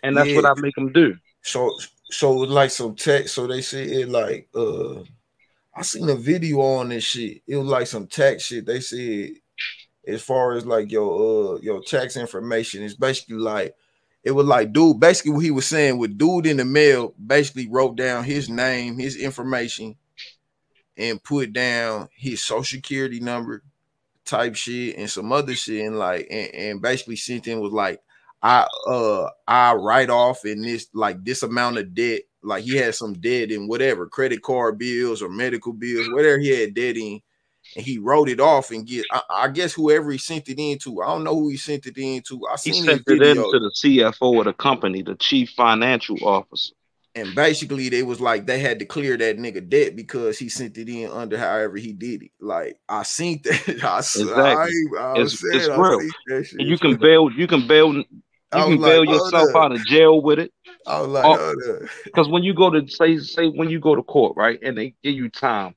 And that's what I make them do. So like some text. So they say it like I seen a video on this shit. It was like some tax shit. They said as far as like your tax information, it's basically like it was like dude. Basically, what he was saying with dude in the mail basically wrote down his name, his information, and put down his social security number, type shit, and some other shit, and like and basically sent in was like I write off in this like this amount of debt. Like he had some debt in whatever credit card bills or medical bills, whatever he had debt in, and he wrote it off and I guess whoever he sent it into. I don't know who he sent it into. He sent it into the CFO of the company, the chief financial officer. And basically, they was like they had to clear that nigga debt because he sent it in under however he did it. Like I seen that. It's real. And you can bail yourself out of jail with it. I was like, because when you go to say when you go to court, right, and they give you time,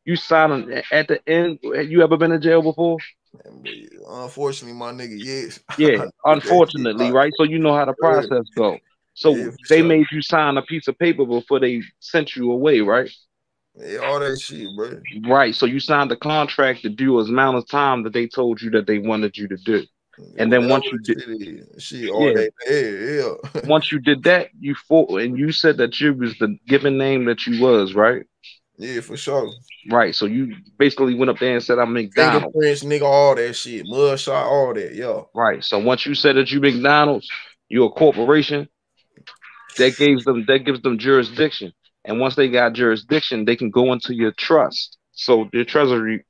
you sign at the end. You ever been in jail before? Unfortunately, my nigga, yes. Yeah, unfortunately, right? So you know how the process go. So they made you sign a piece of paper before they sent you away, right? Yeah, all that shit, bro. Right. So you signed the contract to do as amount of time that they told you that they wanted you to do. And then once you did, once you did that, you fought, and you said that you was the given name that you was, right? Yeah, for sure. Right. So you basically went up there and said, "I'm McDonald's." Fingerprints, nigga, all that shit, mugshot, all that, yo. Right. So once you said that you McDonald's, you're a corporation. That gives them jurisdiction, and once they got jurisdiction, they can go into your trust. So your treasury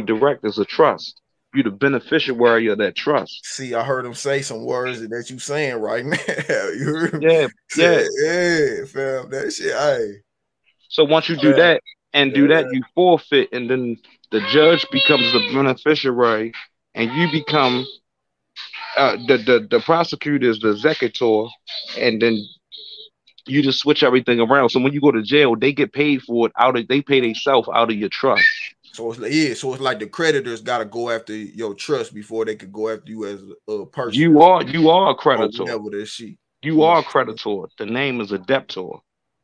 director is a trust. You the beneficiary of that trust. See, I heard him say some words that you saying right now. You heard him? Yeah, fam, that shit. Hey. So once you do that you forfeit, and then the judge becomes the beneficiary, and you become the prosecutor is the executor, and then you just switch everything around. So when you go to jail, they get paid for it they pay themselves out of your trust. So it's like the creditors got to go after your trust before they could go after you as a person. You are a creditor. You are a creditor. The name is a debtor.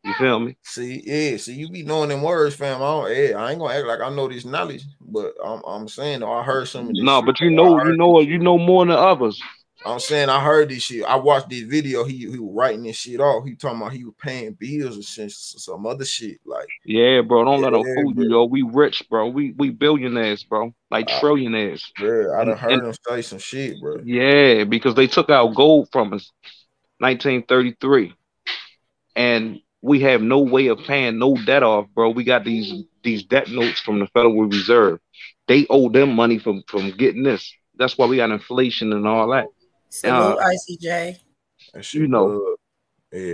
You feel me? See, you be knowing them words, fam. I ain't gonna act like I know this knowledge, but I'm saying though, I heard some of this. No, but you know more than others. I'm saying I heard this shit. I watched this video. He was writing this shit off. He talking about he was paying bills and some other shit. Like, yeah, bro. Don't let them fool you, yo. We rich, bro. We billionaires, bro. Like trillionaires. Yeah, I done heard him say some shit, bro. Yeah, because they took out gold from us, 1933, and we have no way of paying no debt off, bro. We got these debt notes from the Federal Reserve. They owe them money from getting this. That's why we got inflation and all that. Salute, ICJ. You know,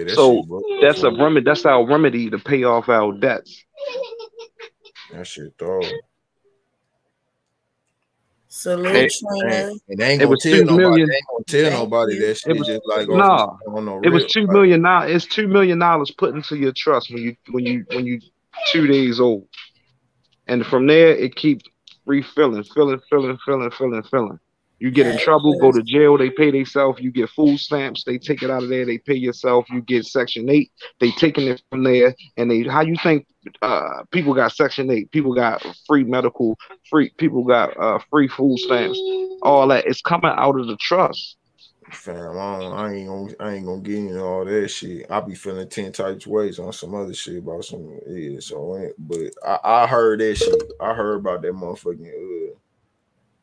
so that's a remedy. That's our remedy to pay off our debts. That shit, dog. Salute, Trina. And they ain't It gonna was tell 2 nobody. million. They ain't gonna tell Thank nobody you. that shit. Just like off on the It was real. $2 million. It's $2 million put into your trust when you 2 days old, and from there it keeps refilling, filling. You get in Yeah, trouble, go to jail, they pay themselves. You get food stamps, they take it out of there, they pay yourself. You get Section 8, they taking it from there, and they how you think people got Section 8, people got free medical, people got free food stamps, all that. It's coming out of the trust. Fam, I ain't gonna get into all that shit. I be feeling 10 types ways on some other shit about some but I heard that shit. I heard about that motherfucking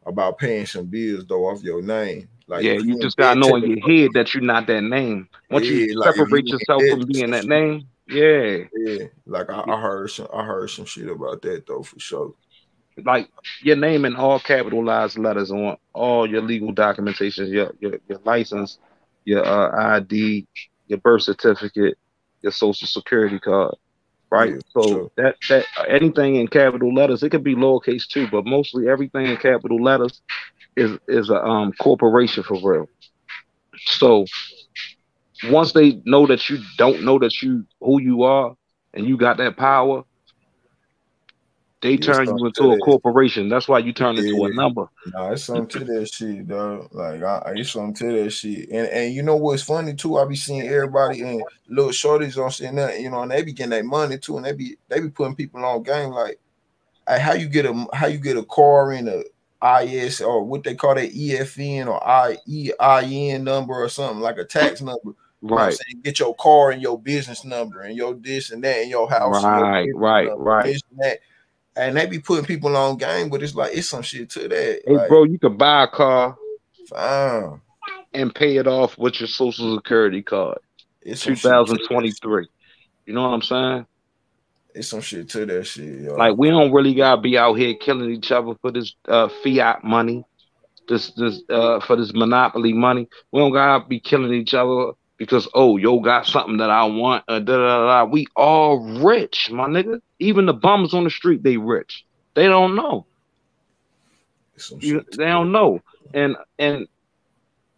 about paying some bills though off your name. Like Yeah, if you you just ain't gotta dead know to in the your head that you're not that name. Once you like if you separate ain't yourself dead from to being some that shit. name, yeah. Like I heard some shit about that though for sure. Like your name in all capitalized letters on all your legal documentations, your license, your ID, your birth certificate, your social security card, right? Yeah, for So sure. that anything in capital letters, it could be lowercase too, but mostly everything in capital letters is a corporation for real. So once they know that you don't know that you who you are and you got that power, they Yeah, it's turn something you to into a that. corporation. That's why you turn into a Yeah. number. Nah, it's something to that shit, dog. Like it's something to that shit. And you know what's funny too? I be seeing everybody and little shorties on saying that, you know, and they be getting their money too, and they be putting people on game like how you get a car in a IS or what they call that EFN or EIN number or something like a tax number. You know what I'm Right. saying? Get your car and your business number and your this and that and your house and your business number, this and that. And they be putting people on game, but it's like it's some shit to that. Hey, like, bro, you could buy a car fine. and pay it off with your social security card. It's some shit to that 2023. shit. You know what I'm saying? It's some shit to that shit, yo. Like we don't really gotta be out here killing each other for this fiat money, this for this monopoly money. We don't gotta be killing each other because yo got something that I want. We all rich, my nigga. Even the bums on the street, they rich. They don't know. They don't know. And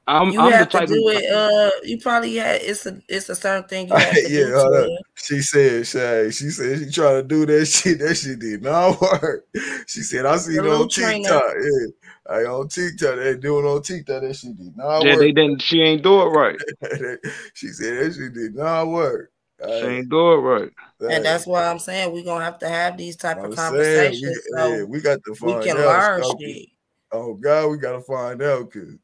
I'm You the have to type do of it. You probably had it's a certain thing you have to do. Hold up. She said she trying to do that shit. That shit did not work. She said I see it on TikTok. Yeah. I on TikTok. They doing on TikTok. That shit did not work. they didn't. She ain't do it right. She said that shit did not work. She ain't do it right. And that's why I'm saying we're gonna have to have these type of conversations. We got to find we can out. learn shit. Oh God, we gotta find out because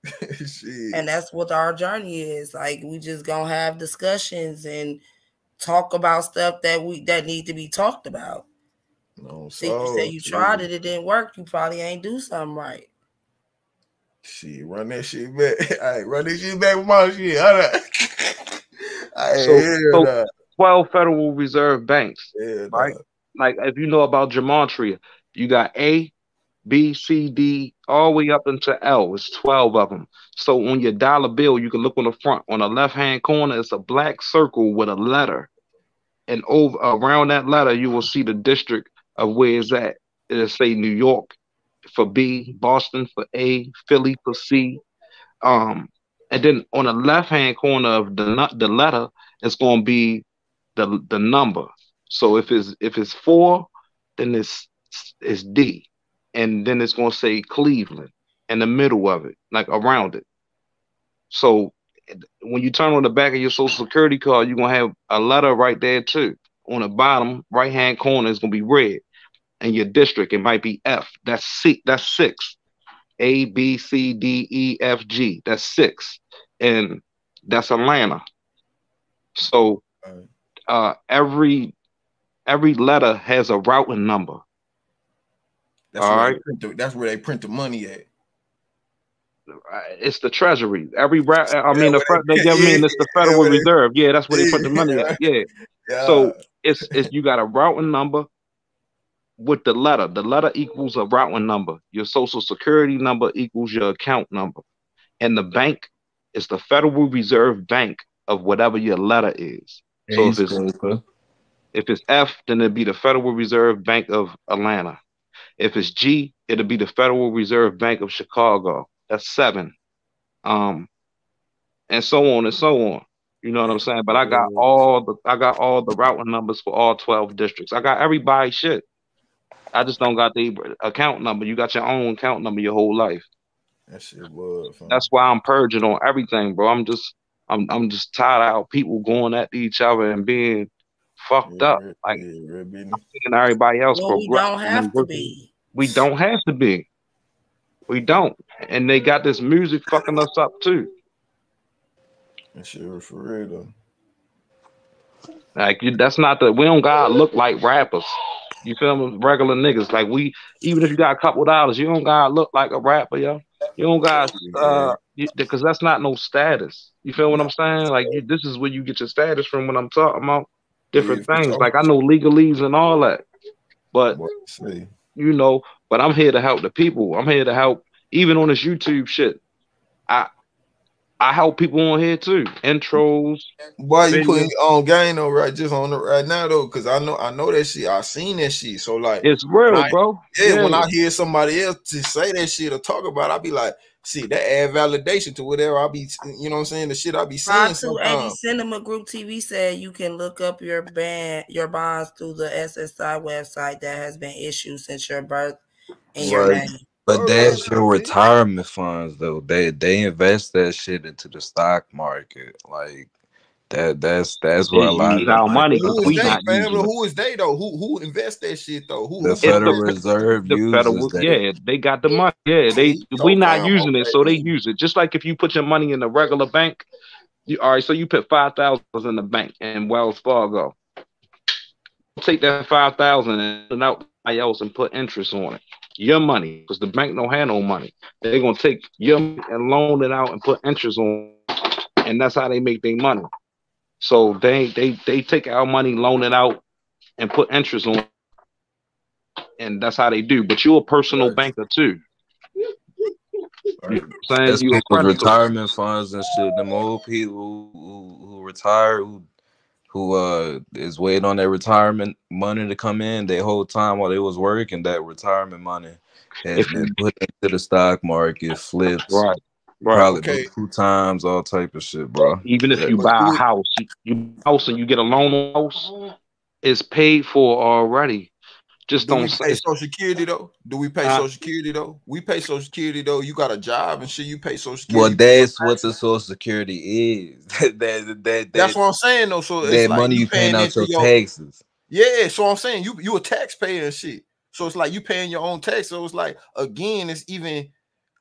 shit. And that's what our journey is. Like we just gonna have discussions and talk about stuff that need to be talked about. No, see, you say you tried it didn't work. You probably ain't do something right. Shit, run that shit back. Hey, run this shit back with my shit. So 12 Federal Reserve banks, right? Like if you know about gematria, you got A, B, C, D, all the way up into L. It's 12 of them. So on your dollar bill, you can look on the front. On the left-hand corner, it's a black circle with a letter. And over around that letter, you will see the district of where it's at. It'll say New York for B, Boston for A, Philly for C. And then on the left-hand corner of the letter, it's going to be the number. So if it's 4, then it's D. And then it's going to say Cleveland in the middle of it, like around it. So when you turn on the back of your social security card, you're going to have a letter right there too. On the bottom right-hand corner is going to be red. And your district, it might be F. That's 6. A, B, C, D, E, F, G. That's 6. And that's Atlanta. So every letter has a routing number. That's where they print the money at. It's the Treasury. It's the Federal Reserve. Yeah, that's where they put the money at. Yeah. So it's you got a routing number with the letter. The letter equals a routing number. Your social security number equals your account number. And the bank is the Federal Reserve Bank of whatever your letter is. So if it's F, then it'd be the Federal Reserve Bank of Atlanta. If it's G, it'll be the Federal Reserve Bank of Chicago. That's 7. And so on and so on. You know what I'm saying? But I got all the routing numbers for all 12 districts. I got everybody's shit. I just don't got the account number. You got your own account number your whole life. That shit was. That's why I'm purging on everything, bro. I'm just tired of how people going at each other and being fucked up. Like I'm seeing everybody else we don't have to be. We don't have to be. We don't. And they got this music fucking us up too. That shit was for real though. Like that's not we don't gotta look like rappers. You feel me? Regular niggas. Like even if you got a couple dollars, you don't gotta look like a rapper, yo. You don't gotta because that's not no status. You feel what I'm saying? Like this is where you get your status from when I'm talking about different things. Like I know legalese and all that. But you know, but I'm here to help the people. I'm here to help even on this YouTube shit. I help people on here too. Intros. Why you putting on game though, right? Just on it right now though, because I know that shit. I seen that shit. So like, it's real, bro. Yeah, when I hear somebody else to say that shit or talk about it, I be like, see, that add validation to whatever I be, you know what I'm saying? The shit I be seeing. 528 Cinema Group TV said you can look up your bonds through the SSI website that has been issued since your birth and your name. But that's your retirement funds, though. They invest that shit into the stock market, like that's where a lot of our money. Who is they though? Who invests that shit though? The Federal Reserve uses that. Yeah, they got the money. Yeah, we not using it, so they use it. Just like if you put your money in a regular bank, all right. So you put $5,000 in the bank in Wells Fargo. Take that $5,000 and out somebody else and put interest on it. Your money, because the bank don't have no money. They're gonna take your money and loan it out and put interest on it. And that's how they make their money. So they take our money, loan it out, and put interest on it. And that's how they do. But you're a personal banker too. You know what I'm saying? People's retirement funds and shit. Them old people who retire, who is waiting on their retirement money to come in, their whole time while they was working, that retirement money has been put into the stock market, flips, probably 2 times, all type of shit, bro. Even if you buy a house, and you get a loan on a house, it's paid for already. Just don't pay Social Security though. Do we pay Social Security though? We pay Social Security though. You got a job and shit. You pay Social Security. Well, that's what the Social Security is. That's what I'm saying though. So that it's like money you paying out your taxes. Yeah, so I'm saying you a taxpayer and shit. So it's like you paying your own tax. So it's like again, it's even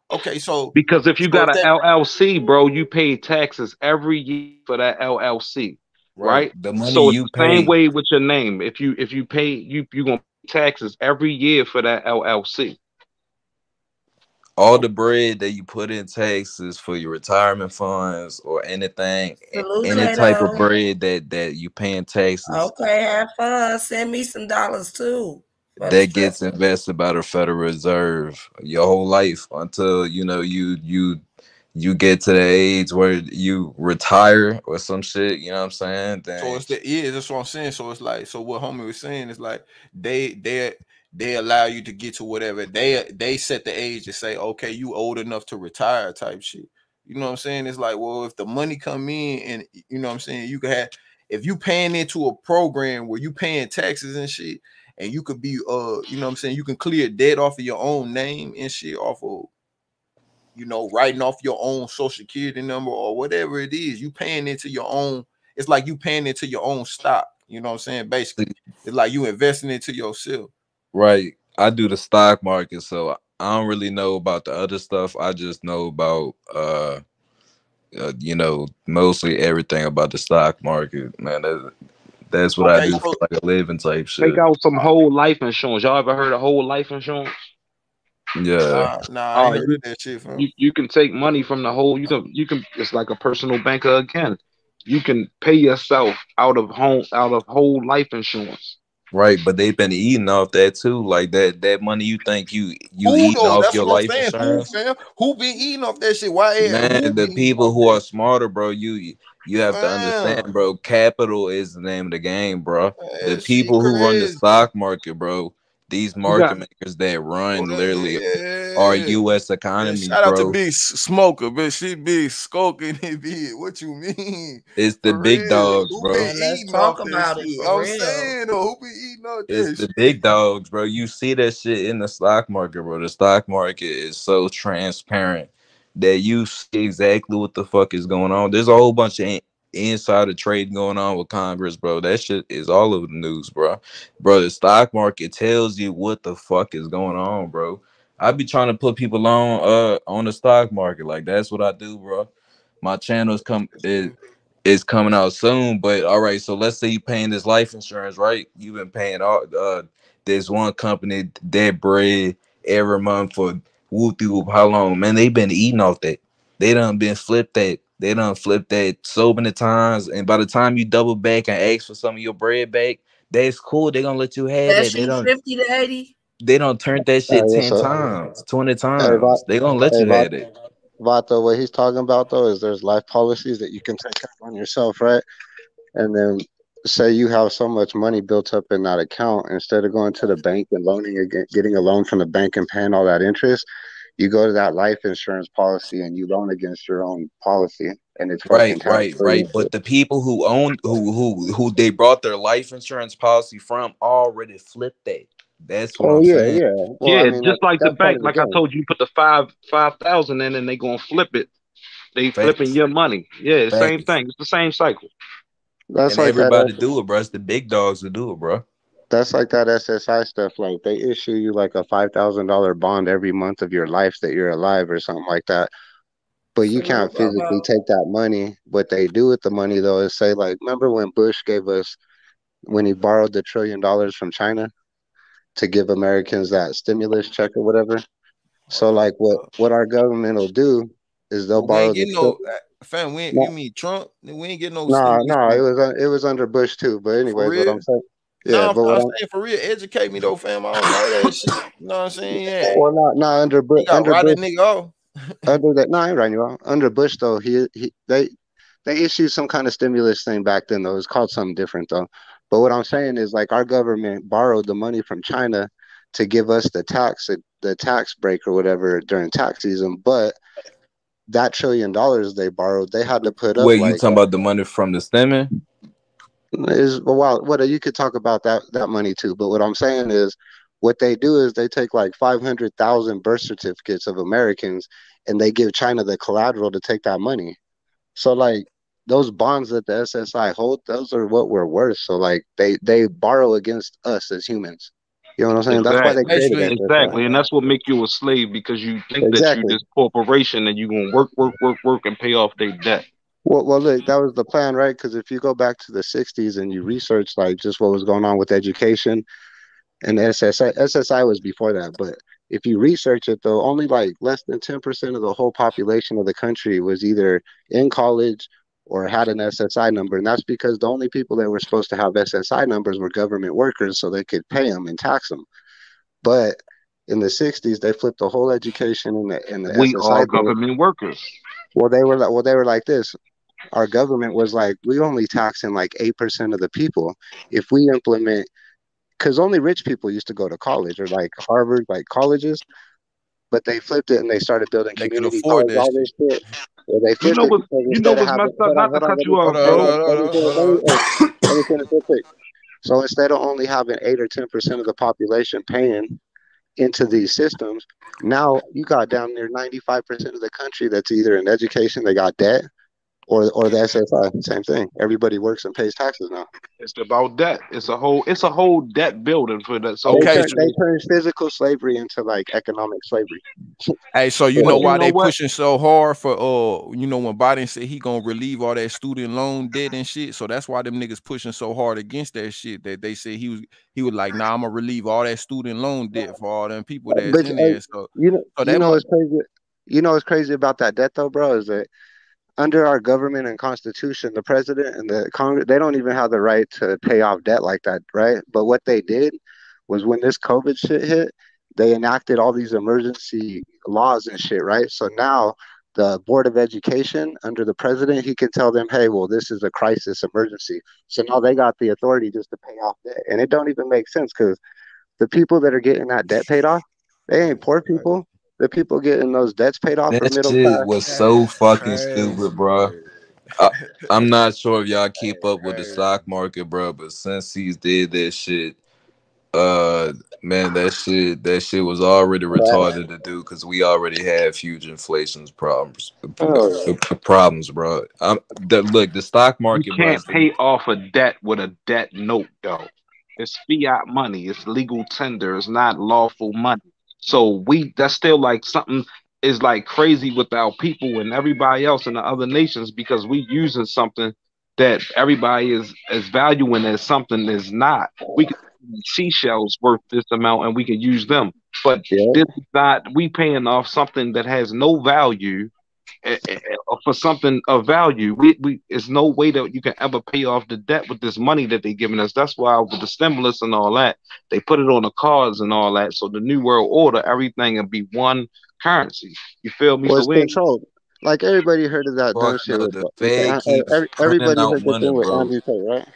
okay. So because if you got an LLC, bro, you pay taxes every year for that LLC, right? The money so you it's the same way with your name. If you pay you gonna taxes every year for that LLC. All the bread that you put in taxes for your retirement funds or anything, any type of bread that you paying taxes. Okay, have fun. Send me some dollars too. That gets invested by the Federal Reserve your whole life until you get to the age where you retire or some shit, you know what I'm saying? So it's that's what I'm saying. So it's like, so what homie was saying is like they allow you to get to whatever they set the age to say, okay, you old enough to retire type shit. You know what I'm saying? It's like, well, if the money come in and you know what I'm saying, you could have, if you paying into a program where you paying taxes and shit, and you could be you know what I'm saying, you can clear debt off of your own name and shit, off of, you know, writing off your own Social Security number or whatever it is, you paying into your own, it's like you paying into your own stock. You know what I'm saying? Basically, it's like you investing into yourself. Right. I do the stock market, so I don't really know about the other stuff. I just know about you know, mostly everything about the stock market, man. That's what I do for like a living type shit. Take out some whole life insurance. Y'all ever heard of whole life insurance? Yeah. I ain't heard that shit from. You can take money from the whole. You can. It's like a personal banker again. You can pay yourself out of whole life insurance. Right, but they've been eating off that too. Like that money you think you eating off your life insurance. Who be eating off that shit? Why? Man, the people who are smarter, bro. You have to understand, bro. Capital is the name of the game, bro. The people who run the stock market, bro, these You got market makers that run literally our Yeah. U.S. Yeah, economy, shout out to bro. Big Smoker, but she big smoking it be. What you mean? It's the For big real. dogs, Who be bro. And let's eating talk off that about it shit? for I'm real. saying though, who be eating off It's that the shit? big dogs, bro. You see that shit in the stock market, bro. The stock market is so transparent that you see exactly what the fuck is going on. There's a whole bunch of insider trading going on with Congress, bro. That shit is all over the news, bro. Bro, the stock market tells you what the fuck is going on, bro. I be trying to put people on the stock market. Like that's what I do, bro. My channel's is coming out soon. But all right, so let's say you paying this life insurance, right? You've been paying all this one company that bread every month for whoop de whoop how long? Man, they been eating off that. They done been flipped that. They done flipped that so many times. And by the time you double back and ask for some of your bread back, that's cool. They gonna let you have That that. shoot 50 to 80. They don't turn that shit Yes, 10 sir. times, 20 Hey, times. They gonna let you have it. Vato, what he's talking about though is there's life policies that you can take out on yourself, right? And then say you have so much money built up in that account, instead of going to the bank and loaning again, getting a loan from the bank and paying all that interest, you go to that life insurance policy and you loan against your own policy, and it's fucking Right, tax right, free right. and But shit. the people who own who they brought their life insurance policy from already flipped that. That's what Oh I'm yeah, saying. yeah. Well, I yeah, mean just like the that's part bank. of the Like I game. told you, you put the 5,000 in, and they gonna flip it. They flipping Facts, your money. Yeah, same facts. thing. It's the same cycle. That's And like that. everybody do it, bro. It's the big dogs who do it, bro. That's like that SSI stuff. Like they issue you like a $5,000 bond every month of your life that you're alive or something like that. But you can't physically Cerebral. take that money. What they do with the money though is say like, remember when Bush gave us when he borrowed the $1 trillion from China to give Americans that stimulus check or whatever. So like what our government will do is they'll But we borrow ain't the getting no fam. You no mean Trump? We ain't getting no no stimulus no check. it was under Bush too. But For anyways, what real? I'm saying, yeah, No, but what I'm I'm saying for real. Educate me though, fam. I don't know that shit. You know what I'm saying? Yeah. well not You got Under right that Bush nigga off. under that no I ain't writing you out. Under Bush though they issued some kind of stimulus thing back then though. It's called something different though. But what I'm saying is like our government borrowed the money from China to give us the tax break or whatever during tax season, but that $1 trillion they borrowed, they had to put up Wait, you like talking about the money from the stemming? is well what you could talk about that money too, but what I'm saying is what they do is they take like 500,000 birth certificates of Americans and they give China the collateral to take that money. So like those bonds that the SSI hold, those are what we're worth. So like they borrow against us as humans. You know what I'm saying? That's why Exactly. they created Basically, SSI. Exactly. And that's what make you a slave, because you think that you Exactly. this corporation and you gonna work and pay off their debt. Well, look, that was the plan, right? Because if you go back to the '60s and you research like just what was going on with education and SSI was before that. But if you research it, though, only like less than 10% of the whole population of the country was either in college or had an SSI number, and that's because the only people that were supposed to have SSI numbers were government workers, so they could pay them and tax them. But in the '60s, they flipped the whole education and the We SSI are thing. government workers. Well, they were like this. Our government was like, we only taxing like 8% of the people. If we implement, because only rich people used to go to college or like Harvard, like colleges, but they flipped it and they started building they can community afford college, that all shit. this shit. Well, they You flipped know it what? because You know instead of what's having, messed up? Not to cut you off, bro. let me, let me finish real quick. So instead of only having 8 or 10% of the population paying into these systems, now you got down near 95% of the country that's either in education, they got debt, or the SSI. Same thing. Everybody works and pays taxes now. It's about debt. It's a whole debt building for that. So Okay, They turn physical slavery into like economic slavery. hey, so you but know So, you why know they what? pushing so hard for when Biden said he gonna relieve all that student loan debt and shit. So that's why them niggas pushing so hard against that shit. That they said he was like, nah, I'm gonna relieve all that student loan debt for all them people that's but in there. So you that know what's crazy? You know what's crazy about that debt though, bro? Is that under our government and constitution, the president and the Congress, they don't even have the right to pay off debt like that, right? But what they did was when this COVID shit hit, they enacted all these emergency laws and shit, right? So now the Board of Education under the president, he can tell them, hey, well, this is a crisis emergency. So now they got the authority just to pay off debt. And it don't even make sense because The people that are getting that debt paid off, they ain't poor people. The people getting those debts paid off are That middle shit class. was so That's fucking crazy, stupid, bro. bro. I'm not sure if y'all keep up with the Crazy. stock market, bro, but since he's did that shit, uh, man, that shit was already Crash. retarded to do because we already had huge inflation's Oh yeah. problems, bro. Look, the stock You market, bro, can't is pay off a debt with a debt note, though. It's fiat money. It's legal tender. It's not lawful money. So that's still like something is like crazy with our people and everybody else in the other nations because we using something that everybody is valuing as something is not. We can seashells worth this amount and we can use them, but Yeah. this is not. We paying off something that has no value for something of value. We There's no way that you can ever pay off the debt with this money that they're giving us. That's why with the stimulus and all that, they put it on the cards and all that. So the new world order, everything will be one currency. You feel me? Well, So it's we ain't controlled. Like everybody heard of that dumb fuck shit no. with The Fed keeps printing everybody out heard the money, thing with bro. Andrew Tate, right?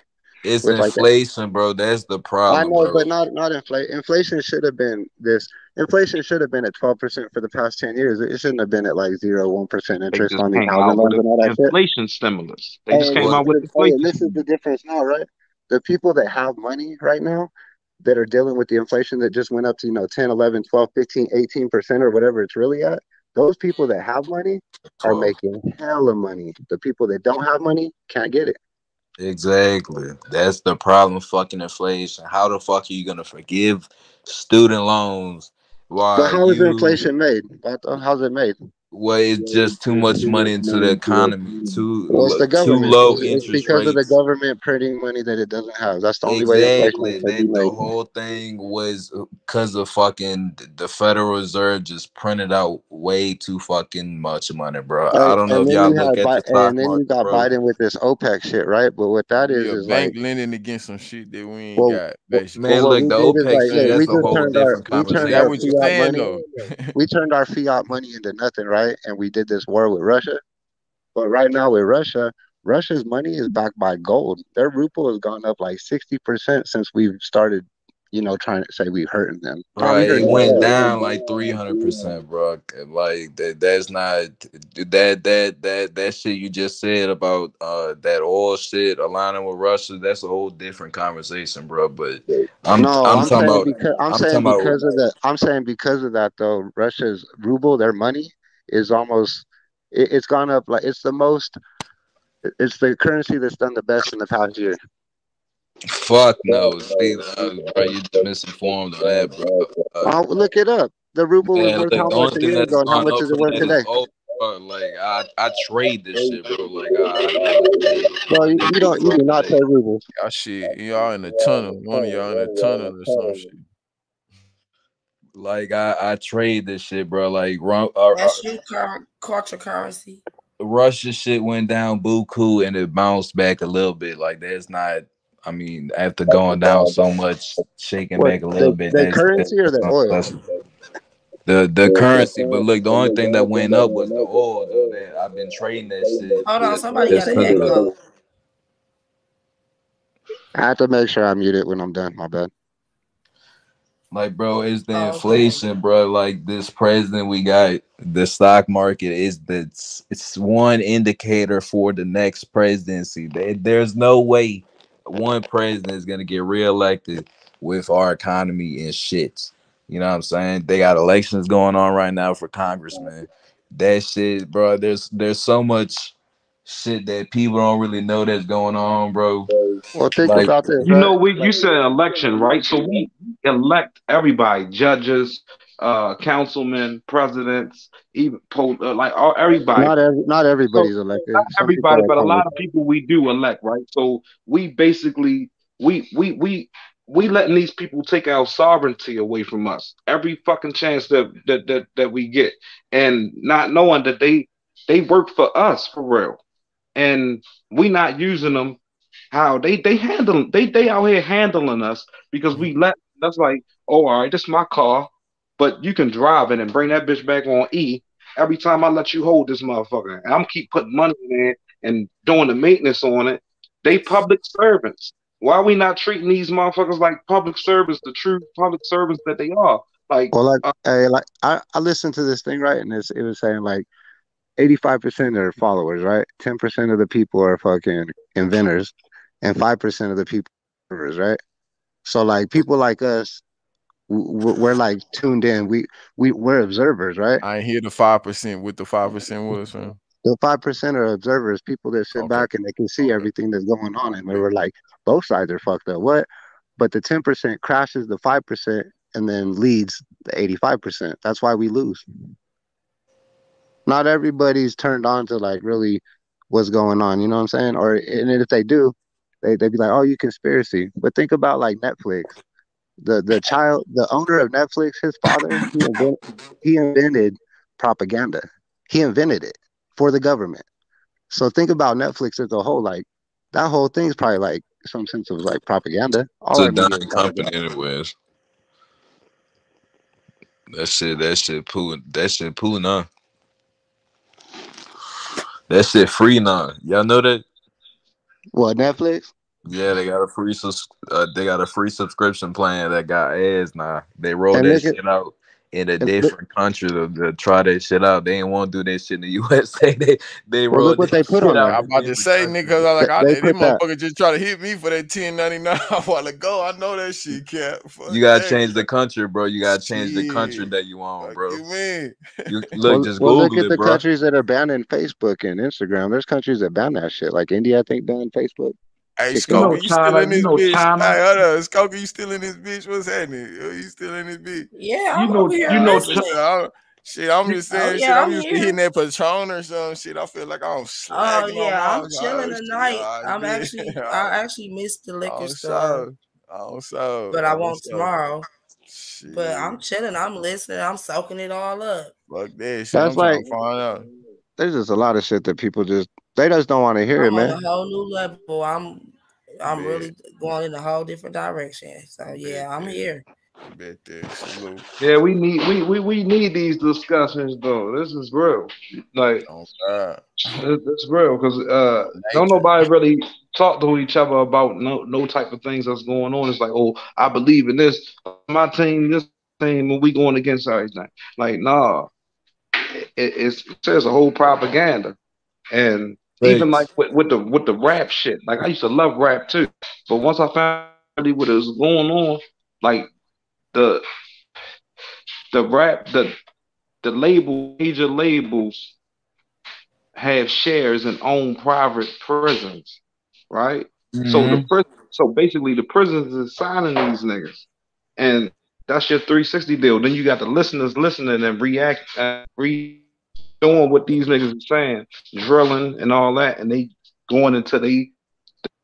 It's With like inflation, bro. That's the I problem, know, bro. but not inflation. Inflation should have been this. Inflation should have been at 12% for the past 10 years. It shouldn't have been at like 0.1% they interest just on these came housing out with loans an and all that shit. inflation stimulus. They just And came Well, out with and inflation this is the stimulus. difference now, right? The people that have money right now that are dealing with the inflation that just went up to 10, 11, 12, 15, 18% or whatever it's really at. Those people that have money are 12. making hella money. The people that don't have money can't get it. Exactly. That's the problem. Fucking inflation. How the fuck are you gonna forgive student loans But while how is you? inflation made? Vato? How's it made? Well, it's just too much money into the economy. Well, it's the Too government. low It's interest because of the rates. government printing money that it doesn't have. That's the only way inflation Exactly. can be That the made. whole thing was because of fucking the Federal Reserve just printed out way too fucking much money, bro. I don't know And if then y'all you look had at the stock and then you market, got bro. Biden with this OPEC shit, right? But what that Yeah, is like, bank lending against some shit that we ain't well, got, well, basically. Man, what look, we the did is OPEC like, shit, look, that's a whole different Is conversation. that what you're fiat saying, money. though? We turned our fiat money into nothing, right? And we did this war with Russia. But right now with Russia, Russia's money is backed by gold. Their ruble has gone up like 60% since we've started, trying to say we've hurting them. Bro, Tommy it heard went that. down like 300%, bro. Like that's not that shit you just said about that oil shit aligning with Russia. That's a whole different conversation, bro. But No, I'm talking about I'm I'm saying talking about because of that. I'm saying because of that though, Russia's ruble, their money is almost it's gone up like it's the currency that's done the best in the past year. fuck no. See, bro, you just misinformed on that, bro. Oh, look it up. The ruble was Man, worth look, how the much only a thing year that's ago, and how gone much up is it from worth that is today? gold, bro. Like I trade this shit, bro. Like I legit Bro, you do not like trade rubles. Y'all shit. Y'all in a tunnel. One of y'all in a tunnel or some shit. like I trade this shit, bro. Like That's your culture currency. Russia shit went down buku and it bounced back a little bit. Like that's not. I mean, after going down so much, shaking What back a little bit. the currency or That's the something oil? special. The currency, but look, the only thing that went up was the oil. Though that I've been trading that shit Hold on, somebody got just an because of the. echo. I have to make sure I mute it when I'm done. My bad. Like, bro, it's the Oh, okay. inflation, bro. Like this president we got, the stock market is it's one indicator for the next presidency. There's no way one president is gonna get reelected with our economy in shit. You know what I'm saying? They got elections going on right now for congressman. That shit, bro. There's so much shit that people don't really know that's going on, bro. Well, think Like, about this, You right? know, you said election, right? So we elect everybody, judges, councilmen, presidents, even like everybody. Not So everybody's not elected. Some people everybody, are but a appointed. lot of people we do elect, right? So we basically we letting these people take our sovereignty away from us every fucking chance that we get, and not knowing that they work for us for real, and we not using them how they handle they out here handling us because we let that's like, oh, all right, this is my car, but you can drive it and bring that bitch back on E every time I let you hold this motherfucker. And I'm keep putting money in there and doing the maintenance on it. They public servants. Why are we not treating these motherfuckers like public service, the true public servants that they are? Like, Well, like I listened to this thing, right, and it was saying like 85% are followers, right? 10% of the people are fucking inventors, and 5% of the people are observers, right? So like people like us, we're like tuned in. We're observers, right? I ain't hear the 5%. What the 5% was, man. The 5% are observers, people that sit Okay. back and they can see Okay. everything that's going on, and they were like, both sides are fucked up. What? But the 10% crashes the 5% and then leads the 85%. That's why we lose. Not everybody's turned on to like really what's going on. You know what I'm saying? Or and if they do, they be like, "Oh, you conspiracy." But think about like Netflix. The owner of Netflix, his father, he invented propaganda. He invented it for the government. So think about Netflix as a whole. Like that whole thing's probably like some sense of like propaganda. It's All a our media is dying company, propaganda. anyways. That shit poo now. That shit free now. Y'all know that? What, Netflix? Yeah, they got a free subscription plan that got ads now. They rolled And that look at shit out in a look, different country to try that shit out. They ain't want to do that shit in the USA. They well, look rolled what that they put shit on out I'm there. in about to different say, countries. nigga, They these put that. motherfuckers just try to hit me for that 10.99 a while ago. I know that shit, cat. You Fuck gotta that. change the country, bro. You gotta change the country Shit. that you on, Fuck bro. you mean? You look, just Well, look Google at it, the bro. countries that are banning Facebook and Instagram. There's countries that ban that shit. Like India, I think, banned Facebook, Hey, you TikTok. know, Skokie, you still China, in you this know, bitch? China, Hey, hold on. Skokie, you still in this bitch? What's happening? You still in this bitch? Yeah, you I'm know, over here you know, listening. Shit, I'm you, just Oh saying, shit, yeah, I'm I'm used to here. hitting that Patron or some shit. I feel like I'm Oh slacking on yeah, my I'm chilling shit. tonight. I I'm did. actually, I actually missed the liquor On store, so. On so. but I On won't so. tomorrow. But Shit. I'm chilling. I'm listening. I'm soaking it all up. Fuck that shit. That's I'm trying like, to find out. there's just a lot of shit that people they just don't want to hear it, I'm on man. a whole new level. I'm Bet. really going in a whole different direction. So Bet yeah, I'm that. here. Bet that. Salute. yeah, we need these discussions though. This is real. Like, On God. it's real because On don't nature. nobody really talk to each other about no type of things that's going on. It's like, oh, I believe in this. My team, this team, and we going against everything. Like, nah, it says a whole propaganda. And even like Thanks. with the rap shit, like I used to love rap too. But once I found really what is going on, like the rap, the major labels have shares and own private prisons, right? So Mm-hmm. so basically the prisons is signing these niggas, and that's your 360 deal. Then you got the listeners listening and react, doing what these niggas are saying, drilling and all that, and they going into the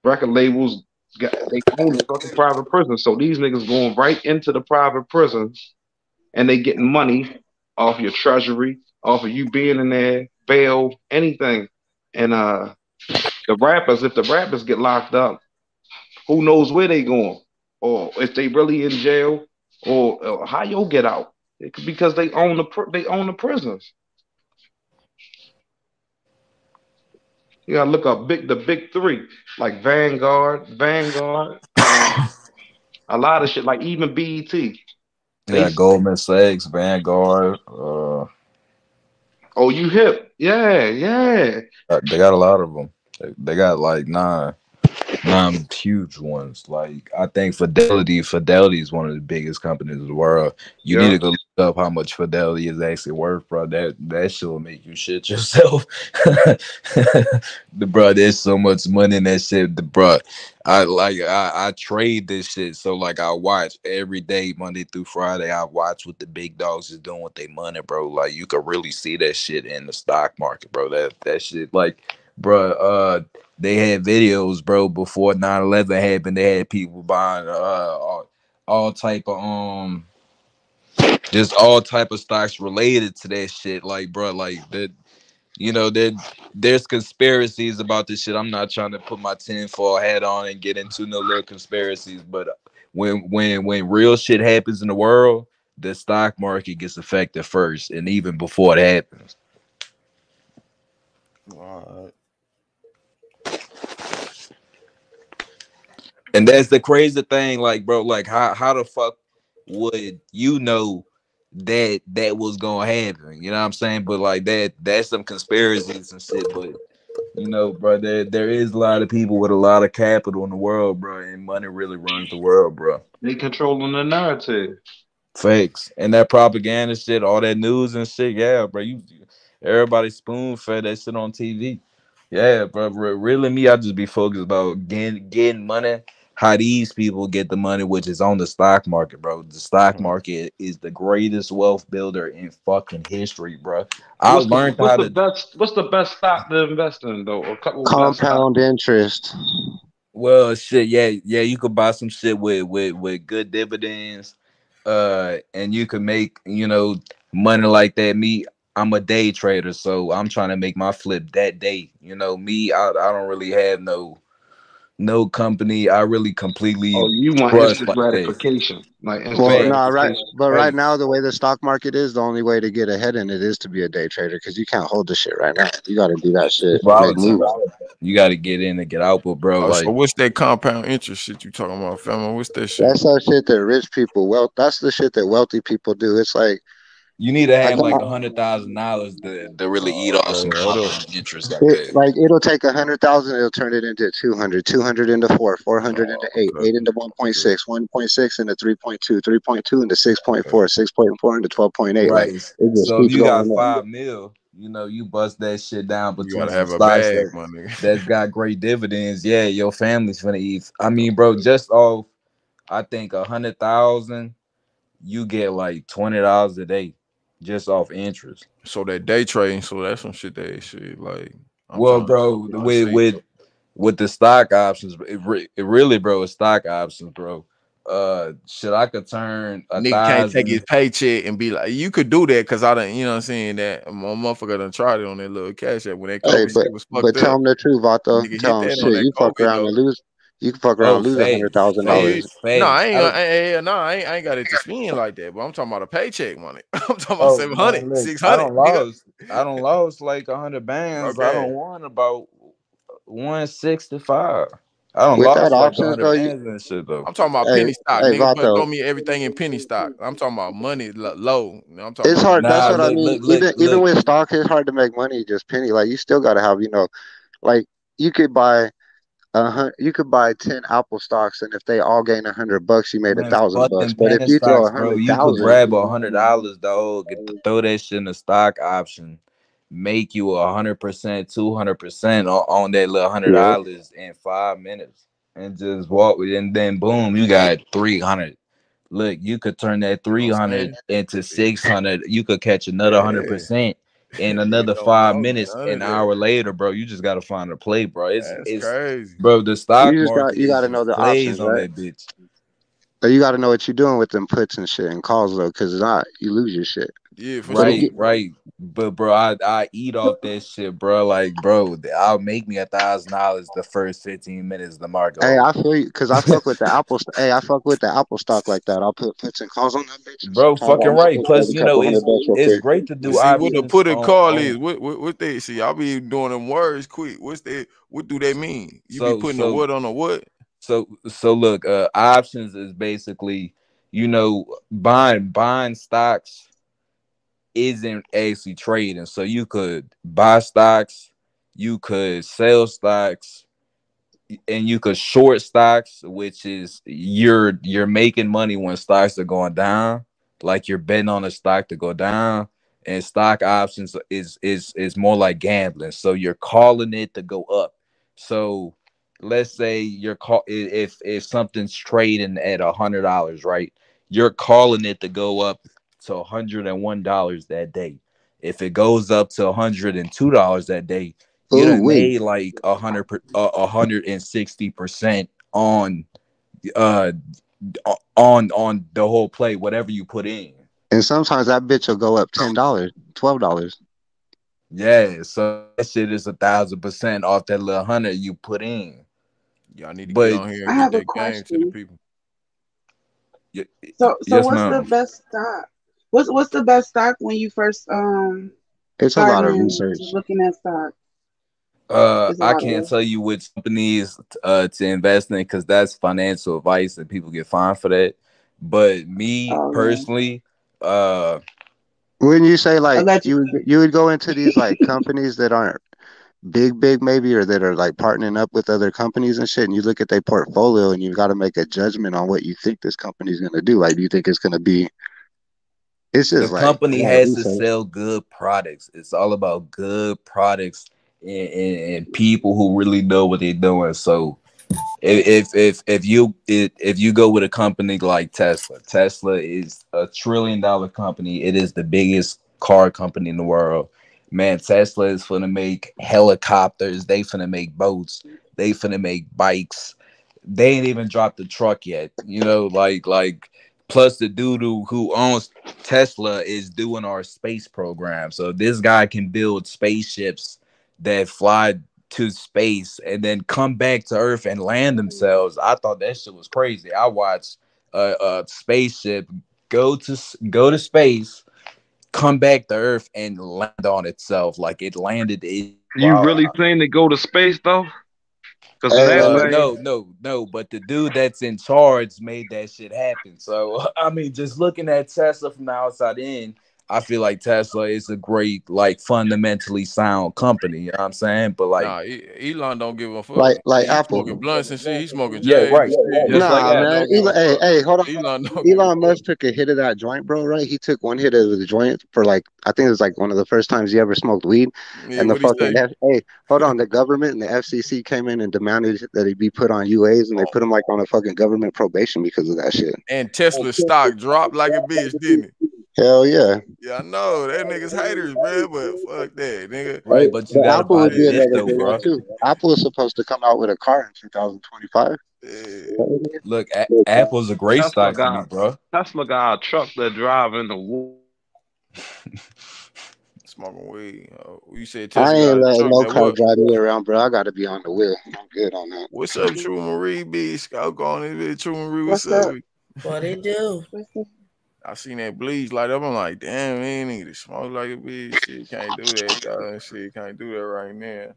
record labels. They own the fucking private prison, so these niggas going right into the private prisons, and they getting money off your treasury, off of you being in there, bail, anything. And if the rappers get locked up, who knows where they going, or if they really in jail, or how you'll get out. Because they own the prisons. You gotta look up the big three, like Vanguard, a lot of shit, like even BET. They Yeah, Goldman Sachs, Vanguard. oh, you hip, yeah, yeah. They got a lot of them. They got like nine huge ones. Like I think Fidelity is one of the biggest companies in the world. You need Yeah. to go look up how much Fidelity is actually worth, bro. That shit will make you shit yourself. Bro, there's so much money in that shit. Bro, I trade this shit. So like I watch every day, Monday through Friday. I watch what the big dogs is doing with their money, bro. Like you could really see that shit in the stock market, bro. That shit, like, bro. They had videos, bro, before 9/11 happened. They had people buying all type of just all type of stocks related to that shit. Like, bro, like that, there's conspiracies about this shit. I'm not trying to put my tinfoil hat on and get into no little conspiracies, but when real shit happens in the world, the stock market gets affected first, and even before it happens. All right. And that's the crazy thing, like, bro, like how the fuck would you know that was gonna happen? You know what I'm saying? But like that's some conspiracies and shit. But you know, bro, there is a lot of people with a lot of capital in the world, bro, and money really runs the world, bro. They controlling the narrative. Fakes and that propaganda shit, all that news and shit. Yeah, bro, everybody spoon fed that shit on TV. Yeah, bro. Really, me, I just be focused about getting money. How these people get the money, which is on the stock market, bro. The stock market is the greatest wealth builder in fucking history, bro. I learned how to. What's the best stock to invest in though? A couple of best stocks. Compound interest. Well, shit, yeah. You could buy some shit with good dividends, and you could make money like that. Me, I'm a day trader, so I'm trying to make my flip that day. Me, I don't really have no company. I really completely Oh, you want trust instant like that. gratification, like instant Well, no, gratification. right now, the way the stock market is, the only way to get ahead in it is to be a day trader because you can't hold the shit right now. You got to do that shit, make Volatile. moves. You got to get in and get out, but bro, Oh, like, so what's that compound interest shit you talking about, family? What's that shit? That's that shit that rich people, that's the shit that wealthy people do. It's like you need to I have like got $100,000 to really eat off some Hold up. compound interest like that. like it'll take 100,000, it'll turn it into 200, 200 into 4, 400 into 8, Okay. 8 into 1.6, 1.6 into 3.2, 3.2 into 6.4, 6.4 into 12.8. Like Right. it just So if keeps you got going up. 5 mil, you bust that shit down You between gotta some have a stocks bag, my nigga. that's got great dividends. Yeah, your family's gonna eat. I mean, bro, just off, I think 100,000, you get like $20 a day, just off interest. So that day trading, so that's some shit that shit like I'm Well, trying bro, to see. with the stock options, it really, bro, it's stock options, bro. Shit, I could turn a Nigga can't take his thousand. paycheck and be like, you could do that because I don't, what I'm saying, that my motherfucker done tried it on that little cash app when that Hey, COVID shit was but fucked tell up. them the truth, Vato. Nigga hit Tell them that on shit. that You fuck COVID around though. and lose. You can fuck around Oh, and lose $100,000. No, I facts. ain't gonna, I ain't got it to spend like that, but I'm talking about a paycheck money. I'm talking about Oh 700, man, look, 600, nigga. I don't lost like 100 bands. I Okay. don't won about 165. I don't With that lost like options 100 though, bands and shit though. I'm talking about hey, penny stock, hey, nigga. But Vato. throw me everything in penny stock. I'm talking about money low. I'm talking It's about hard. That's Nah, what I look, mean. look, look, Even look. with stock, it's hard to make money just penny. Like you still got to have, like you could buy you could buy 10 Apple stocks, and if they all gain $100, you made Man, fuck $1,000. them But if penny you throw stocks, bro. You could 100,000, grab $100, dog. Throw that shit in the stock option, make you 100%, 200% on that little hundred yeah, dollars in 5 minutes, and just walk with, and then boom, you got 300. Look, you could turn that what I'm 300 saying. into 600. You could catch another Yeah. 100% in You another don't five know minutes. none of An that. hour later, bro, you just gotta find a play, bro. That's crazy. Bro, the stock market you got is to know just the plays options, on right? that bitch. But you got to know what you're doing with them puts and shit and calls though, because not you lose your shit. Yeah, for But if sure. Right, you, right. But bro, I eat off that shit, bro. Like, bro, I'll make me $1,000 the first 15 minutes the market hey, open. I feel you, because I fuck with the Apple. Hey, I fuck with the Apple stock like that. I'll put puts and calls on that bitch, and Bro, sometimes fucking I'll make right. a Plus, couple $100 real it's quick. great to You do see what the options put a call is? on What they see? Y'all be doing them words quick. What's that? What do that mean? You be so putting a so what on a what? so look, options is basically, buying stocks isn't actually trading. So you could buy stocks, you could sell stocks, and you could short stocks, which is you're making money when stocks are going down, like you're betting on a stock to go down. And stock options is more like gambling, so you're calling it to go up. So let's say if something's trading at $100, right, you're calling it to go up to $101 that day. If it goes up to $102 that day, you Ooh, done wait. made like 160% on uh on the whole play, whatever you put in. And sometimes that bitch will go up $10, $12. Yeah, so that shit is 1,000% off that little 100 you put in. Y'all need to get But on here I and get have a that game to the question. people. So yes, what's the ma'am. best stock? What's the best stock when you first It's a lot of starting research. looking at stocks? I can't tell you which companies to invest in because that's financial advice and people get fined for that. But me personally, Wouldn't you say like you would go into these like companies that aren't big maybe, or that are like partnering up with other companies and shit, and you look at their portfolio and you got to make a judgment on what you think this company's going to do. Like, do you think it's going to be? It's the just like a company lot of has to research. sell good products. It's all about good products and people who really know what they're doing. So if you go with a company like Tesla, Tesla is $1 trillion company. It is the biggest car company in the world. Man, Tesla is finna make helicopters. They finna make boats. They finna make bikes. They ain't even dropped the truck yet. You know, like plus the dude who owns Tesla is doing our space program. So this guy can build spaceships that fly to space and then come back to Earth and land themselves. I thought that shit was crazy. I watched a spaceship go to space, come back to Earth, and land on itself. Like it landed. You really think they go to space though? Because No. But the dude that's in charge made that shit happen. So I mean, just looking at Tesla from the outside in, I feel like Tesla is a great, like, fundamentally sound company. You know what I'm saying? But like, Nah, Elon don't give a fuck. Like He Apple. smoking blunts and shit. He smoking yeah, J's right. and shit. Just like Nah, Elon Apple. man. don't give a fuck. Hey, hold on. Elon don't give a Elon fuck. Musk took a hit of that joint, bro. Right? He took one hit of the joint for like, I think it was like one of the first times he ever smoked weed. Yeah, And the what he fucking say? hey, hold on, the government and the FCC came in and demanded that he be put on UAs, and they put him like on a fucking government probation because of that shit. And Tesla stock dropped like a bitch, didn't it? Hell yeah. Yeah, I know. That niggas haters, man, but fuck that, nigga. Right, but you But gotta Apple buy would be this another though, good one bro. too. Apple is supposed to come out with a car in 2025. Look, Apple's a great stock to me, bro. Tesla got a truck that drive in the wall. Smoking weed. You said I Tesla ain't got a letting truck no that car what? drive me around, bro. I gotta be on the wheel. I'm good on that. What's up, True Marie, bitch? Scout on this bitch, True Marie. What's What's up? up? What it do? I seen that bleach light up. I'm like, damn, man, need to smoke like a bitch. Shit, can't do that, dog. Shit, can't do that right now.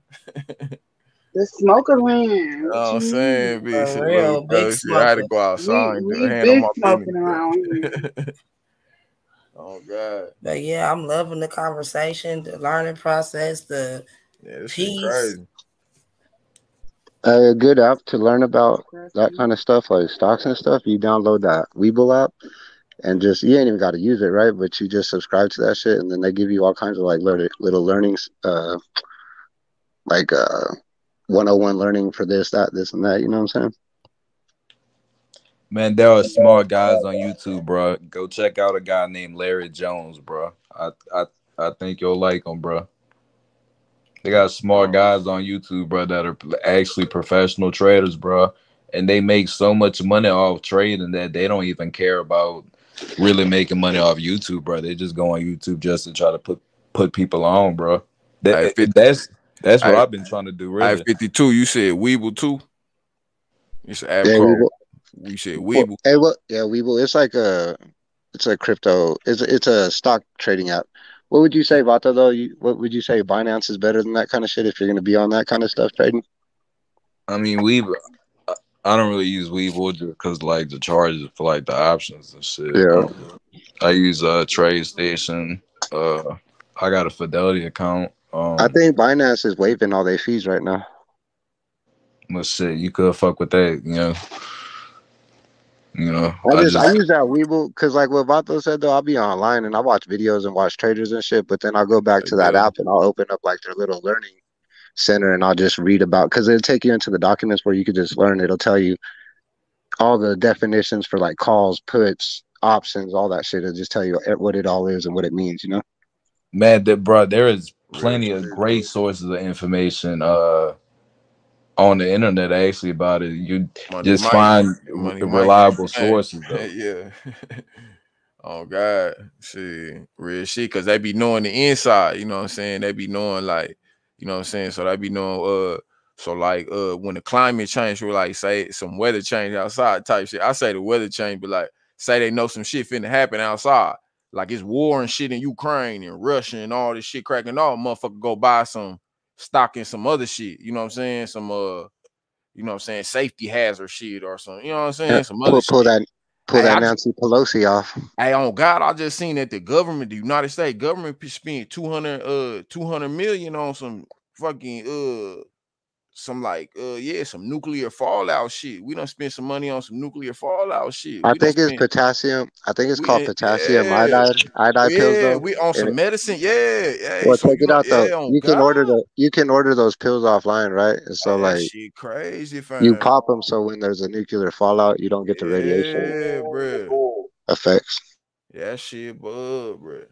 The smoker man. What I'm you saying, mean? bitch, shit, For look, real, big bro, shit, I had to smoker. go outside and do a We hand on big my smoking business. around here. Oh God. But yeah, I'm loving the conversation, the learning process, the This shit peace. crazy. A good app to learn about that kind of stuff, like stocks and stuff. You download that Webull app, and just you ain't even got to use it, right? But you just subscribe to that shit, and then they give you all kinds of like little learnings, like 101 learning for this, that, this, and that. You know what I'm saying? Man, there are smart guys on YouTube, bro. Go check out a guy named Larry Jones, bro. I think you'll like him, bro. They got smart guys on YouTube, bro, that are actually professional traders, bro. And they make so much money off trading that they don't even care about really making money off YouTube, bro. They just go on YouTube just to try to put people on, bro. That's what I've been trying to do, really. 52, you said Weeble too? It's an app Yeah, called, Webull. we said Weeble. Hey, what? Yeah, Webull. It's a crypto. It's a stock trading app. What would you say, Vato? Though, what would you say? Binance is better than that kind of shit if you're going to be on that kind of stuff trading. I mean, I don't really use Webull just because, like, the charges for, like, the options and shit. Yeah. I use TradeStation. I got a Fidelity account. I think Binance is waiving all their fees right now. But shit, you could fuck with that, you know. I use that Webull because, like what Vato said, though, I'll be online and I watch videos and watch traders and shit. But then I'll go back to that app and I'll open up like their little learning center and I'll just read about, because it'll take you into the documents where you could just learn. It'll tell you all the definitions for like calls, puts, options, all that shit. It'll just tell you what it all is and what it means, you know? Man, there is plenty of great sources of information on the internet actually about it. You just find reliable sources though. Yeah. Oh God, shit, real shit, cause they be knowing the inside. You know what I'm saying? They be knowing, like, you know what I'm saying. So they be knowing. So like when the climate change, we're like, say some weather change outside type shit. I say the weather change, but like say they know some shit finna happen outside. Like it's war and shit in Ukraine and Russia and all this shit cracking off. Motherfucker go buy some stocking some other shit. You know what I'm saying? Some you know what I'm saying, safety hazard shit or something. You know what I'm saying? Some other pull shit. that Nancy Pelosi off. Hey, on God, I just seen that the government, the United States government, spent 200 million on some fucking some like some nuclear fallout shit. We done spent some money on some nuclear fallout shit. I We done think it's spent potassium. I think it's called potassium yeah. iodide pills though. We on some medicine. Yeah. Well, So check you it know, out though. on You can God. order those pills offline, right? And so That like shit crazy, you fam. pop them so when there's a nuclear fallout, you don't get the radiation Yeah, bro. effects. Yeah, that shit bug, bro.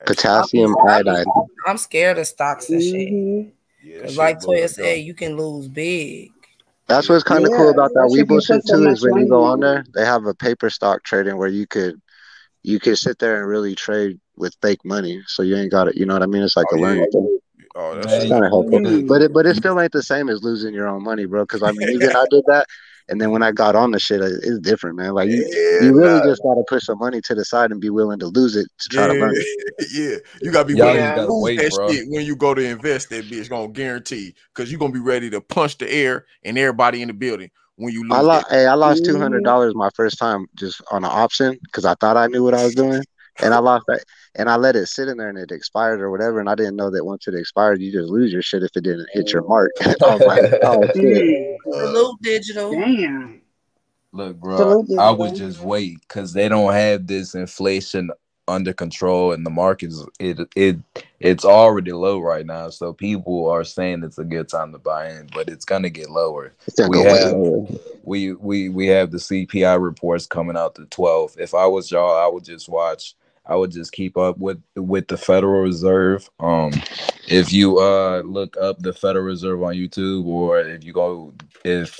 Potassium iodide. I'm scared of stocks and shit. Yeah, Cause shit like Toya bug, said, you can lose big. That's what's kind of cool about that especially if Webull you put shit so too, is much when you money go on in there, they have a paper stock trading where you could sit there and really trade with fake money. So you ain't got it. You know what I mean? It's like Oh a yeah. learning thing. Oh, that It's shit. kind of helpful, it. but it still ain't the same as losing your own money, bro. Because I mean, even I did that, and then when I got on the shit, it's different, man. Like Yeah, you really nah. just gotta put some money to the side and be willing to lose it to try to Yeah, learn it. yeah. You gotta be Y'all willing just to gotta lose wait, that bro. shit when you go to invest. That bitch gonna guarantee because you're gonna be ready to punch the air and everybody in the building when you lose that. I lost $200 my first time just on an option because I thought I knew what I was doing, and I lost that, and I let it sit in there and it expired or whatever, and I didn't know that once it expired, you just lose your shit if it didn't hit your mark. I was like, oh shit. Salute digital. Damn. Look, bro, Salute I would digital. just wait because they don't have this inflation under control, and the market's it's already low right now. So people are saying it's a good time to buy in, but it's gonna get lower. It's gonna We go way have lower. we have the CPI reports coming out the 12th. If I was y'all, I would just watch. I would just keep up with the Federal Reserve. If you look up the Federal Reserve on YouTube, or if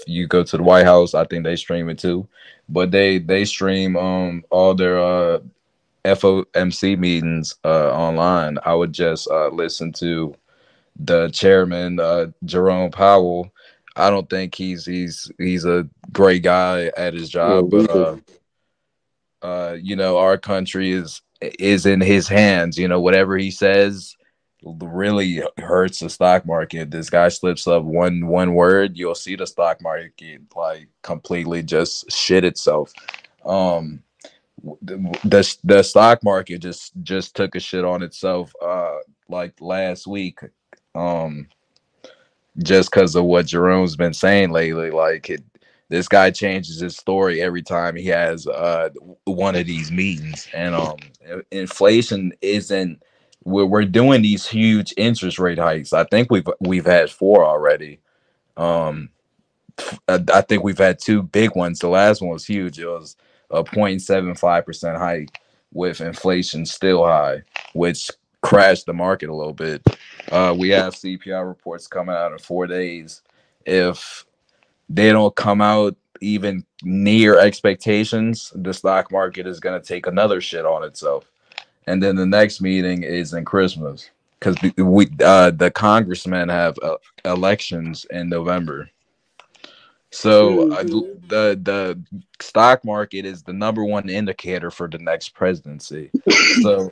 you go to the White House, I think they stream it too. But they stream all their FOMC meetings online. I would just listen to the chairman, Jerome Powell. I don't think he's a great guy at his Yeah, job, we but just you know, our country is in his hands. You know, whatever he says really hurts the stock market. This guy slips up one word, you'll see the stock market like completely just shit itself. Um, the stock market just took a shit on itself like last week. Um, just because of what Jerome's been saying lately. This guy changes his story every time he has one of these meetings, and inflation isn't. We're doing these huge interest rate hikes. I think we've had four already. Um, I think we've had two big ones. The last one was huge. It was a 0.75% hike with inflation still high, which crashed the market a little bit. We have CPI reports coming out in 4 days. If they don't come out even near expectations, the stock market is going to take another shit on itself. And then the next meeting is in Christmas because the congressmen have elections in November. So the stock market is the number one indicator for the next presidency. So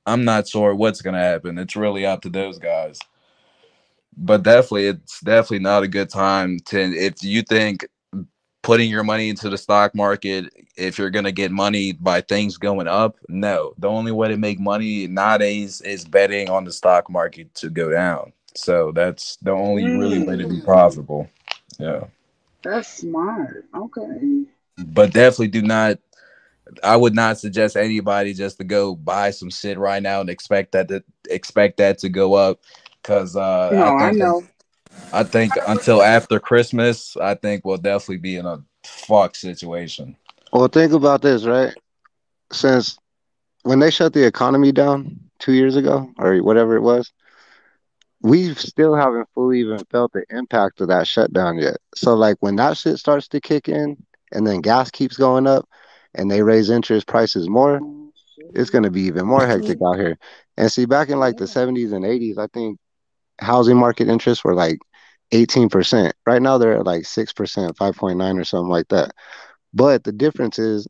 I'm not sure what's gonna happen. It's really up to those guys. But it's definitely not a good time to, if you think putting your money into the stock market, if you're gonna get money by things going up. No, the only way to make money nowadays is betting on the stock market to go down. So that's the only really way to be profitable. Yeah. That's smart. Okay. But definitely do not, I would not suggest anybody just to go buy some shit right now and expect that to go up. Cause No, I know. I think until after Christmas, I think we'll definitely be in a fuck situation. well, think about this, right? Since when they shut the economy down 2 years ago or whatever it was, we still haven't fully even felt the impact of that shutdown yet. So like when that shit starts to kick in and then gas keeps going up and they raise interest prices more, it's going to be even more hectic out here. And see, back in like the 70s and 80s, I think housing market interests were like 18%. Right now they're at like 6%, 5.9 or something like that. But the difference is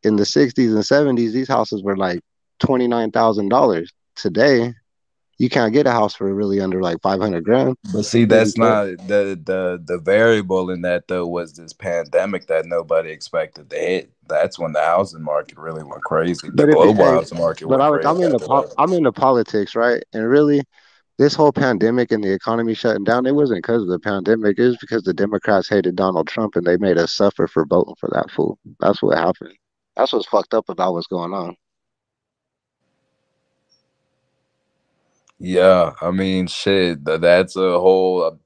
in the 60s and 70s, these houses were like $29,000. Today, You can't get a house for really under like 500 grand. But see, Maybe that's not the variable in that though was this pandemic that nobody expected to hit. That's when the housing market really went crazy. The But if it, global hey, housing market but went I like crazy after that. I'm into politics, right? And really, this whole pandemic and the economy shutting down, it wasn't because of the pandemic. It was because the Democrats hated Donald Trump and they made us suffer for voting for that fool. That's what happened. That's what's fucked up about what's going on. Yeah, I mean, shit. That's a whole.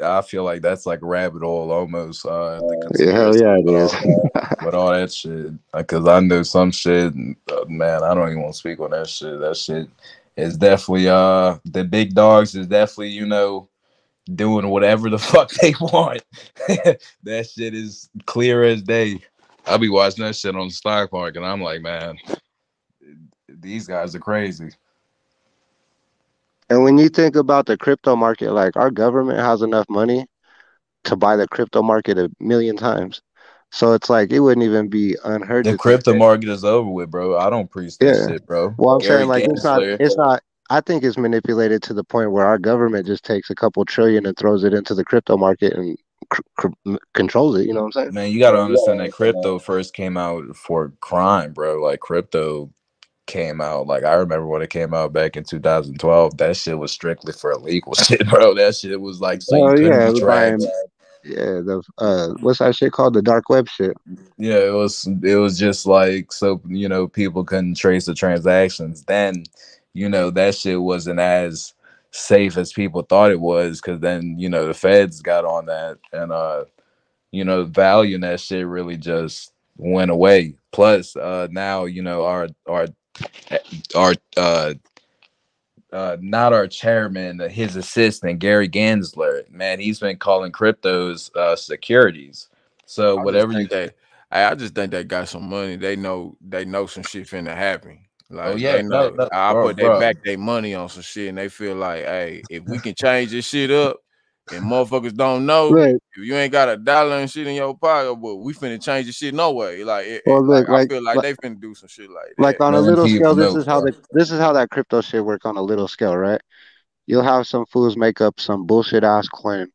I feel like that's like a rabbit hole almost. The Yeah, hell conspiracy yeah, it is. with all that shit. Because I know some shit. Man, I don't even want to speak on that shit. That shit is definitely the big dogs is definitely doing whatever the fuck they want. That shit is clear as day. I'll be watching that shit on the stock market, and I'm like, man, these guys are crazy. And when you think about the crypto market, like our government has enough money to buy the crypto market 1 million times. So it's like it wouldn't even be unheard The to think crypto that. market is over with, bro. I don't preach that Yeah. shit, bro. Well, I'm saying Gary like Gensler. it's not. I think it's manipulated to the point where our government just takes a couple trillion and throws it into the crypto market and controls it. You know what I'm saying? Man, you got to understand that crypto first came out for crime, bro. Like crypto came out. Like I remember when it came out back in 2012. That shit was strictly for illegal shit, bro. That shit was like so you Oh couldn't yeah, be tracked. buying. Yeah, the what's that shit called? The dark web shit. Yeah, it was just like so people couldn't trace the transactions. Then that shit wasn't as safe as people thought it was because then the feds got on that and value in that shit really just went away. Plus, now our not our chairman, his assistant Gary Gensler, man, he's been calling cryptos securities. So I just whatever you, think that I just think they got some money. They know some shit finna happen. oh Like yeah, they no, know no, I bro, put they bro. back their money on some shit and they feel like, hey, if we can change this shit up and motherfuckers don't know, Right. if you ain't got a dollar and shit in your pocket, but we finna change the shit no way. Like Well, like look, I feel like they finna do some shit like that. like on a Man, little people scale, know, bro. this is how that crypto shit work on a little scale, right? You'll have some fools make up some bullshit ass coin,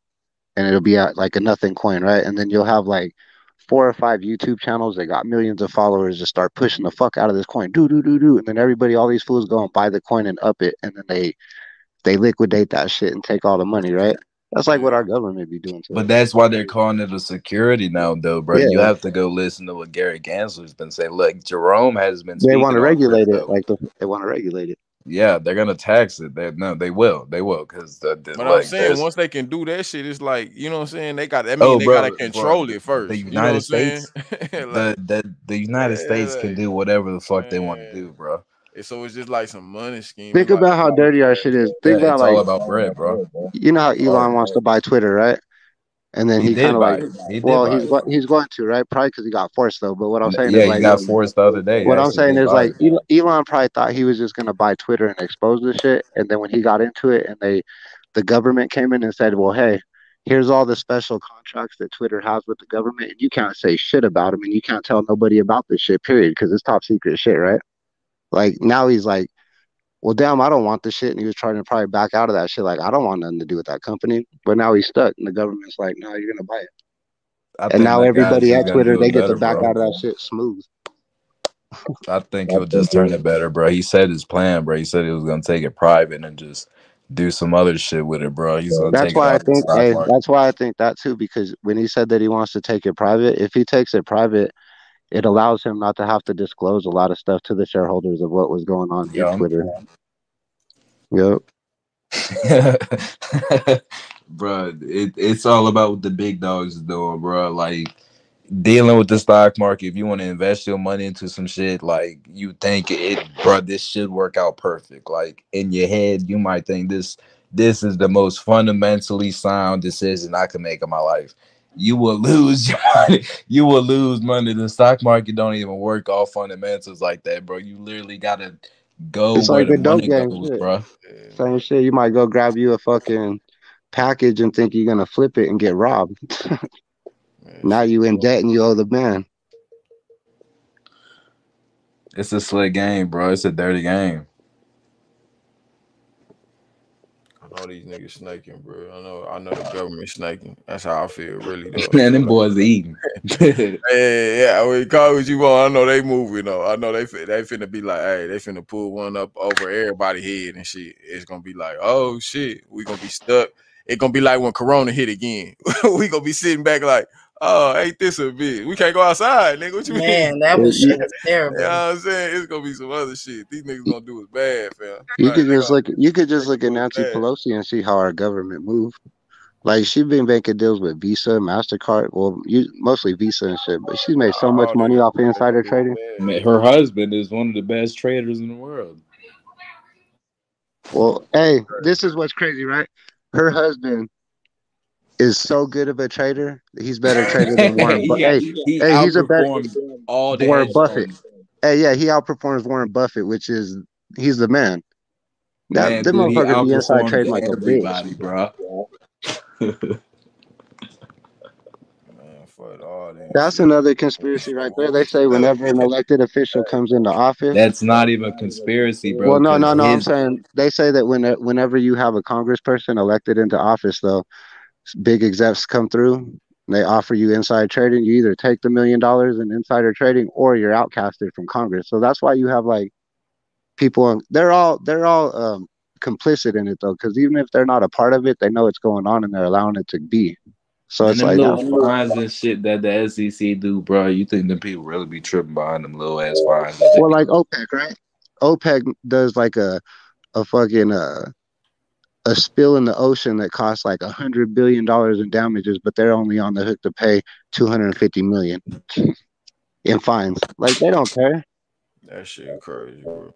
and it'll be at like a nothing coin, right? And then you'll have like 4 or 5 YouTube channels that got millions of followers just start pushing the fuck out of this coin, do, and then everybody, all these fools go and buy the coin and up it, and then they liquidate that shit and take all the money, right? That's like what Yeah. our government be doing to But us. that's why they're calling it a security now, though, bro. You Yeah, have to go listen to what Gary Gensler's been saying. Look, Jerome has been they want speaking to on regulate it, crypto. they want to regulate it. Yeah, they're gonna tax it. No, they will, because But I'm like saying there's once they can do that shit, it's like, you know what I'm saying? They got, I mean, oh, they gotta bro, control it the first. You know what United I'm saying? States, Like, the United yeah, States can like, do whatever the fuck they want to man. do, bro. And so it's just like some money scheme. Think It's like about a how dirty our shit is. Think Yeah, about it's all like, about bread, bro. you know how Elon wants to buy Twitter, right? And then He he kind did of buy like, it. He did well, buy it. he's going to, right? Probably because he got forced though. But what I'm saying Yeah, is he like, got forced the other day. He what I'm actually saying did is buy like, it. Elon probably thought he was just gonna buy Twitter and expose the shit, and then when he got into it, and the government came in and said, well, hey, here's all the special contracts that Twitter has with the government, and you can't say shit about them, and you can't tell nobody about this shit, period, because it's top secret shit, right? Like now he's like, well, damn, I don't want the shit. And he was trying to probably back out of that shit. Like, I don't want nothing to do with that company. But now he's stuck. And the government's like, no, you're going to buy it. I And think now that guy's everybody just at gonna Twitter, do they it get to better, back bro. out of that shit smooth. I think he'll just turn it better, bro. He said his plan, bro. He said he was gonna take it private and just do some other shit with it, bro. He's gonna That's take it why I off the think, stock hey, market. that's why I think that too, because when he said that he wants to take it private, if he takes it private, it allows him not to have to disclose a lot of stuff to the shareholders of what was going on in Yeah. Twitter. Yep. Bro, it's all about what the big dogs are doing, bro. Like dealing with the stock market. If you want to invest your money into some shit, like you think bro, this should work out perfect. Like in your head, you might think this is the most fundamentally sound decision I can make in my life. You will lose your money. You will lose money. The stock market don't even work off fundamentals like that, bro. You literally gotta go It's where like the a dope money game goes, shit. bro. Same shit. You might go grab you a fucking package and think you're going to flip it and get robbed. Now you in debt and you owe the man. It's a slick game, bro. It's a dirty game. know these niggas snaking, bro. I know the government snaking. That's how I feel, really, though. Man, them boys eating. yeah. I mean, call what you want. I know they moving though. I know they finna be like, hey, they finna pull one up over everybody's head and shit. It's gonna be like, oh shit, we gonna be stuck. It's gonna be like when Corona hit again. We gonna be sitting back like, oh, ain't this a bitch? We can't go outside, nigga. What you mean? Man, that was shit was terrible. You know what I'm saying? It's gonna be some other shit. These niggas gonna do us bad, fam. You could just look at Nancy Pelosi and see how our government move. Like she's been making deals with Visa, MasterCard, well, mostly Visa and shit, but she's made so much money off insider trading. Her husband is one of the best traders in the world. Well, hey, this is what's crazy, right? Her husband is so good of a trader. He's better trader than Warren Buffett. He outperforms all the Warren Buffett. Hey, yeah, he outperforms Warren Buffett, he's the man. Man, That dude, he motherfucker be inside trading like everybody, a bitch. bro. That's another conspiracy right there. They say whenever an elected official comes into office, that's not even a conspiracy, bro. Well, no. I'm saying they say that whenever you have a congressperson elected into office, though, big execs come through. And they offer you inside trading. You either take the $1 million in insider trading, or you're outcasted from Congress. So that's why you have like people. They're all complicit in it though, because even if they're not a part of it, they know it's going on and they're allowing it to be. So and it's them like little fines and shit that the SEC do, bro. You think them people really be tripping behind them little ass fines? Well, like OPEC, right? OPEC does like a fucking a spill in the ocean that costs like $100 billion in damages, but they're only on the hook to pay $250 million in fines. Like they don't care. That shit crazy, bro.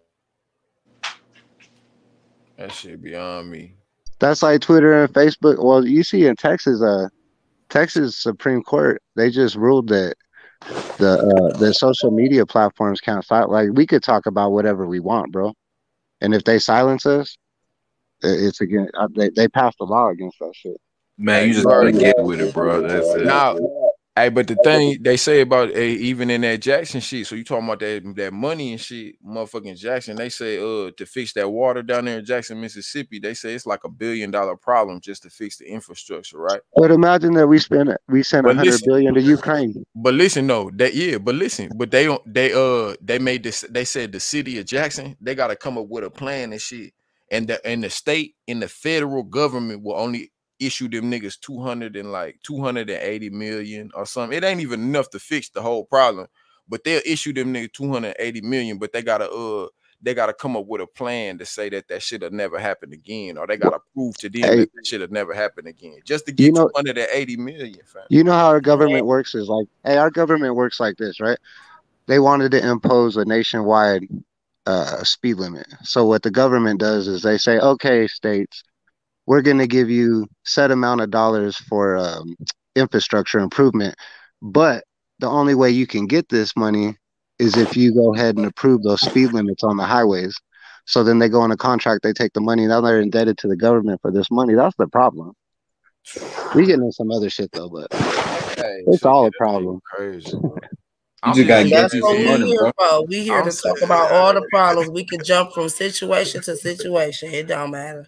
That shit beyond me. That's like Twitter and Facebook. Well, you see in Texas, Texas Supreme Court, they just ruled that the social media platforms can't silence. Like we could talk about whatever we want, bro. And if they silence us, it's again they passed a law against that shit. Man, you just gotta get with it, bro. That's it. Now, hey, but the thing they say about even in that Jackson shit, so you talking about that money and shit, motherfucking Jackson, they say to fix that water down there in Jackson, Mississippi, they say it's like $1 billion problem just to fix the infrastructure, right? But imagine that we sent $100 billion to Ukraine. But listen, no, but they made this, they said the city of Jackson, they gotta come up with a plan and shit. And the state and the federal government will only issue them niggas 280 million or something. It ain't even enough to fix the whole problem, but they'll issue them niggas 280 million. But they gotta come up with a plan to say that shit'll never happen again, or they gotta prove to them that shit'll never happen again, just to get 280 million. Fam. You know how our government works is like, hey, our government works like this, right? They wanted to impose a nationwide speed limit. So what the government does is they say, okay, states, we're going to give you set amount of dollars for infrastructure improvement, but the only way you can get this money is if you go ahead and approve those speed limits on the highways. So then they go on a contract, they take the money, now they're indebted to the government for this money. That's the problem. We getting into some other shit though, but it's all a problem. Crazy. You just gotta get That's what we here for. We here to talk about all the problems. We can jump from situation to situation. It don't matter.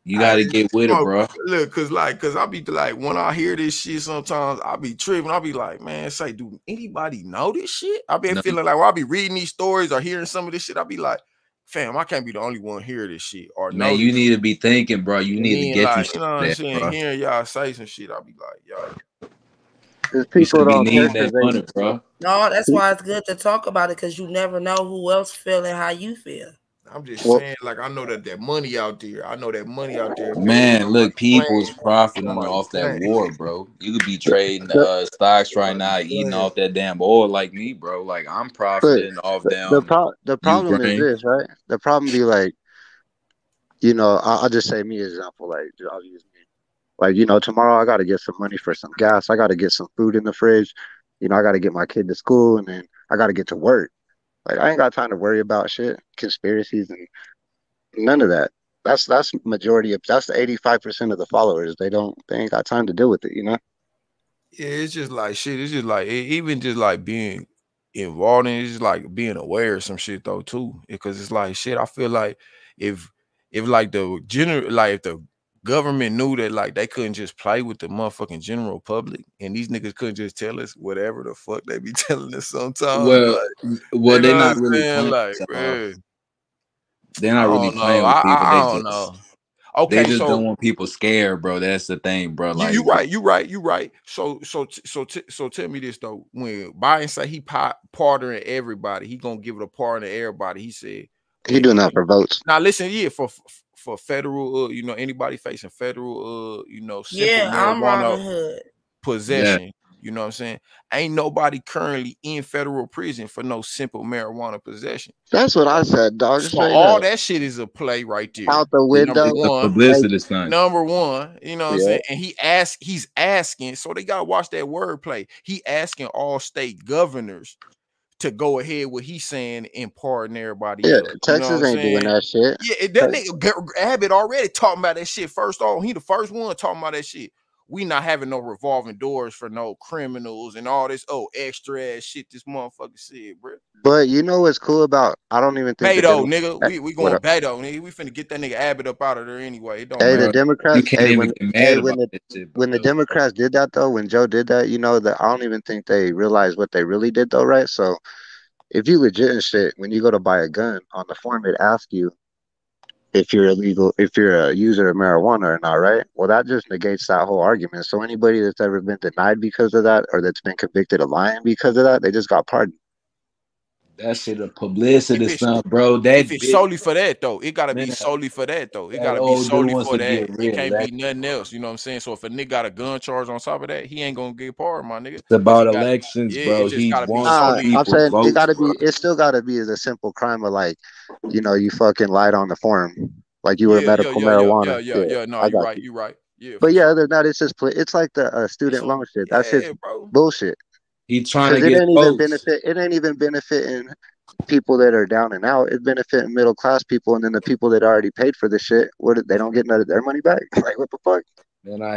You gotta get with it, bro. Look, cause I be like, when I hear this shit, sometimes I be tripping. I be like, man, say, do anybody know this shit? I be feeling like when I be reading these stories or hearing some of this shit, I be like, fam, I can't be the only one hear this shit. Or man, you need to be thinking, bro. You need to get like, you know what I'm saying? Bro. Hearing y'all say some shit, I be like, yo. Because people don't care that money, bro. No, that's why it's good to talk about it, because you never know who else feeling how you feel. I'm just saying, like, I know that money out there. I know that money out there. Man, look, people's profiting off that war, bro. You could be trading stocks right now, eating off that damn oil like me, bro. Like, I'm profiting off them. The problem is this, right? The problem be like, you know, I'll just say me example. Like, I'll use me. Like, you know, tomorrow I got to get some money for some gas. I got to get some food in the fridge. You know, I got to get my kid to school, and then I got to get to work. Like, I ain't got time to worry about shit, conspiracies, and none of that. That's majority of, that's the 85% of the followers. They ain't got time to deal with it, you know? Yeah, it's just like shit. It's just like, even just like being involved in it, it's just like being aware of some shit though too. Because it's like shit, I feel like if like the general, like if the government knew that like they couldn't just play with the motherfucking general public, and these niggas couldn't just tell us whatever the fuck they be telling us sometimes. Well, Like, well, you know they're what not I'm really saying? playing Like, with y'all. man, They're I not really don't know. playing with people. I don't know. They Okay, just so don't want people scared, bro. That's the thing, bro. Like you right. So tell me this though. When Biden say he pardoning everybody, he gonna give it a pardon to everybody. He said He doing that for votes. now listen, yeah, for federal, you know, anybody facing federal, you know, simple Yeah, I'm marijuana Robin Hood. possession. You know what I'm saying? Ain't nobody currently in federal prison for no simple marijuana possession. That's what I said, dog. So Straight all up. that shit is a play right there. Out the window. it's a publicity stunt. Number one, you know what I'm Yeah. saying? And he's asking, so they gotta watch that wordplay. He asking all state governors to go ahead with he's saying and pardon everybody Yeah, else. You know Texas what I'm ain't doing saying? that shit. Yeah, that nigga Abbott already talking about that shit first off. He the first one talking about that shit. We not having no revolving doors for no criminals and all this extra ass shit this motherfucker said, bro. But you know what's cool about? I don't even think Beto, nigga. We what going up? Beto, nigga. We finna get that nigga Abbott up out of there anyway. It don't Hey, matter. the Democrats. You can't even get mad about that shit, bro. When the Democrats did that though, when Joe did that, you know that I don't even think they realized what they really did though, right? So if you legit and shit, when you go to buy a gun on the form, it asks you if you're illegal, if you're a user of marijuana or not, right? Well, that just negates that whole argument. So anybody that's ever been denied because of that, or that's been convicted of lying because of that, they just got pardoned. That shit a publicity stunt, bro. That If it's solely for that though, it gotta be Man, solely for that though. It that gotta be old dude solely wants for to that. get It real. can't be nothing else. You know what I'm saying? So if a nigga got a gun charge on top of that, he ain't gonna get pardoned, my nigga. It's about He got, elections, yeah, bro. it just He gotta be wants solely. I'm people saying it votes, gotta bro. be. It still gotta be as a simple crime of like, you know, you fucking lied on the form, like you were Yeah. medical marijuana. Yeah, No, I you got right. you. You right. Yeah, But for yeah, sure. other than that, it's just it's like the student loan shit. That shit's Yeah, bro. bullshit. He trying Because to it get ain't even votes. benefit. It ain't even benefiting people that are down and out. It benefiting middle class people, and then the people that already paid for the shit, they don't get none of their money back. Like what the fuck? Man, I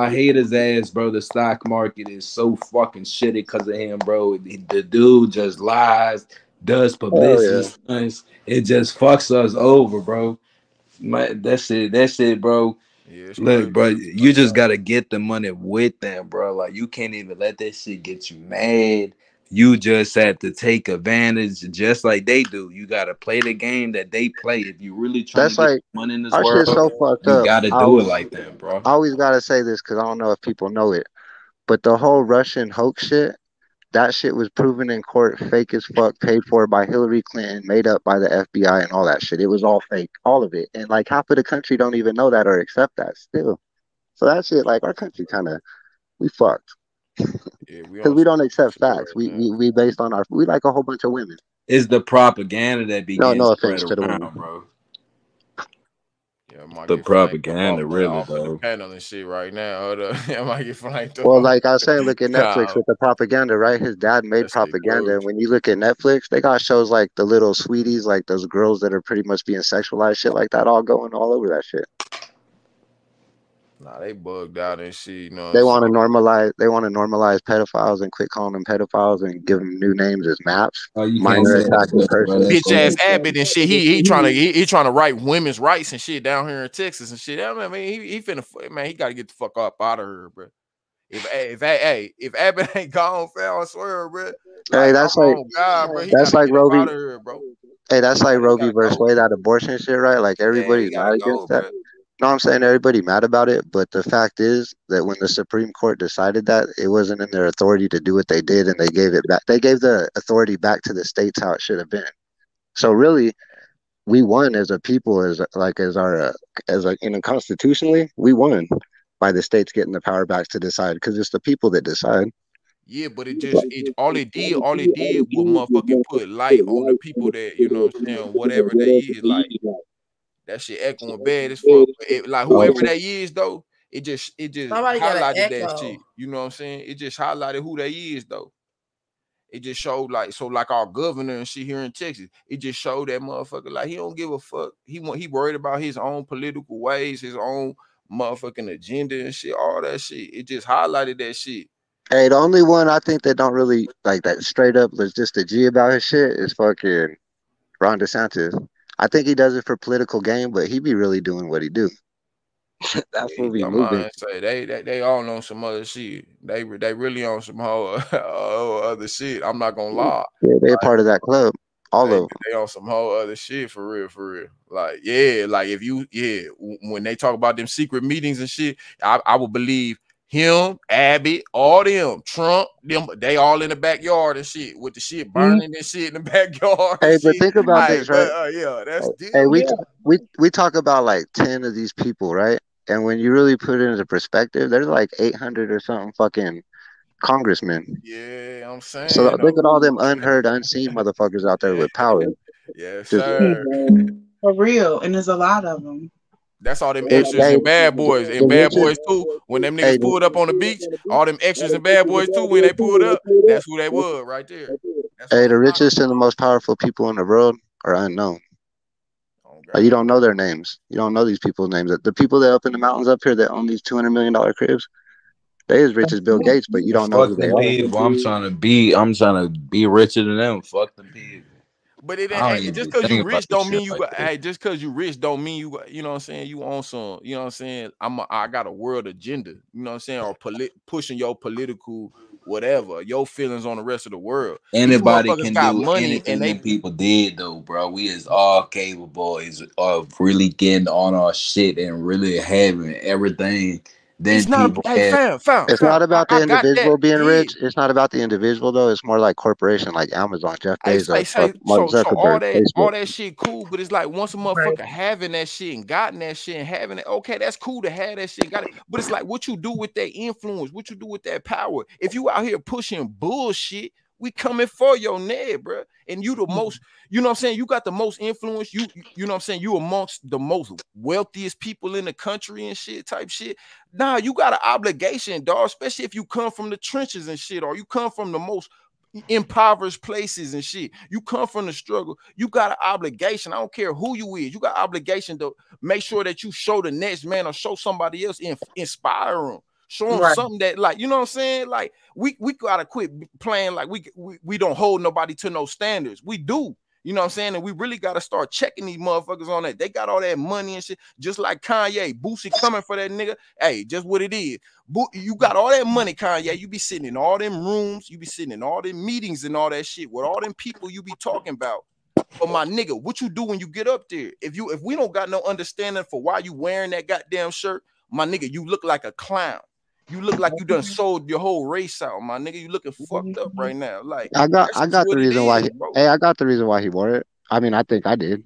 hate his ass, bro. The stock market is so fucking shitty because of him, bro. The dude just lies, does Oh publicity yeah. stunts. It just fucks us over, bro. That shit, bro. Yeah, it's Look, crazy. bro, you just gotta get the money with them, bro. Like you can't even let that shit get you mad. You just have to take advantage, just like they do. You gotta play the game that they play. If you really trying to That's get like money in this our shit's world, so fucked you up. gotta do it like that, bro. I always gotta say this because I don't know if people know it, but the whole Russian hoax shit, that shit was proven in court, fake as fuck, paid for by Hillary Clinton, made up by the FBI and all that shit. It was all fake, all of it. And like half of the country don't even know that or accept that still. So that shit, like our country kind of, we fucked. Yeah, we Because on we some don't accept shit facts. right now. We based on we like a whole bunch of women. It's the propaganda that be No, getting no spread offense to the women. around, bro. Yeah, I might The get flanked up propaganda, really, off of the though. panel and shit right now. Hold up. I might get flanked up Well, off. like I was saying, look at Netflix Nah, with the propaganda, right? His dad made that shit propaganda. cool. And when you look at Netflix, they got shows like The Little Sweeties, like those girls that are pretty much being sexualized, shit like that, all going all over that shit. Nah, they bugged out and shit. You know what I'm They saying? want to normalize pedophiles and quit calling them pedophiles and give them new names as maps, Oh, you can't minor say that attracted shit, bro. person. That Bitch ass shit. Abbott and shit. He trying to write women's rights and shit down here in Texas and shit. I mean, he finna man. He got to get the fuck up out of here, bro. If Abbott ain't gone, fam, I swear, bro. Hey, Like I'm on God, bro. He got that's to like get up Roe v. out of here, bro. Hey, that's like He Roe v. got to versus go. Wade, that abortion shit, right? Like Yeah, he everybody's got mad to against go, that. bro. No, I'm saying everybody mad about it, but the fact is that when the Supreme Court decided that, it wasn't in their authority to do what they did, and they gave it back. They gave the authority back to the states how it should have been. So really, we won as a people, constitutionally, we won by the states getting the power back to decide because it's the people that decide. Yeah, but all it did was motherfucking put light on the people that, you know what I'm saying, whatever they is, like that shit echoing bad as fuck. Like whoever that is though, it just Somebody got an highlighted that echo. shit. You know what I'm saying? It just highlighted who they is though. It just showed like our governor and shit here in Texas. It just showed that motherfucker like he don't give a fuck. He worried about his own political ways, his own motherfucking agenda and shit, all that shit. It just highlighted that shit. Hey, the only one I think that don't really like that straight up was just a G about his shit is fucking Ron DeSantis. I think he does it for political gain, but he be really doing what he do. That's what we Your moving. mind say they all on some other shit. They really on some whole other shit. I'm not gonna lie. Yeah, they're part of that club. All of them. They on some whole other shit for real, for real. Like, yeah, like if you, when they talk about them secret meetings and shit, I would believe him, Abbott, all them, Trump, them, they all in the backyard and shit with the shit burning and shit in the backyard. Hey, And but shit. think about Like, this, right? yeah, that's Hey, them. we talk about like 10 of these people, right? And when you really put it into perspective, there's like 800 or something fucking congressmen. Yeah, I'm saying. So look at all them unheard, unseen motherfuckers out there with power. Yes, Just, sir. For real, and there's a lot of them. That's all them Hey, extras and bad boys. And the Bad richest, Boys 2, when them hey, niggas pulled up on the beach, all them extras and Bad Boys 2, when they pulled up, that's who they were right there. hey, the richest and the most powerful people in the world are unknown. Like, you don't know their names. You don't know these people's names. The people that up in the mountains up here that own these $200 million cribs, they as rich as Bill Gates, but you don't know who Fuck they them are. people. I'm trying to be richer than them. Fuck them people. But it I don't ain't even just be because you thinking about rich this don't shit mean you like got. that. Hey, just because you rich don't mean you got. You know what I'm saying? You on some. You know what I'm saying? I got a world agenda. You know what I'm saying? Or pushing your political whatever, your feelings on the rest of the world. These Anybody motherfuckers can got do money and anything they. that people did, though, bro. We is all capable of really getting on our shit and really having everything. Then It's not. people Hey, have. It's not about the I got that. individual being Yeah. rich. It's not about the individual though. It's more like corporation, like Amazon, Jeff Bezos, Mark So Zuckerberg, all Facebook. that shit cool, but it's like once a motherfucker having that shit and gotten that shit and having it, okay, that's cool to have that shit and got it. But it's like what you do with that influence, what you do with that power. If you out here pushing bullshit, we coming for your neck, bro. And you the most, you know what I'm saying? You got the most influence. You know what I'm saying? You amongst the most wealthiest people in the country and shit type shit. Nah, you got an obligation, dog, especially if you come from the trenches and shit, or you come from the most impoverished places and shit. You come from the struggle. You got an obligation. I don't care who you is. You got obligation to make sure that you show the next man or show somebody else, inspire them. Show them something that, like, you know what I'm saying? Like, we gotta quit playing like we don't hold nobody to no standards. We do. You know what I'm saying? And we really got to start checking these motherfuckers on that. They got all that money and shit, just like Kanye. Boosie coming for that nigga. Hey, just what it is. You got all that money, Kanye. You be sitting in all them rooms. You be sitting in all them meetings and all that shit with all them people you be talking about. But my nigga, what you do when you get up there? If we don't got no understanding for why you wearing that goddamn shirt, my nigga, you look like a clown. You look like you done sold your whole race out, my nigga. You looking fucked up right now. Like, I got the reason why I got the reason why he wore it. I mean, I think I did.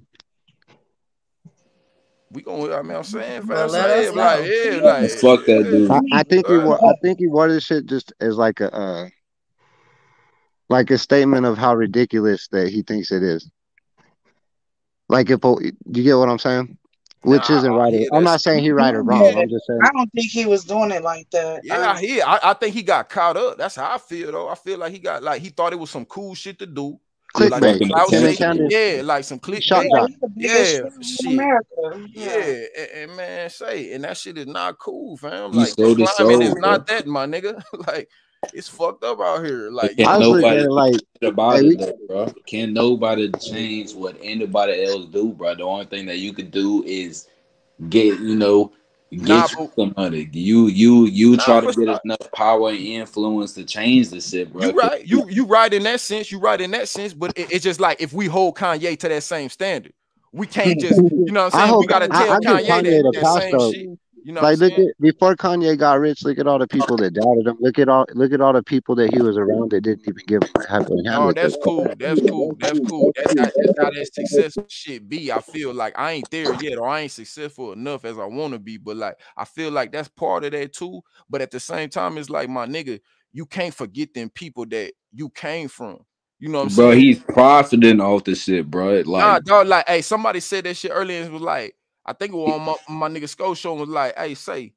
We gonna, I mean, I'm saying, fam, Let us know. like, yeah, like, fuck that dude. I think he wore this shit just as like a statement of how ridiculous that he thinks it is. Like, if do you get what I'm saying? Which isn't right. I'm not saying he right or wrong. I'm just saying. I don't think he was doing it like that. Yeah, I think he got caught up. That's how I feel, though. I feel like he got, like, he thought it was some cool shit to do. Clickbait. Yeah, like some clickbait. Yeah, shit. Yeah, and man, and that shit is not cool, fam. Like, the climate is not that, my nigga. Like, it's fucked up out here. Like, Can't nobody about it, though, bro. Can't nobody change what anybody else do, bro. The only thing that you could do is get some money. You try to get enough power and influence to change the shit, bro. You right. You right in that sense. You right in that sense. But it's just like, if we hold Kanye to that same standard, we can't just, you know what I'm saying? We gotta tell Kanye that same shit. You know, like, before Kanye got rich, look at all the people that doubted him. Look at all the people that he was around that didn't even give him half a hand. Oh, that's cool. That's cool. That's cool. That's how that success shit be. I feel like I ain't there yet, or I ain't successful enough as I want to be. But like, I feel like that's part of that too. But at the same time, it's like, my nigga, you can't forget them people that you came from. You know what I'm saying? Bro, he's profiting off this shit, bro. Like, nah, dog, like, hey, somebody said that shit earlier and was like, I think it was on my nigga Sko show, was like, hey, say,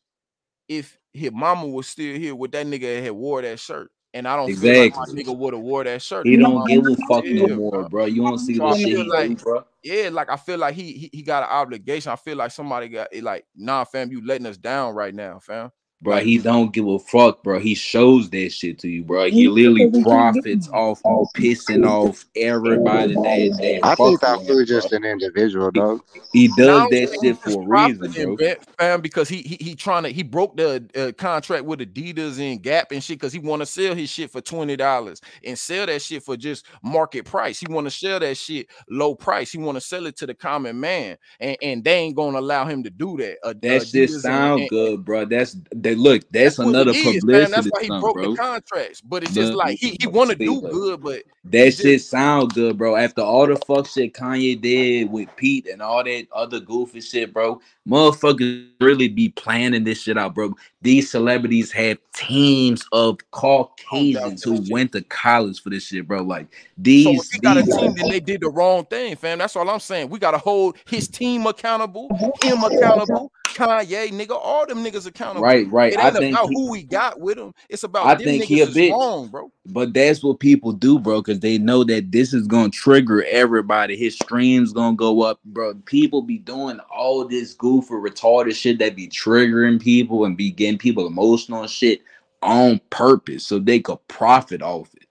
if his mama was still here, would that nigga had wore that shirt? And I don't feel like my nigga would have wore that shirt. He don't give a fuck no more, bro. You don't see the shit he do, bro. Yeah, like, I feel like he got an obligation. I feel like somebody got it, like, nah, fam, you letting us down right now, fam. Bro, Like, he don't give a fuck, bro. He shows that shit to you, bro. He literally profits off pissing off everybody that I think fuck that with him, fool bro. just an individual, dog. He now I does don't that think shit he's just for a reason, profiting, bro. fam, because he trying to he broke the contract with Adidas and Gap and shit because he want to sell his shit for $20 and sell that shit for just market price. He want to sell that shit low price. He want to sell it to the common man, and they ain't gonna allow him to do that. That shit Adidas sound good, bro. That's what it another is, fam. That's publicity why he stunt, broke the bro. contracts. But it's just Look, like he want to do look. good, but he That just shit sound good, bro. After all the fuck shit Kanye did with Pete and all that other goofy shit, bro, motherfuckers really be planning this shit out, bro. These celebrities have teams of Caucasians who went to college for this shit, bro. Like So if these, he got a team, then they did the wrong thing, fam. That's all I'm saying. We gotta hold his team accountable, him accountable, Kanye, nigga, all them niggas accountable. right. It I ain't think about who we got with him. It's I about them think he niggas a is bitch. wrong, bro. But that's what people do, bro, because they know that this is gonna trigger everybody. His streams gonna go up, bro. People be doing all this goofy, retarded shit that be triggering people and be getting people emotional and shit on purpose so they could profit off it.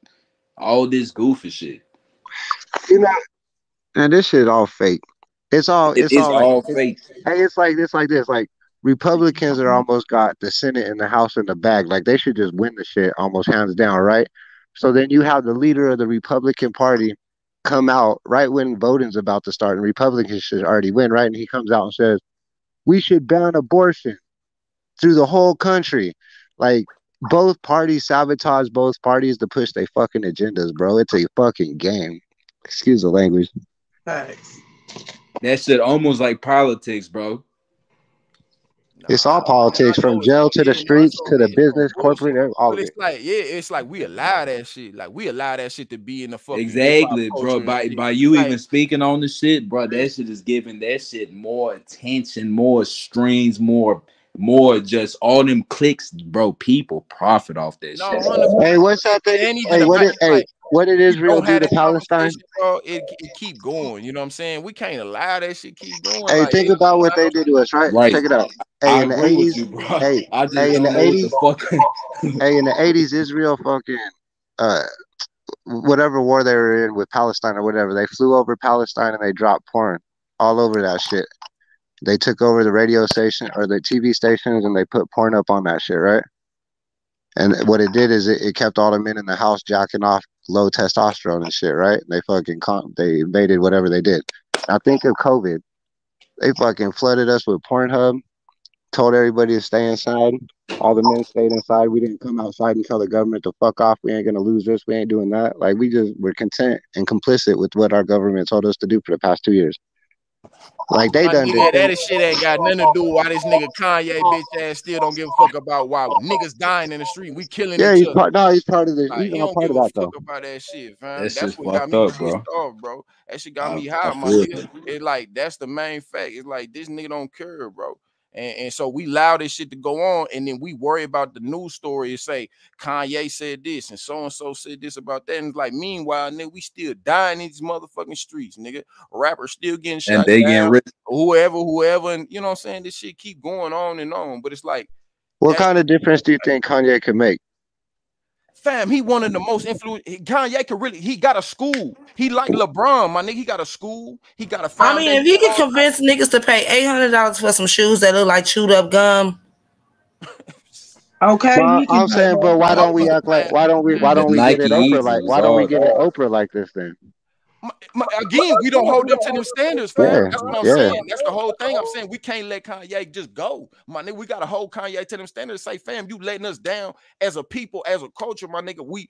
All this goofy shit. You know, and this shit all fake. It's all It it's is all like all fake. hey, it's like this. Like Republicans are almost got the Senate and the House in the bag. Like they should just win the shit almost hands down, right? So then you have the leader of the Republican Party come out right when voting's about to start, and Republicans should already win, right? And he comes out and says, we should ban abortion through the whole country. Like both parties sabotage both parties to push their fucking agendas, bro. It's a fucking game. Excuse the language. Thanks. That shit almost like politics, bro. It's all politics, from jail to the streets to the business, corporate, all But of it's it. like, yeah, it's like we allow that shit. Like we allow that shit to be in the fucking hip hop Exactly, bro. culture and By shit. you Like even speaking on the shit, bro, that shit is giving that shit more attention, more streams, more just all them clicks, bro. People profit off that no, shit. 100%. Hey, what's that It thing? ain't even Hey, about it's like what did we Israel don't do have to that Palestine? conversation, bro. It keep going. You know what I'm saying? We can't allow that shit keep going. Hey, Like think about what they did to us, right? Right. Check it out. Hey, I in the agree with 80s, you, bro. hey, I just hey, in don't the know what the 80s, fuck. hey, in the 80s, Israel fucking uh whatever war they were in with Palestine or whatever, they flew over Palestine and they dropped porn all over that shit. They took over the radio station or the TV stations and they put porn up on that shit, right? And what it did is it kept all the men in the house jacking off low testosterone and shit, right? They fucking they invaded whatever they did. Now think of COVID. They fucking flooded us with Pornhub, told everybody to stay inside. All the men stayed inside. We didn't come outside and tell the government to fuck off. We ain't gonna lose this. We ain't doing that. Like we just were content and complicit with what our government told us to do for the past 2 years. Like they my done did nigga, things. that shit ain't got nothing to do with why this nigga Kanye bitch ass still don't give a fuck about why niggas dying in the street. We killing Yeah, each he's other. part. No, he's part of the. Like He's he all don't part give of a that fuck though. about that shit, That fam. That's shit's what got fucked me up, pissed bro. off, bro. That shit got me I hot, my feel nigga. you. It's like that's the main fact. It's like this nigga don't care, bro. And so we allow this shit to go on, and then we worry about the news story and say Kanye said this and so said this about that. And it's like, meanwhile, nigga, we still dying in these motherfucking streets, nigga. Rappers still getting And shot they getting down, rich. whoever, and you know what I'm saying? This shit keep going on and on. But it's like What that kind of difference do you think Kanye could make? fam, he one of the most influential. Kanye could really, he got a school. He like LeBron, my nigga. He got a school. He got a I mean, foundation. if he can convince niggas to pay $800 for some shoes that look like chewed up gum. Okay, Well, he can I'm do saying, but why don't we act like? Why don't The we get it Nike Oprah like? Yeezys, Why don't we all get it Oprah like this then? Again, we don't hold them to them standards, fam. Yeah, That's what I'm yeah. saying. That's the whole thing. I'm saying we can't let Kanye just go, my nigga. We gotta hold Kanye to them standards. Say, fam, you letting us down as a people, as a culture, my nigga. We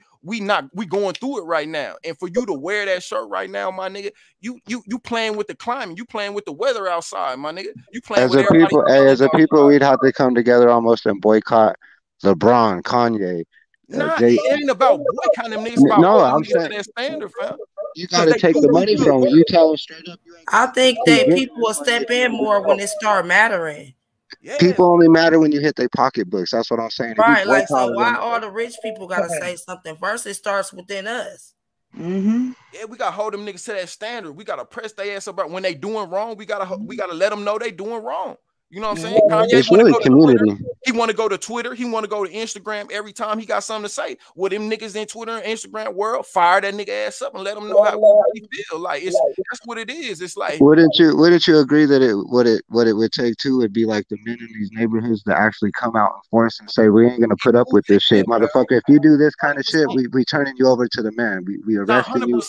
going through it right now. And for you to wear that shirt right now, my nigga, you playing with the climate. You playing with the weather outside, my nigga. You playing As with a everybody people, hey, feelings as a people, outside. we'd have to come together almost and boycott LeBron, Kanye, Nah, Jay. it ain't about boycotting them niggas. It's about No, holding I'm niggas saying to that standard, fam. you Cause got to they take do the do money good from them. work. You tell them straight up. I think Hey, that get, people will step in more when it start mattering. Yeah, people only matter when you hit their pocketbooks. That's what I'm saying. If you Right, like, so boycotted why them, all the rich people gotta say something first? It starts within us. Mm-hmm. Yeah, we gotta hold them niggas to that standard. We gotta press their ass about when they doing wrong. We gotta let them know they doing wrong. You know what I'm saying? Kanye It's want to really go to Twitter. community. He want to go to Twitter. He want to go to Instagram every time he got something to say. Well, them niggas in Twitter and Instagram world, fire that nigga ass up and let him know how we feel. Like that's what it is. It's like Wouldn't you agree that what it would take too would be like the men in these neighborhoods to actually come out and force and say we ain't gonna put up with this shit, motherfucker. If you do this kind of shit, we turning you over to the man. We arresting you.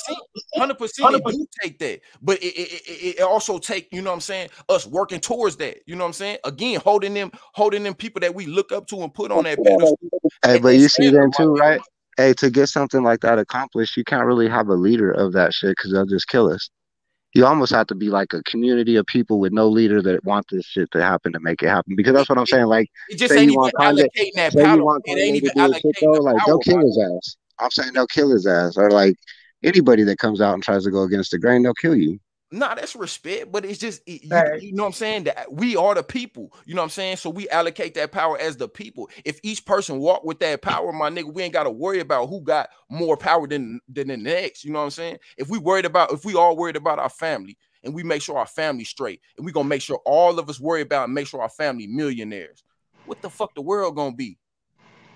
100% it do take that, but it also take, you know what I'm saying, us working towards that. You know what I'm saying? Again, holding them people that we look up to and put on that pedestal. Hey, but and you see stand then them, my too, nigga. right? Hey, to get something like that accomplished, you can't really have a leader of that shit because they'll just kill us. You almost have to be like a community of people with no leader that want this shit to happen to make it happen. Because that's what I'm saying. Like, It just say ain't you even want Kanye, allocating that say you power. want It ain't Kanye to even do his shit allocating though, the like power, they'll kill my his ass. I'm saying they'll kill his ass, or like anybody that comes out and tries to go against the grain, they'll kill you. Nah, that's respect, but it's just you know what I'm saying, that we are the people, you know what I'm saying, so we allocate that power as the people. If each person walk with that power, my nigga, we ain't got to worry about who got more power than the next, you know what I'm saying. If we all worried about our family and we make sure our family straight, and we gonna make sure all of us worry about and make sure our family millionaires, what the fuck the world gonna be?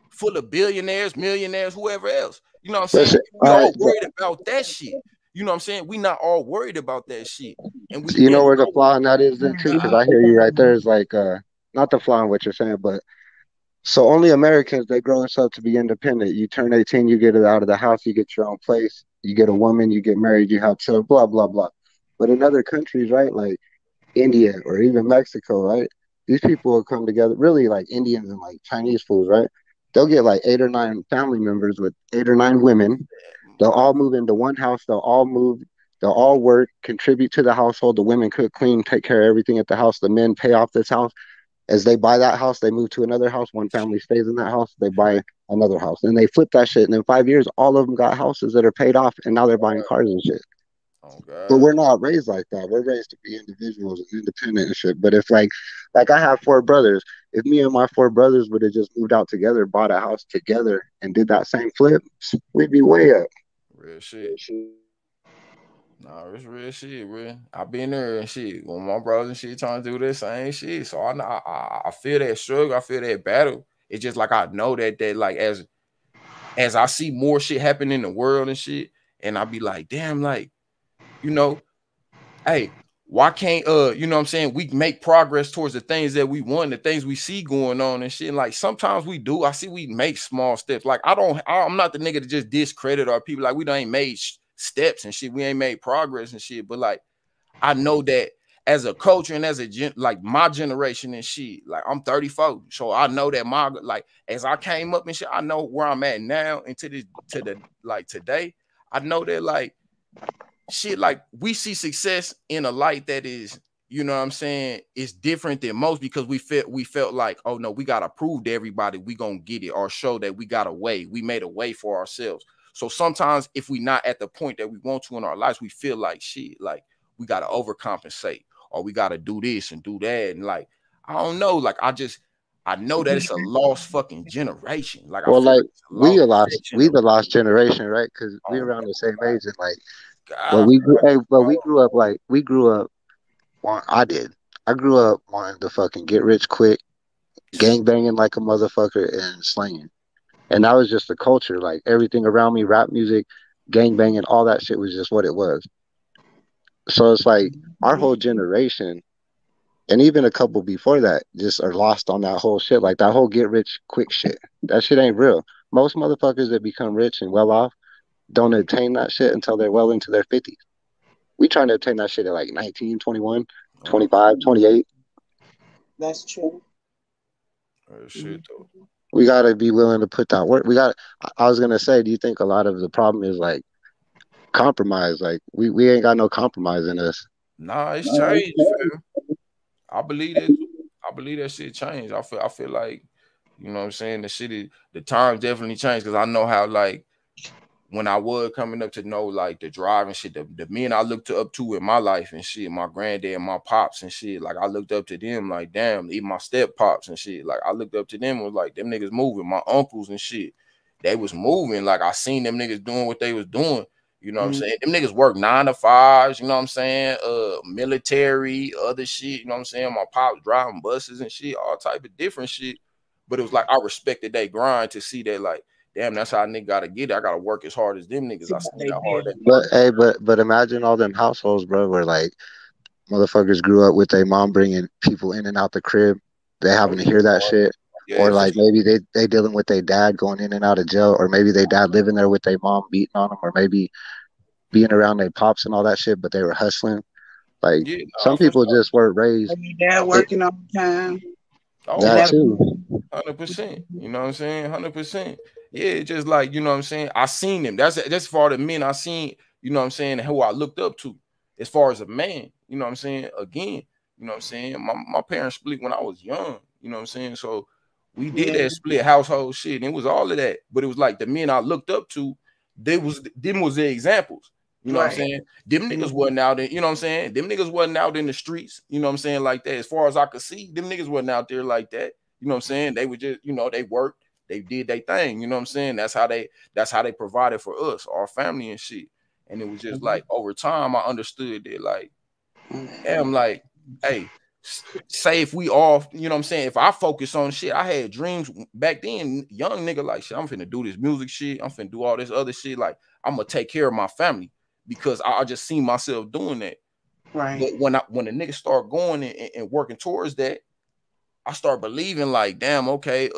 Full of billionaires, millionaires, whoever else, you know what I'm saying. Listen, We all all right, worried about that shit. You know what I'm saying? We not all worried about that shit. And we you know really where the flaw in that is then too, because I hear you right there. Is like not the flaw in what you're saying, but so only Americans, they grow us up to be independent. You turn 18, you get it out of the house, you get your own place, you get a woman, you get married, you have children, blah blah blah. But in other countries, right, like India or even Mexico, right, these people will come together. Really, like Indians and like Chinese fools, right? They'll get like 8 or 9 family members with 8 or 9 women. They'll all move into one house. They'll all move. They'll all work, contribute to the household. The women cook, clean, take care of everything at the house. The men pay off this house. As they buy that house, they move to another house. One family stays in that house. They buy another house. And they flip that shit. And in 5 years, all of them got houses that are paid off. And now they're buying cars and shit. Oh But God. we're not raised like that. We're raised to be individuals and independent and shit. But if like I have 4 brothers, if me and my 4 brothers would have just moved out together, bought a house together, and did that same flip, we'd be way up. Real shit. Nah, it's real shit, bro. I been there and shit. When my brothers and shit trying to do this same shit. So I feel that struggle, I feel that battle. It's just like I know that like as I see more shit happen in the world and shit, and I be like, damn, like, you know, hey, why can't you know what I'm saying, we make progress towards the things that we want, the things we see going on and shit. Like sometimes we do. I see we make small steps. Like I'm not the nigga to just discredit our people. Like we done ain't made steps and shit. We ain't made progress and shit. But like I know that as a culture and as like my generation and shit, like I'm 34. So I know that my like as I came up and shit, I know where I'm at now and to the like today. I know that like shit, like we see success in a light that is, you know what I'm saying, is different than most because we felt like, oh no, we gotta prove to everybody we gonna get it or show that we got a way. We made a way for ourselves. So sometimes if we not at the point that we want to in our lives, we feel like shit, like we gotta overcompensate or we gotta do this and do that. And like, I don't know, like I know that it's a lost fucking generation. Like I Well, feel like like it's a lost we generation. the lost generation, right? Because we Oh, around the same age and like, God, we grew up like I did. I grew up wanting to fucking get rich quick, gang banging like a motherfucker, and slanging. And that was just the culture. Like everything around me, rap music, gang banging, all that shit was just what it was. So it's like our whole generation, and even a couple before that, just are lost on that whole shit. Like that whole get rich quick shit. That shit ain't real. Most motherfuckers that become rich and well off don't attain that shit until they're well into their 50s. We trying to obtain that shit at like 19, 21, 25, 28. That's true. Shit though. We got to be willing to put that work. I was going to say, do you think a lot of the problem is like compromise? Like we ain't got no compromise in us. Nah, it's changed, fam. I believe it. I believe that shit changed. I feel like, you know what I'm saying, the times definitely changed because I know how like when I was coming up to know like the drive and shit, the men I looked up to in my life and shit, my granddad and my pops and shit, like I looked up to them like damn, even my step pops and shit, like I looked up to them, was like them niggas moving, my uncles and shit, they was moving, like I seen them niggas doing what they was doing, You know what I'm saying? Them niggas work 9 to 5s, you know what I'm saying? Military, other shit, you know what I'm saying? My pops driving buses and shit, all type of different shit. But it was like I respected that grind to see that, like, damn, that's how a nigga gotta get it. I gotta work as hard as them niggas. I seen how hard they But hey, but imagine all them households, bro, where like motherfuckers grew up with their mom bringing people in and out the crib. They having to hear that shit. Yeah, Or for like sure. maybe they dealing with their dad going in and out of jail, or maybe they dad living there with their mom beating on them, or maybe being around their pops and all that shit, but they were hustling. Like Yeah, some for people sure. just weren't raised. Your dad working all the time. Oh, That 100%. too. 100%. You know what I'm saying? 100%. Yeah, just like, you know what I'm saying? I seen them. That's far the men I seen, you know what I'm saying, who I looked up to as far as a man, you know what I'm saying? Again, you know what I'm saying? My parents split when I was young, you know what I'm saying? So we did that split household shit, and it was all of that. But it was like the men I looked up to, them was the examples. You know what I'm saying? Them niggas wasn't out there, you know what I'm saying? Them niggas wasn't out in the streets, you know what I'm saying, like that. As far as I could see, them niggas wasn't out there like that. You know what I'm saying? They were just, you know, they worked, they did their thing, you know what I'm saying? That's how they provided for us, our family and shit. And it was just like over time I understood that, like, damn, like, hey, say if we all, you know what I'm saying, if I focus on shit, I had dreams back then, young nigga, like, shit, I'm finna do this music shit, I'm finna do all this other shit, like, I'm gonna take care of my family because I just see myself doing that. Right. But when a nigga start going and working towards that, I start believing, like, damn, okay,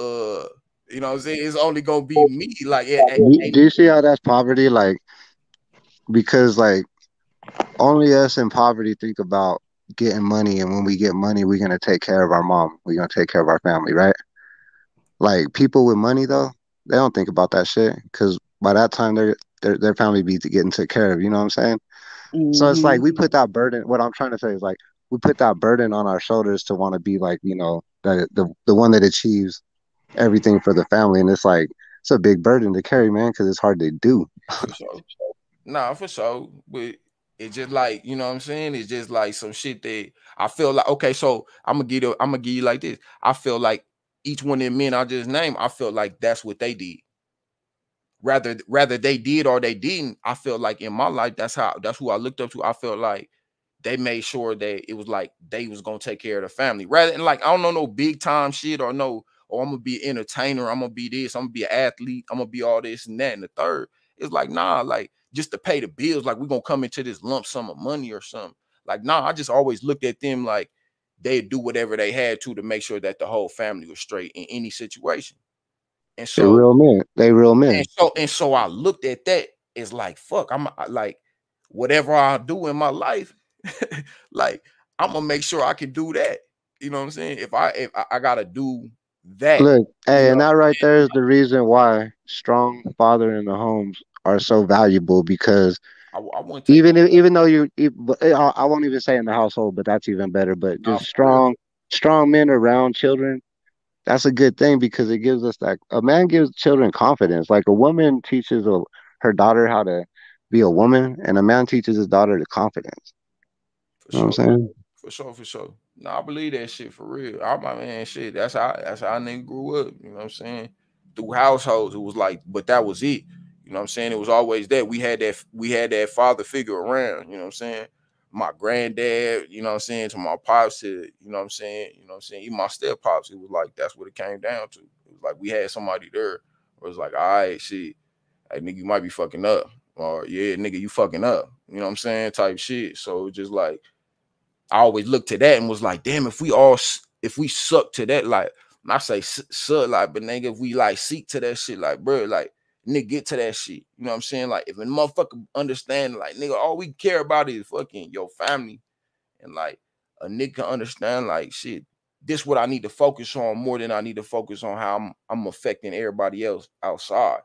you know what I'm saying, it's only gonna be me, like, Do you see how that's poverty? Like, because like only us in poverty think about getting money, and when we get money, we're gonna take care of our mom. We're gonna take care of our family, right? Like people with money though, they don't think about that shit because by that time their family be getting taken care of. You know what I'm saying? So it's like we put that burden. What I'm trying to say is like we put that burden on our shoulders to want to be like, you know, the one that achieves everything for the family, and it's like it's a big burden to carry, man, because it's hard to do. for sure. Nah, for sure. But it's just like, you know what I'm saying? It's just like some shit that I feel like, okay, so I'm gonna give you like this. I feel like each one of them men I just named, I feel like that's what they did. Rather they did or they didn't, I feel like in my life, that's who I looked up to. I felt like they made sure that it was like they was gonna take care of the family. Rather than like, I don't know no big time shit or no, or I'm gonna be an entertainer, I'm gonna be this, I'm gonna be an athlete, I'm gonna be all this and that and the third. It's like, nah, like just to pay the bills, like we're gonna come into this lump sum of money or something. Like, nah, I just always looked at them like they'd do whatever they had to make sure that the whole family was straight in any situation. And They so real men. They real men. and so I looked at that as like, fuck, like whatever I do in my life, like I'm gonna make sure I can do that. You know what I'm saying? If I gotta do that, Look, you hey, know, and that right there is the reason why strong father in the homes are so valuable because I wouldn't take even though I won't even say in the household, but that's even better. But no just for real. strong men around children, that's a good thing because it gives us that a man gives children confidence. Like a woman teaches her daughter how to be a woman, and a man teaches his daughter the confidence. For You know sure. what I'm saying? For sure, for sure. No, I believe that shit for real. I my man, shit. That's how I nigga grew up. You know what I'm saying? Through households, it was like, but that was it. You know what I'm saying? It was always that. We had that father figure around, you know what I'm saying? My granddad, you know what I'm saying, to my pops, to, you know what I'm saying, even my step pops, it was like that's what it came down to. It was like we had somebody there. It was like, all right, shit, hey nigga, you might be fucking up. Or yeah, nigga, you fucking up. You know what I'm saying? Type shit. So just like I always looked to that and was like, damn, if we suck to that, like, I say suck, like, but nigga, if we like seek to that shit, like, bro, like, nigga, get to that shit. You know what I'm saying? Like, if a motherfucker understand, like, nigga, all we care about is fucking your family, and like a nigga can understand, like, shit, this what I need to focus on more than I need to focus on how I'm affecting everybody else outside.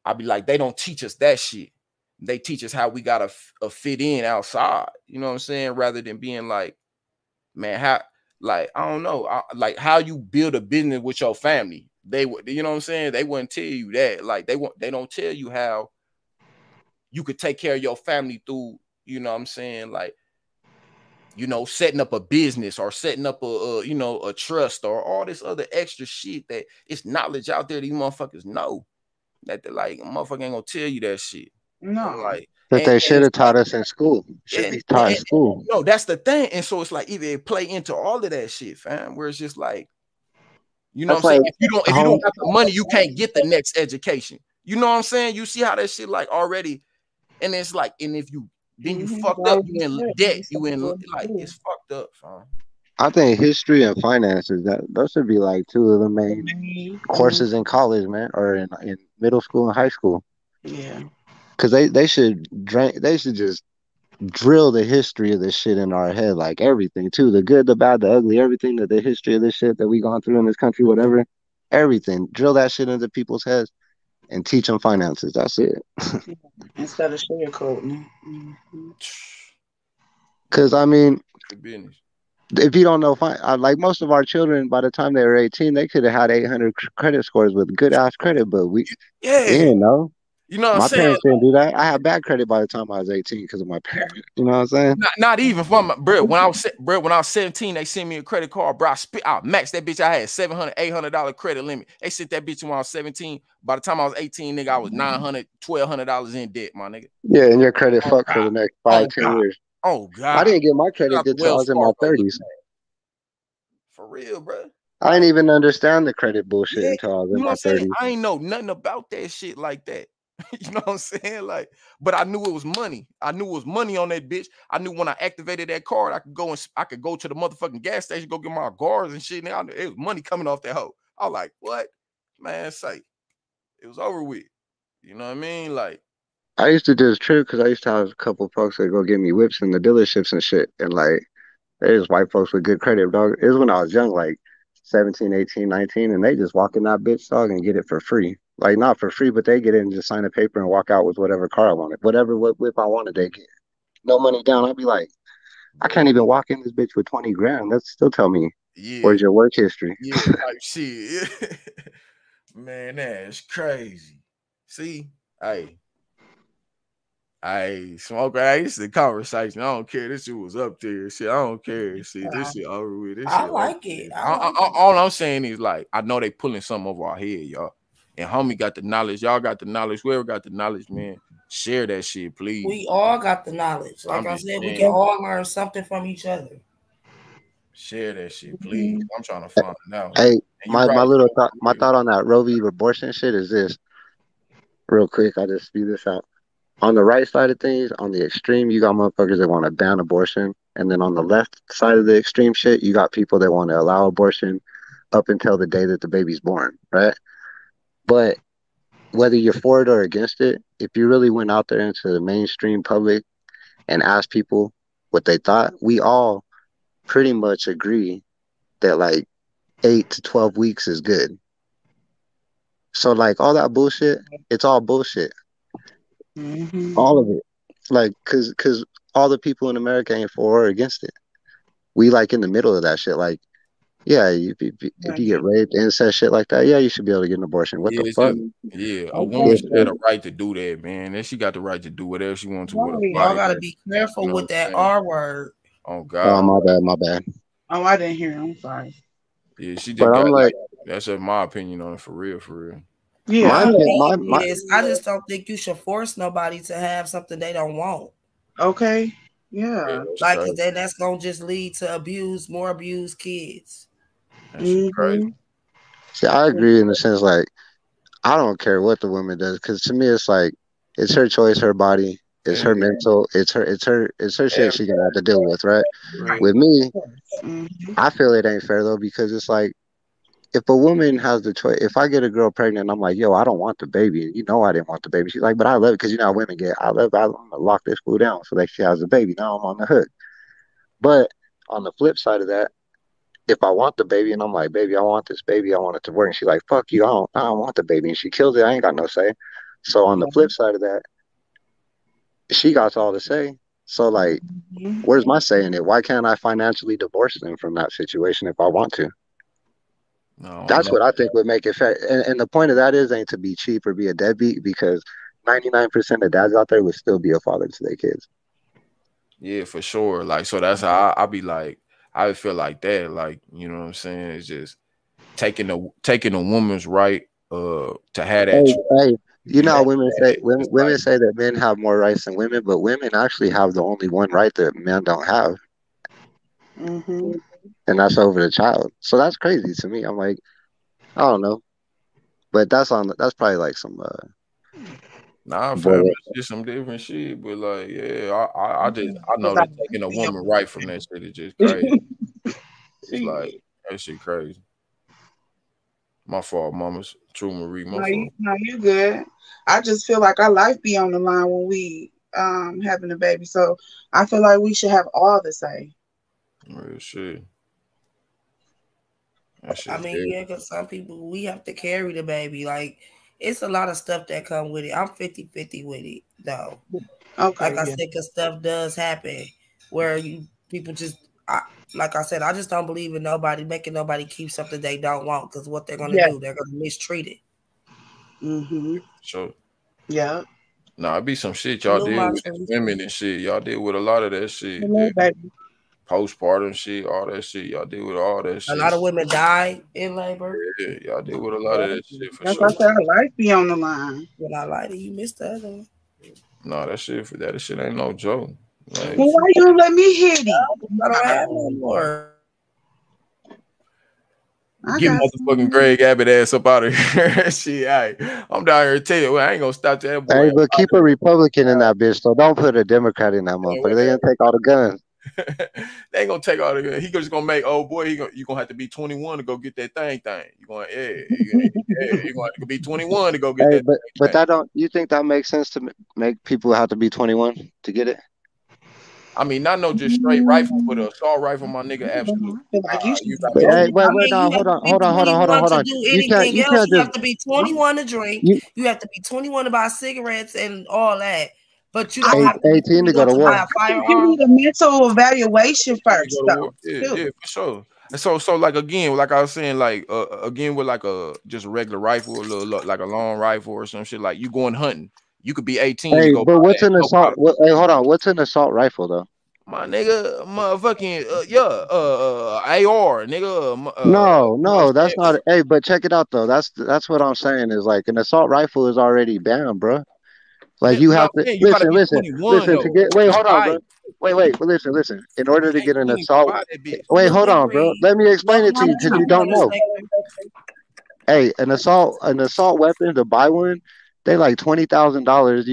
I be like, they don't teach us that shit. They teach us how we gotta fit in outside. You know what I'm saying? Rather than being like, man, how, like, I don't know, like how you build a business with your family. They would, you know what I'm saying? They wouldn't tell you that. Like they don't tell you how you could take care of your family through, you know what I'm saying? Like, you know, setting up a business or setting up a trust or all this other extra shit that it's knowledge out there these motherfuckers know that they're like, a motherfucker ain't gonna tell you that shit. No. Like, That they should have it's taught like, us in school. Should be taught in school. no, that's the thing. And so it's like either it play into all of that shit, fam, where it's just like, you know That's what I'm saying? like If you don't got the money, you can't get the next education. You know what I'm saying? You see how that shit like already, and it's like, and if you then you fucked up, you in debt, you in like it's fucked up, fam. I think history and finances, that those should be like two of the main courses in college, man, or in middle school and high school. Yeah. Cause they should just drill the history of this shit in our head, like everything too, the good, the bad, the ugly, everything, that the history of this shit that we gone through in this country, whatever, everything. Drill that shit into people's heads and teach them finances. That's it. Instead of sugarcoating. Cause I mean, the business. If you don't know, like most of our children, by the time they were 18, they could have had 800 credit scores with good ass credit, but we didn't know. You know what my I'm saying? parents didn't do that. I had bad credit by the time I was 18 because of my parents. You know what I'm saying? Not even from my bro. When I was 17, they sent me a credit card, bro. I maxed that bitch. I had $700, $800 credit limit. They sent that bitch when I was 17. By the time I was 18, nigga, I was $900, $1,200 in debt, my nigga. Yeah, and your credit fucked for the next 5-10 years. Oh God! I didn't get my credit good till I was in my 30s. For real, bro. I didn't even understand the credit bullshit until I was in my 30s. I ain't know nothing about that shit like that. You know what I'm saying? Like, but I knew it was money. I knew it was money on that bitch. I knew when I activated that card, I could go to the motherfucking gas station, go get my guards and shit. And it was money coming off that hoe. I was like, what? Man, say it was over with. You know what I mean? Like, I used to just trip because I used to have a couple folks that go get me whips in the dealerships and shit. And like, there's white folks with good credit, dog. It was when I was young, like 17, 18, 19, and they just walk in that bitch, dog, and get it for free. Like, not for free, but they get in and just sign a paper and walk out with whatever car I wanted. Whatever whip I wanted, they get. No money down. I'd be like, I can't even walk in this bitch with 20 grand. That's still tell me, where's your work history? Yeah, like shit. Man, that's crazy. See, I smoke. It's the conversation. I don't care. This shit was up there. Shit, I don't care. See, this shit over with. This I shit like it. All I'm saying is, like, I know they pulling something over our head, y'all. And homie got the knowledge. Y'all got the knowledge. Whoever got the knowledge, man, share that shit, please. We all got the knowledge. Like I said, we can all learn something from each other. Share that shit, please. I'm trying to find it out. Hey, my thought on that Roe v. abortion shit is this. Real quick, I just speed this out. On the right side of things, on the extreme, you got motherfuckers that want to ban abortion. And then on the left side of the extreme shit, you got people that want to allow abortion up until the day that the baby's born, right? But whether you're for it or against it, if you really went out there into the mainstream public and asked people what they thought, we all pretty much agree that like 8 to 12 weeks is good. So like all that bullshit, it's all bullshit. All of it. Like, cause all the people in America ain't for or against it. We like in the middle of that shit. Like, yeah, if you get raped, incest, shit like that, yeah, you should be able to get an abortion. What the fuck? A woman should have a right to do that, man. And she got the right to do whatever she wants to. Y'all gotta be careful with that R word. Oh God. Oh, my bad. Oh, I didn't hear. I'm sorry. Yeah, she just got like that's just my opinion on it, for real, for real. Yeah, I just don't think you should force nobody to have something they don't want. Okay. Yeah. Like then that's gonna just lead to more abused kids. Crazy. See, I agree in the sense like I don't care what the woman does, because to me it's like it's her choice, her body, it's her mental, it's her shit she gonna have to deal with, right? With me, I feel it ain't fair though, because it's like if a woman has the choice, if I get a girl pregnant, I'm like, yo, I don't want the baby. You know I didn't want the baby. She's like, but I love it, because you know how women get, I'm gonna lock this fool down so that she has a baby. Now I'm on the hook. But on the flip side of that, if I want the baby and I'm like, baby, I want this baby, I want it to work, and she's like, fuck you, I don't want the baby, and she kills it, I ain't got no say. So on the flip side of that, she got all to say. So like, where's my say in it? Why can't I financially divorce them from that situation if I want to? No, that's what I think would make it fair. And the point of that ain't to be cheap or be a deadbeat, because 99% of dads out there would still be a father to their kids. Yeah, for sure. Like, so that's how I be like, I would feel like that. Like, you know what I'm saying? It's just taking a woman's right to have that. Hey, You know how women say that men have more rights than women, but women actually have the only one right that men don't have, Mm-hmm. and that's over the child. So that's crazy to me. I'm like, I don't know, but that's probably like some Nah, boy. fam, it's just some different shit. But like, yeah, I know that taking a woman right from that shit is just crazy. It's like that shit crazy. My fault, mamas. True Marie, my fault. You good. I just feel like our life be on the line when we having a baby. So I feel like we should have all the say. Real shit. I mean, yeah, because some people, we have to carry the baby. Like, it's a lot of stuff that come with it. I'm 50-50 with it, though. Okay. Like I said, because stuff does happen where people just, like I said, I just don't believe in nobody making nobody keep something they don't want, because what they're going to do, they're going to mistreat it. Mm-hmm. Sure. Yeah. Nah, it be some shit y'all deal with women and shit. Y'all deal with a lot of that shit. Postpartum shit, all that shit. Y'all deal with all that shit. A lot of women die in labor. Yeah, y'all deal with a lot of that shit for That's sure. why I said our life be on the line. When I lie to you, missed the other one. Nah, that shit ain't no joke. Like, well, why you don't let me hit it? I don't have no more. Get motherfucking Greg Abbott ass up out of here. Shit, I'm down here to tell you, I ain't gonna stop that boy. Hey, but keep a Republican in that bitch, so don't put a Democrat in that motherfucker. They gonna take all the guns. They ain't gonna take all the guns. He just gonna make old boy. You gonna have to be 21 to go get that thing. You gonna you gonna have to be 21 to go get that. But that don't. You think that makes sense to make people have to be 21 to get it? I mean, not no just straight rifle, but an assault rifle, my nigga. Absolutely. Hey, wait, no, hold on. You have to be 21 to drink. You have to be 21 to buy cigarettes and all that. But you don't have to be 18 to go to war. I think you need a mental evaluation first, though. Yeah, for sure. And so like again, like I was saying, like again with like a just a regular rifle, like a long rifle or some shit. Like you going hunting, you could be 18. Hey, to go but what's that. an assault? Hey, hold on. What's an assault rifle though? My nigga, motherfucking AR, nigga. No, that's not. Hey, but check it out though. That's what I'm saying is like an assault rifle is already banned, bro. Like you have to listen. To get wait, hold on, bro. Wait. Listen. In order to get an assault, wait, hold on, bro. Let me explain it to you because you don't know. Hey, an assault weapon to buy one, they like $20,000.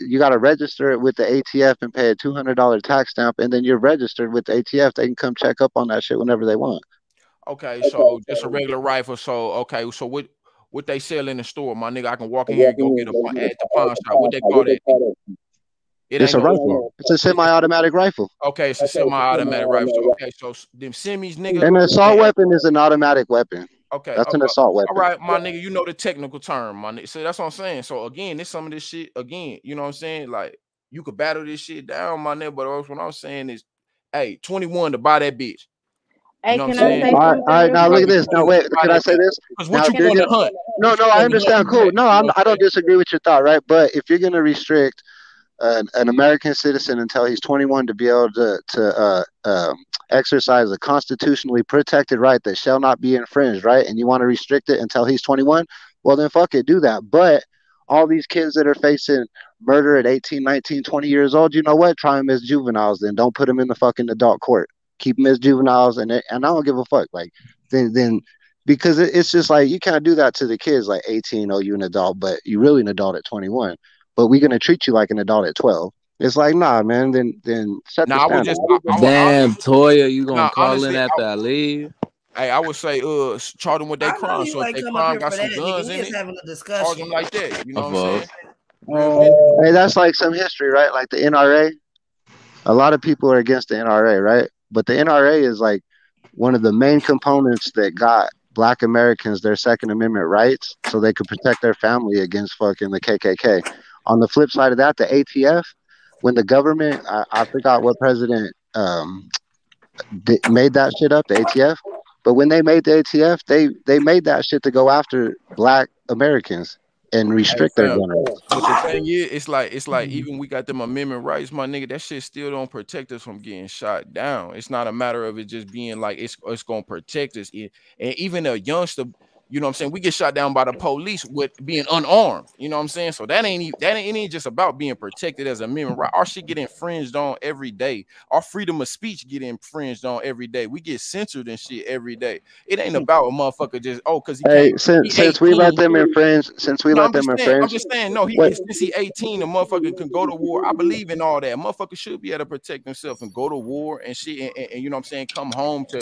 You gotta register it with the ATF and pay a $200 tax stamp, and then you're registered with the ATF. They can come check up on that shit whenever they want. Okay, so just a regular rifle. So so what they sell in the store, my nigga, I can walk in here and go get at the pawn shop. What they call that? It's a rifle. It's a semi-automatic rifle. Okay, it's a semi-automatic rifle. So, okay, so them semis, nigga. An assault weapon is an automatic weapon. Okay, that's an assault weapon. All right, my nigga, you know the technical term, my nigga. So that's what I'm saying. So again, this some of this shit. Again, you know what I'm saying? Like you could battle this shit down, my nigga. But what I'm saying is, hey, 21 to buy that bitch. Hey, can I say something? All right, now look at this. Now wait, can I say this? Because what you going to hunt? No, I understand. Cool. No, I don't disagree with your thought, right? But if you're gonna restrict an American citizen until he's 21 to be able to exercise a constitutionally protected right that shall not be infringed, right? And you want to restrict it until he's 21, well then fuck it, do that. But all these kids that are facing murder at 18, 19, 20 years old, you know what? Try them as juveniles then. Don't put them in the fucking adult court. Keep them as juveniles, and I don't give a fuck. Like then because it's just like you can't do that to the kids like 18, oh, you an adult, but you really an adult at 21. But we're gonna treat you like an adult at 12. It's like, nah, man. Then set the standard. Damn, Toya, you gonna call in after I leave? Hey, I would say, charge them with their crime. So if they crime got some guns in it, charge them like that. You know what I'm saying? Hey, that's like some history, right? Like the NRA. A lot of people are against the NRA, right? But the NRA is like one of the main components that got Black Americans their Second Amendment rights, so they could protect their family against fucking the KKK. On the flip side of that, the ATF, when the government, I forgot what president made that shit up, the ATF, but when they made the ATF, they made that shit to go after Black Americans and restrict their gun rights. But the thing is, it's like even we got them amendment rights, my nigga, that shit still don't protect us from getting shot down. It's not a matter of it just being like it's gonna protect us. And even a youngster, You know what I'm saying? We get shot down by the police with being unarmed. You know what I'm saying? So that ain't just about being protected as a amendment, right? Our shit get infringed on every day. Our freedom of speech get infringed on every day. We get censored and shit every day. It ain't about a motherfucker just because he Hey, can't. since we let them infringe, No, I'm just saying, no, since he 18, the motherfucker can go to war. I believe in all that. Motherfucker should be able to protect himself and go to war and shit, and you know what I'm saying, come home to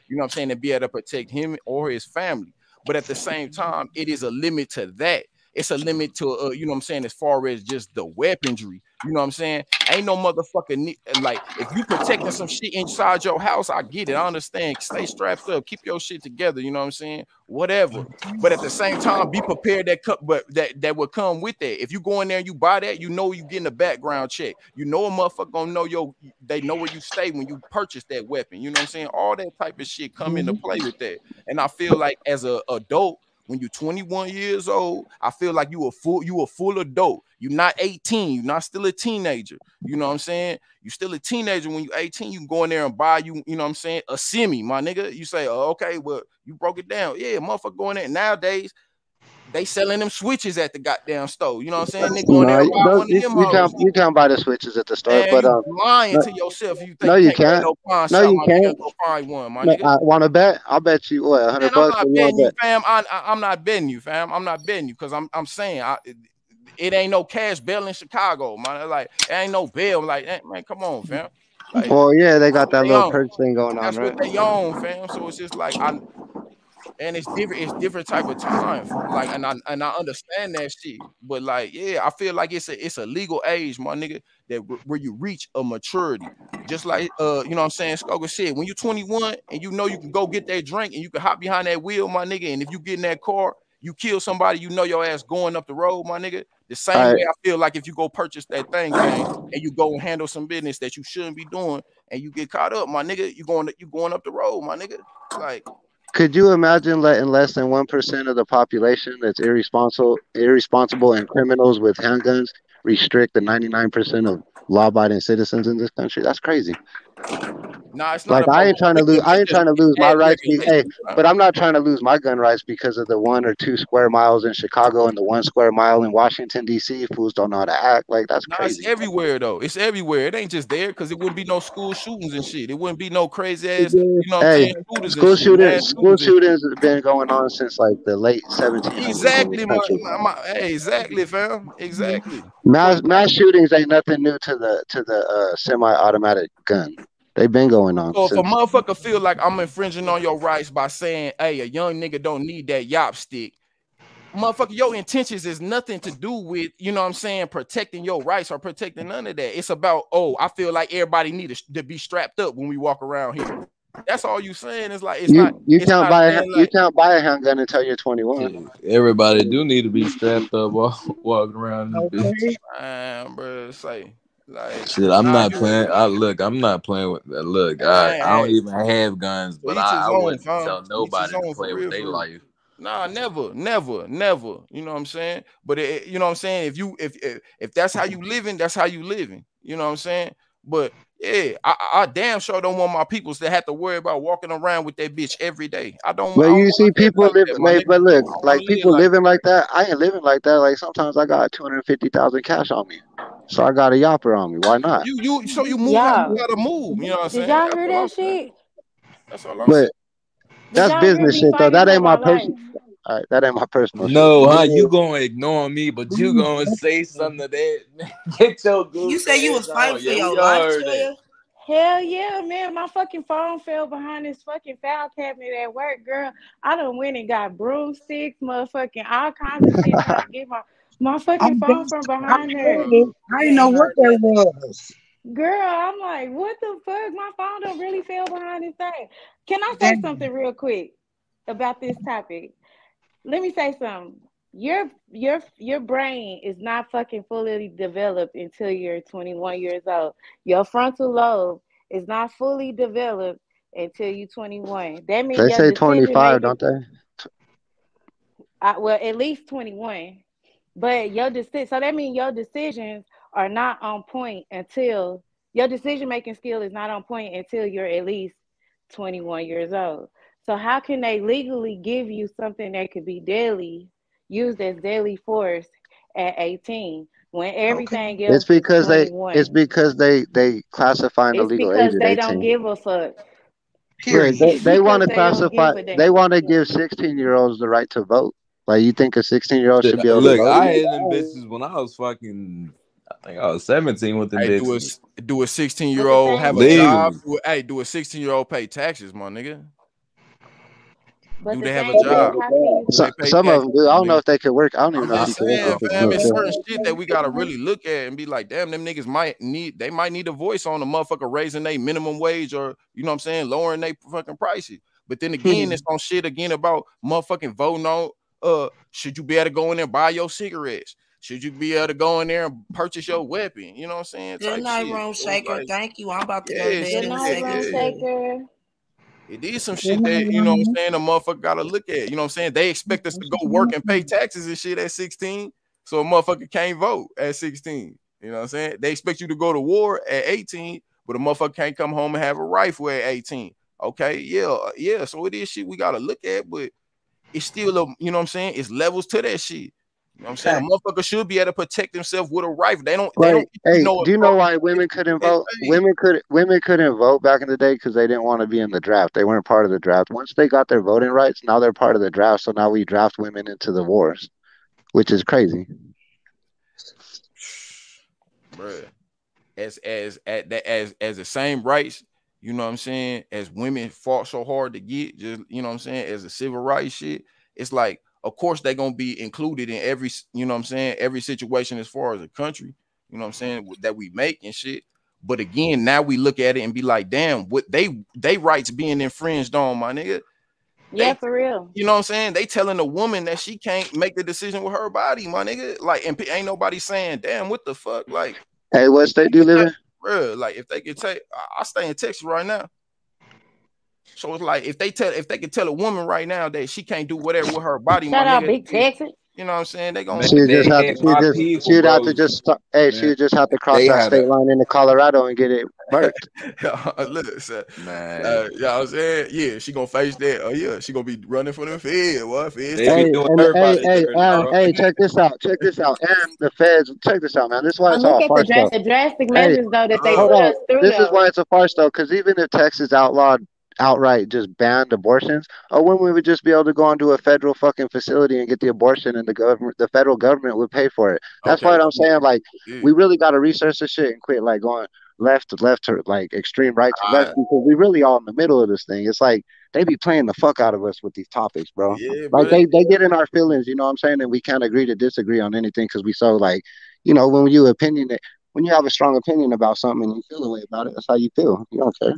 you know what I'm saying, and be able to protect him or his family. But at the same time, it is a limit to that. It's a limit to you know what I'm saying, as far as just the weaponry. You know what I'm saying? Ain't no motherfucker like if you protecting some shit inside your house, I get it. I understand. Stay strapped up, keep your shit together. You know what I'm saying? Whatever. But at the same time, be prepared that would come with that. If you go in there and you buy that, you know you getting a background check. You know a motherfucker gonna know they know where you stay when you purchase that weapon. You know what I'm saying? All that type of shit come into play with that. And I feel like as a adult, when you're 21 years old, I feel like you a full adult. You're not 18. You're not still a teenager. You know what I'm saying? You're still a teenager when you're 18. You can go in there and buy you know what I'm saying, a semi, my nigga. You say, oh, okay, well, you broke it down. Yeah, motherfucker going there. Nowadays, they selling them switches at the goddamn store. You know what I'm saying? They going there and buy one of them hoes. You can't buy the switches at the store, Man, but you lying to yourself if you think no, you you can't go to can't. no pawn No, shop, you my nigga, and can't. go find one, my No, nigga. I want to bet. I'll bet you what, $100. Man, I'm not You betting want to you, bet? fam. I'm not betting you, fam. I'm not betting you because I'm saying it ain't no cash bail in Chicago, man. Like it ain't no bail. Like man, come on, fam. Like Well, yeah, they got that they little own. perch thing going on, That's what right? they own, fam. So it's just like and it's different type of time. Like and I understand that shit. But like, yeah, I feel like it's a legal age, my nigga, that where you reach a maturity. Just like you know what I'm saying, Skoga said, when you're 21 and you know you can go get that drink and you can hop behind that wheel, my nigga, and if you get in that car, you kill somebody, you know your ass going up the road, my nigga. The same way I feel like if you go purchase that thing, gang, and you go and handle some business that you shouldn't be doing, and you get caught up, my nigga, you going up the road, my nigga. Like, Could you imagine letting less than 1% of the population that's irresponsible and criminals with handguns restrict the 99% of law-abiding citizens in this country? That's crazy. Nah, it's not Like about I ain't trying to lose. I ain't trying to lose my bad rights. Hey, regulations, but I'm not trying to lose my gun rights because of the 1 or 2 square miles in Chicago and the 1 square mile in Washington D.C. Fools don't know how to act. Like that's Nah, it's crazy. everywhere though. It's everywhere. It ain't just there because it wouldn't be no school shootings and shit. It wouldn't be no crazy ass, you know what I'm Hey, saying, shooters and shit, mass school shootings and shit. shootings have been going on since like the late 1700s in this Exactly, country. hey, exactly, fam. Exactly. Mass shootings ain't nothing new to the semi-automatic gun. They've been going on So if a since. motherfucker feel like I'm infringing on your rights by saying, hey, a young nigga don't need that yop stick, motherfucker, your intentions is nothing to do with, you know what I'm saying, protecting your rights or protecting none of that. It's about, oh, I feel like everybody needs to be strapped up when we walk around here. That's all you saying. It's like You can't buy saying you like, can't buy a handgun until you're 21. Everybody do need to be strapped up walking around this bitch. bro, say like Shit, I'm nah, not playing. I'm not playing with that. Look, I don't hey, even have guns, to but each his I own, wouldn't fam. tell Each his nobody to own, for play with real, their for real. life. Nah, never. You know what I'm saying? But you know what I'm saying? If that's how you living, that's how you living. You know what I'm saying? But yeah, I damn sure don't want my peoples to have to worry about walking around with that bitch every day. I don't But want you see to live people like live that, my like, nigga. but look, I don't want like to live people like living like that. I ain't living like that. Like sometimes I got 250,000 cash on me, so I got a yopper on me. Why not? you move how you Y'all, gotta move. You know what I'm did saying? y'all That's hear what I'm that saying. shit? That's all I'm saying. But Did that's y'all hear business me shit though. fighting That for ain't my my life? personal. All right, that ain't my personal shit. No, huh? You gonna ignore me, but you gonna say something to that? Get your goofy You say you ass was fighting on. for Yeah, we your all life, heard that. Toya? Hell yeah, man. My fucking phone fell behind this fucking file cabinet at work, girl. I done went and got broomsticks, motherfucking all kinds of shit trying to get my fucking phone from I behind heard there. it. I didn't know what that was. Girl, I'm like, what the fuck? My phone done really fell behind this thing. Can I say Damn. something real quick about this topic? Let me say something. Your brain is not fucking fully developed until you're 21 years old. Your frontal lobe is not fully developed until you're 21. That means They your say decision 25, making, don't they? well, at least 21. But so that means your decisions are not on point until your decision making skill is not on point until you're at least 21 years old. So how can they legally give you something that could be deadly, used as deadly force at 18 when everything It's else is because they 21? classifying the It's legal age because at they don't 18. give a fuck. Look, It's they want because to they don't classify. give a They damn. want to give 16-year-olds the right to vote. Like you think a 16-year-old Shit, should be able to look, vote? I had them bitches when I was fucking. I think I was 17 with them Hey, do bitches a 16-year-old But have the a thing job? legally. Do a 16-year-old pay taxes, my nigga? But Do the they have a thing is, job? how can you? Do they pay Some of taxes, them do. I my don't know nigga? if they could work. I don't even I'm know if just you can work at saying, 16 fam, or it's still. certain shit that we gotta really look at and be like, damn, them niggas might need a voice on the motherfucker raising their minimum wage or you know what I'm saying, lowering their fucking prices. But then again, it's on shit again about motherfucking voting on should you be able to go in there and buy your cigarettes? Should you be able to go in there and purchase your weapon? You know what I'm saying? Good Type night, shit. room So it's shaker. like, Thank you. I'm about to go to yeah, bed Good in a night, shit, second room yeah. too. shaker. It is some shit that, you know what I'm saying, a motherfucker gotta look at. You know what I'm saying? They expect us to go work and pay taxes and shit at 16. So a motherfucker can't vote at 16. You know what I'm saying? They expect you to go to war at 18, but a motherfucker can't come home and have a rifle at 18. Okay, yeah. So it is shit we gotta look at, but it's still you know what I'm saying? It's levels to that shit. You know what I'm saying? A motherfucker should be able to protect themselves with a rifle. They don't Like, hey, know do you know why women couldn't vote? Women couldn't vote back in the day because they didn't want to be in the draft. They weren't part of the draft. Once they got their voting rights, now they're part of the draft. So now we draft women into the wars, which is crazy. Bruh. As the same rights, you know what I'm saying, as women fought so hard to get, just you know what I'm saying, as a civil rights shit, it's like, of course they're gonna be included in every, you know what I'm saying, every situation as far as a country, you know what I'm saying, that we make and shit. But again, now we look at it and be like, damn, what they rights being infringed on, my nigga. Yeah, for real. You know what I'm saying? They telling a woman that she can't make the decision with her body, my nigga. Like, and ain't nobody saying, damn, what the fuck? Like, Hey, what state do you live in? bro, like if they could take, I stay in Texas right now. So it's like if they could tell a woman right now that she can't do whatever with her body, Shout my out nigga, Big Texas. you know what I'm saying? They gonna Man, She would just they have to. ain't my people, She would have bro. to just. Hey, she Man, would just have to cross they that had state a line into Colorado and get it murked. look, so, man. you know what I'm saying? Yeah, she gonna face that. Oh yeah, she gonna be running for the Fed. What feds They be Hey, doing and everybody dirty, bro. hey, check this out. Check this out. And the feds, check this out, man. This is why But it's look all at farce, though. the drastic Hey, measures though that they hold put on. us through This is why though. it's a farce, though, because even if Texas outlawed outright just banned abortions, a woman would just be able to go onto a federal fucking facility and get the abortion, and the federal government would pay for it. That's Okay, why I'm saying, like, yeah. we really got to research this shit and quit like going left to left to like extreme right to left, because we really all in the middle of this thing. It's like they be playing the fuck out of us with these topics, bro. Yeah, Like bro. they get in our feelings, you know what I'm saying, and we can't agree to disagree on anything because we so like, you know, when you have a strong opinion about something and you feel the way about it, that's how you feel. You don't care.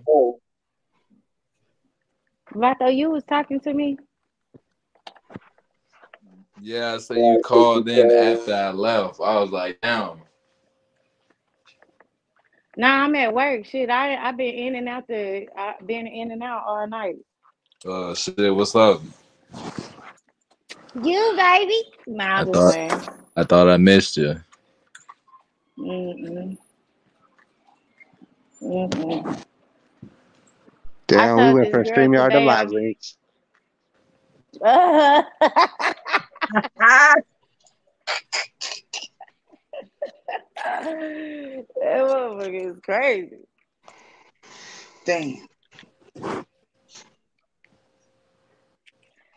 Oh, Vato, you was talking to me. Yeah, so you called in after I left. I was like, damn. Nah, I'm at work. Shit, I've been in and out I've been in and out all night. Shit, what's up? You baby. Nah, I I'm just thought playing. I thought I missed you. Mm-mm. Mm-mm. I Damn, we told went this from girl StreamYard to today live links. that motherfucker is crazy. Damn.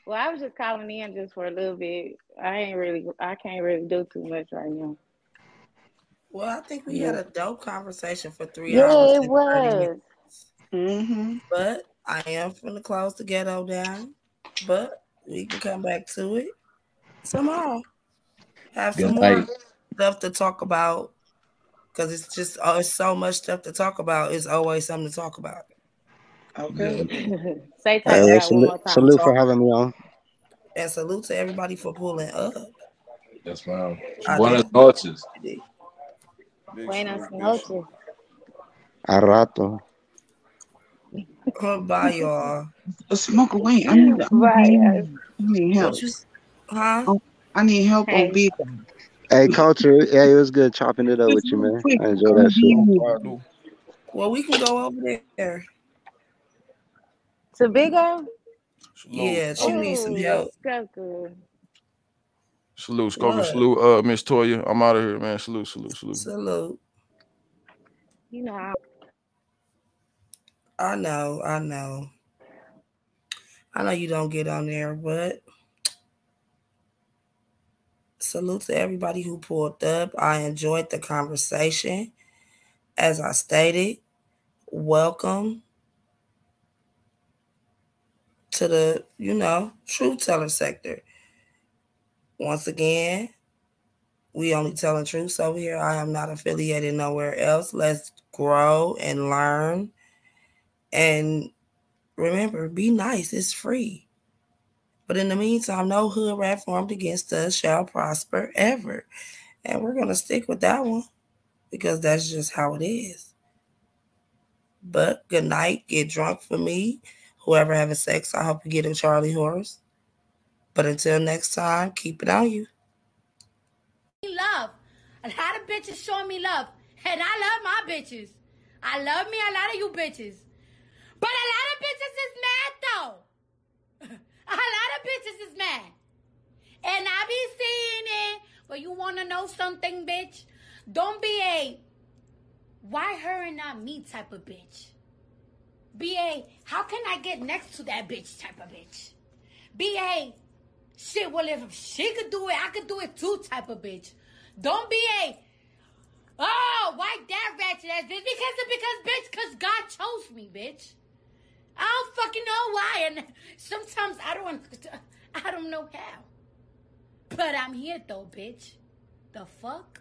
Well, I was just calling in just for a little bit. I can't really do too much right now. Well, I think we had Yeah, a dope conversation for 3 hours yeah it and 30 was. minutes. Mm-hmm. But I am finna close the ghetto down. But we can come back to it tomorrow. Have some Good more night. stuff to talk about. Because it's just it's so much stuff to talk about. It's always something to talk about. Okay. Say Hey, talk about one more time. salute for having me on. And salute to everybody for pulling up. Yes, ma'am. I Buenas definitely noches. appreciate Buenas noches. A rato. it. Bye, y'all. Smoke away. Bye. I need help. What you, huh? I need help on Hey. bid. Hey, Culture. Yeah, it was good chopping it up with Just you, real man. quick I enjoy on that shit. DM. Well, we can go over there. To Bigger? Salute. Yeah, she needs some help. Salute, Scorpion. Salute, Miss Toya. I'm out of here, man. Salute. Salute. You know, I know. I know you don't get on there, but salute to everybody who pulled up. I enjoyed the conversation. As I stated, welcome to the, Truthteller sector. Once again, we only telling truths over here. I am not affiliated nowhere else. Let's grow and learn. And remember, be nice. It's free. But in the meantime, no hood rat formed against us shall prosper ever. And we're going to stick with that one because that's just how it is. But good night. Get drunk for me. Whoever having sex, I hope you get a Charlie horse. But until next time, keep it on you. Love. A lot of bitches showing me love. And I love my bitches. I love me a lot of you bitches. But a lot of bitches is mad though. A lot of bitches is mad. And I be seeing it. But you want to know something, bitch? Don't be a why her and not me type of bitch. Be a how can I get next to that bitch type of bitch. Be a shit, well, if she could do it, I could do it too type of bitch. Don't be a, oh, why that ratchet ass bitch? Because God chose me, bitch. I don't fucking know why. And sometimes I don't know how. But I'm here though, bitch. The fuck?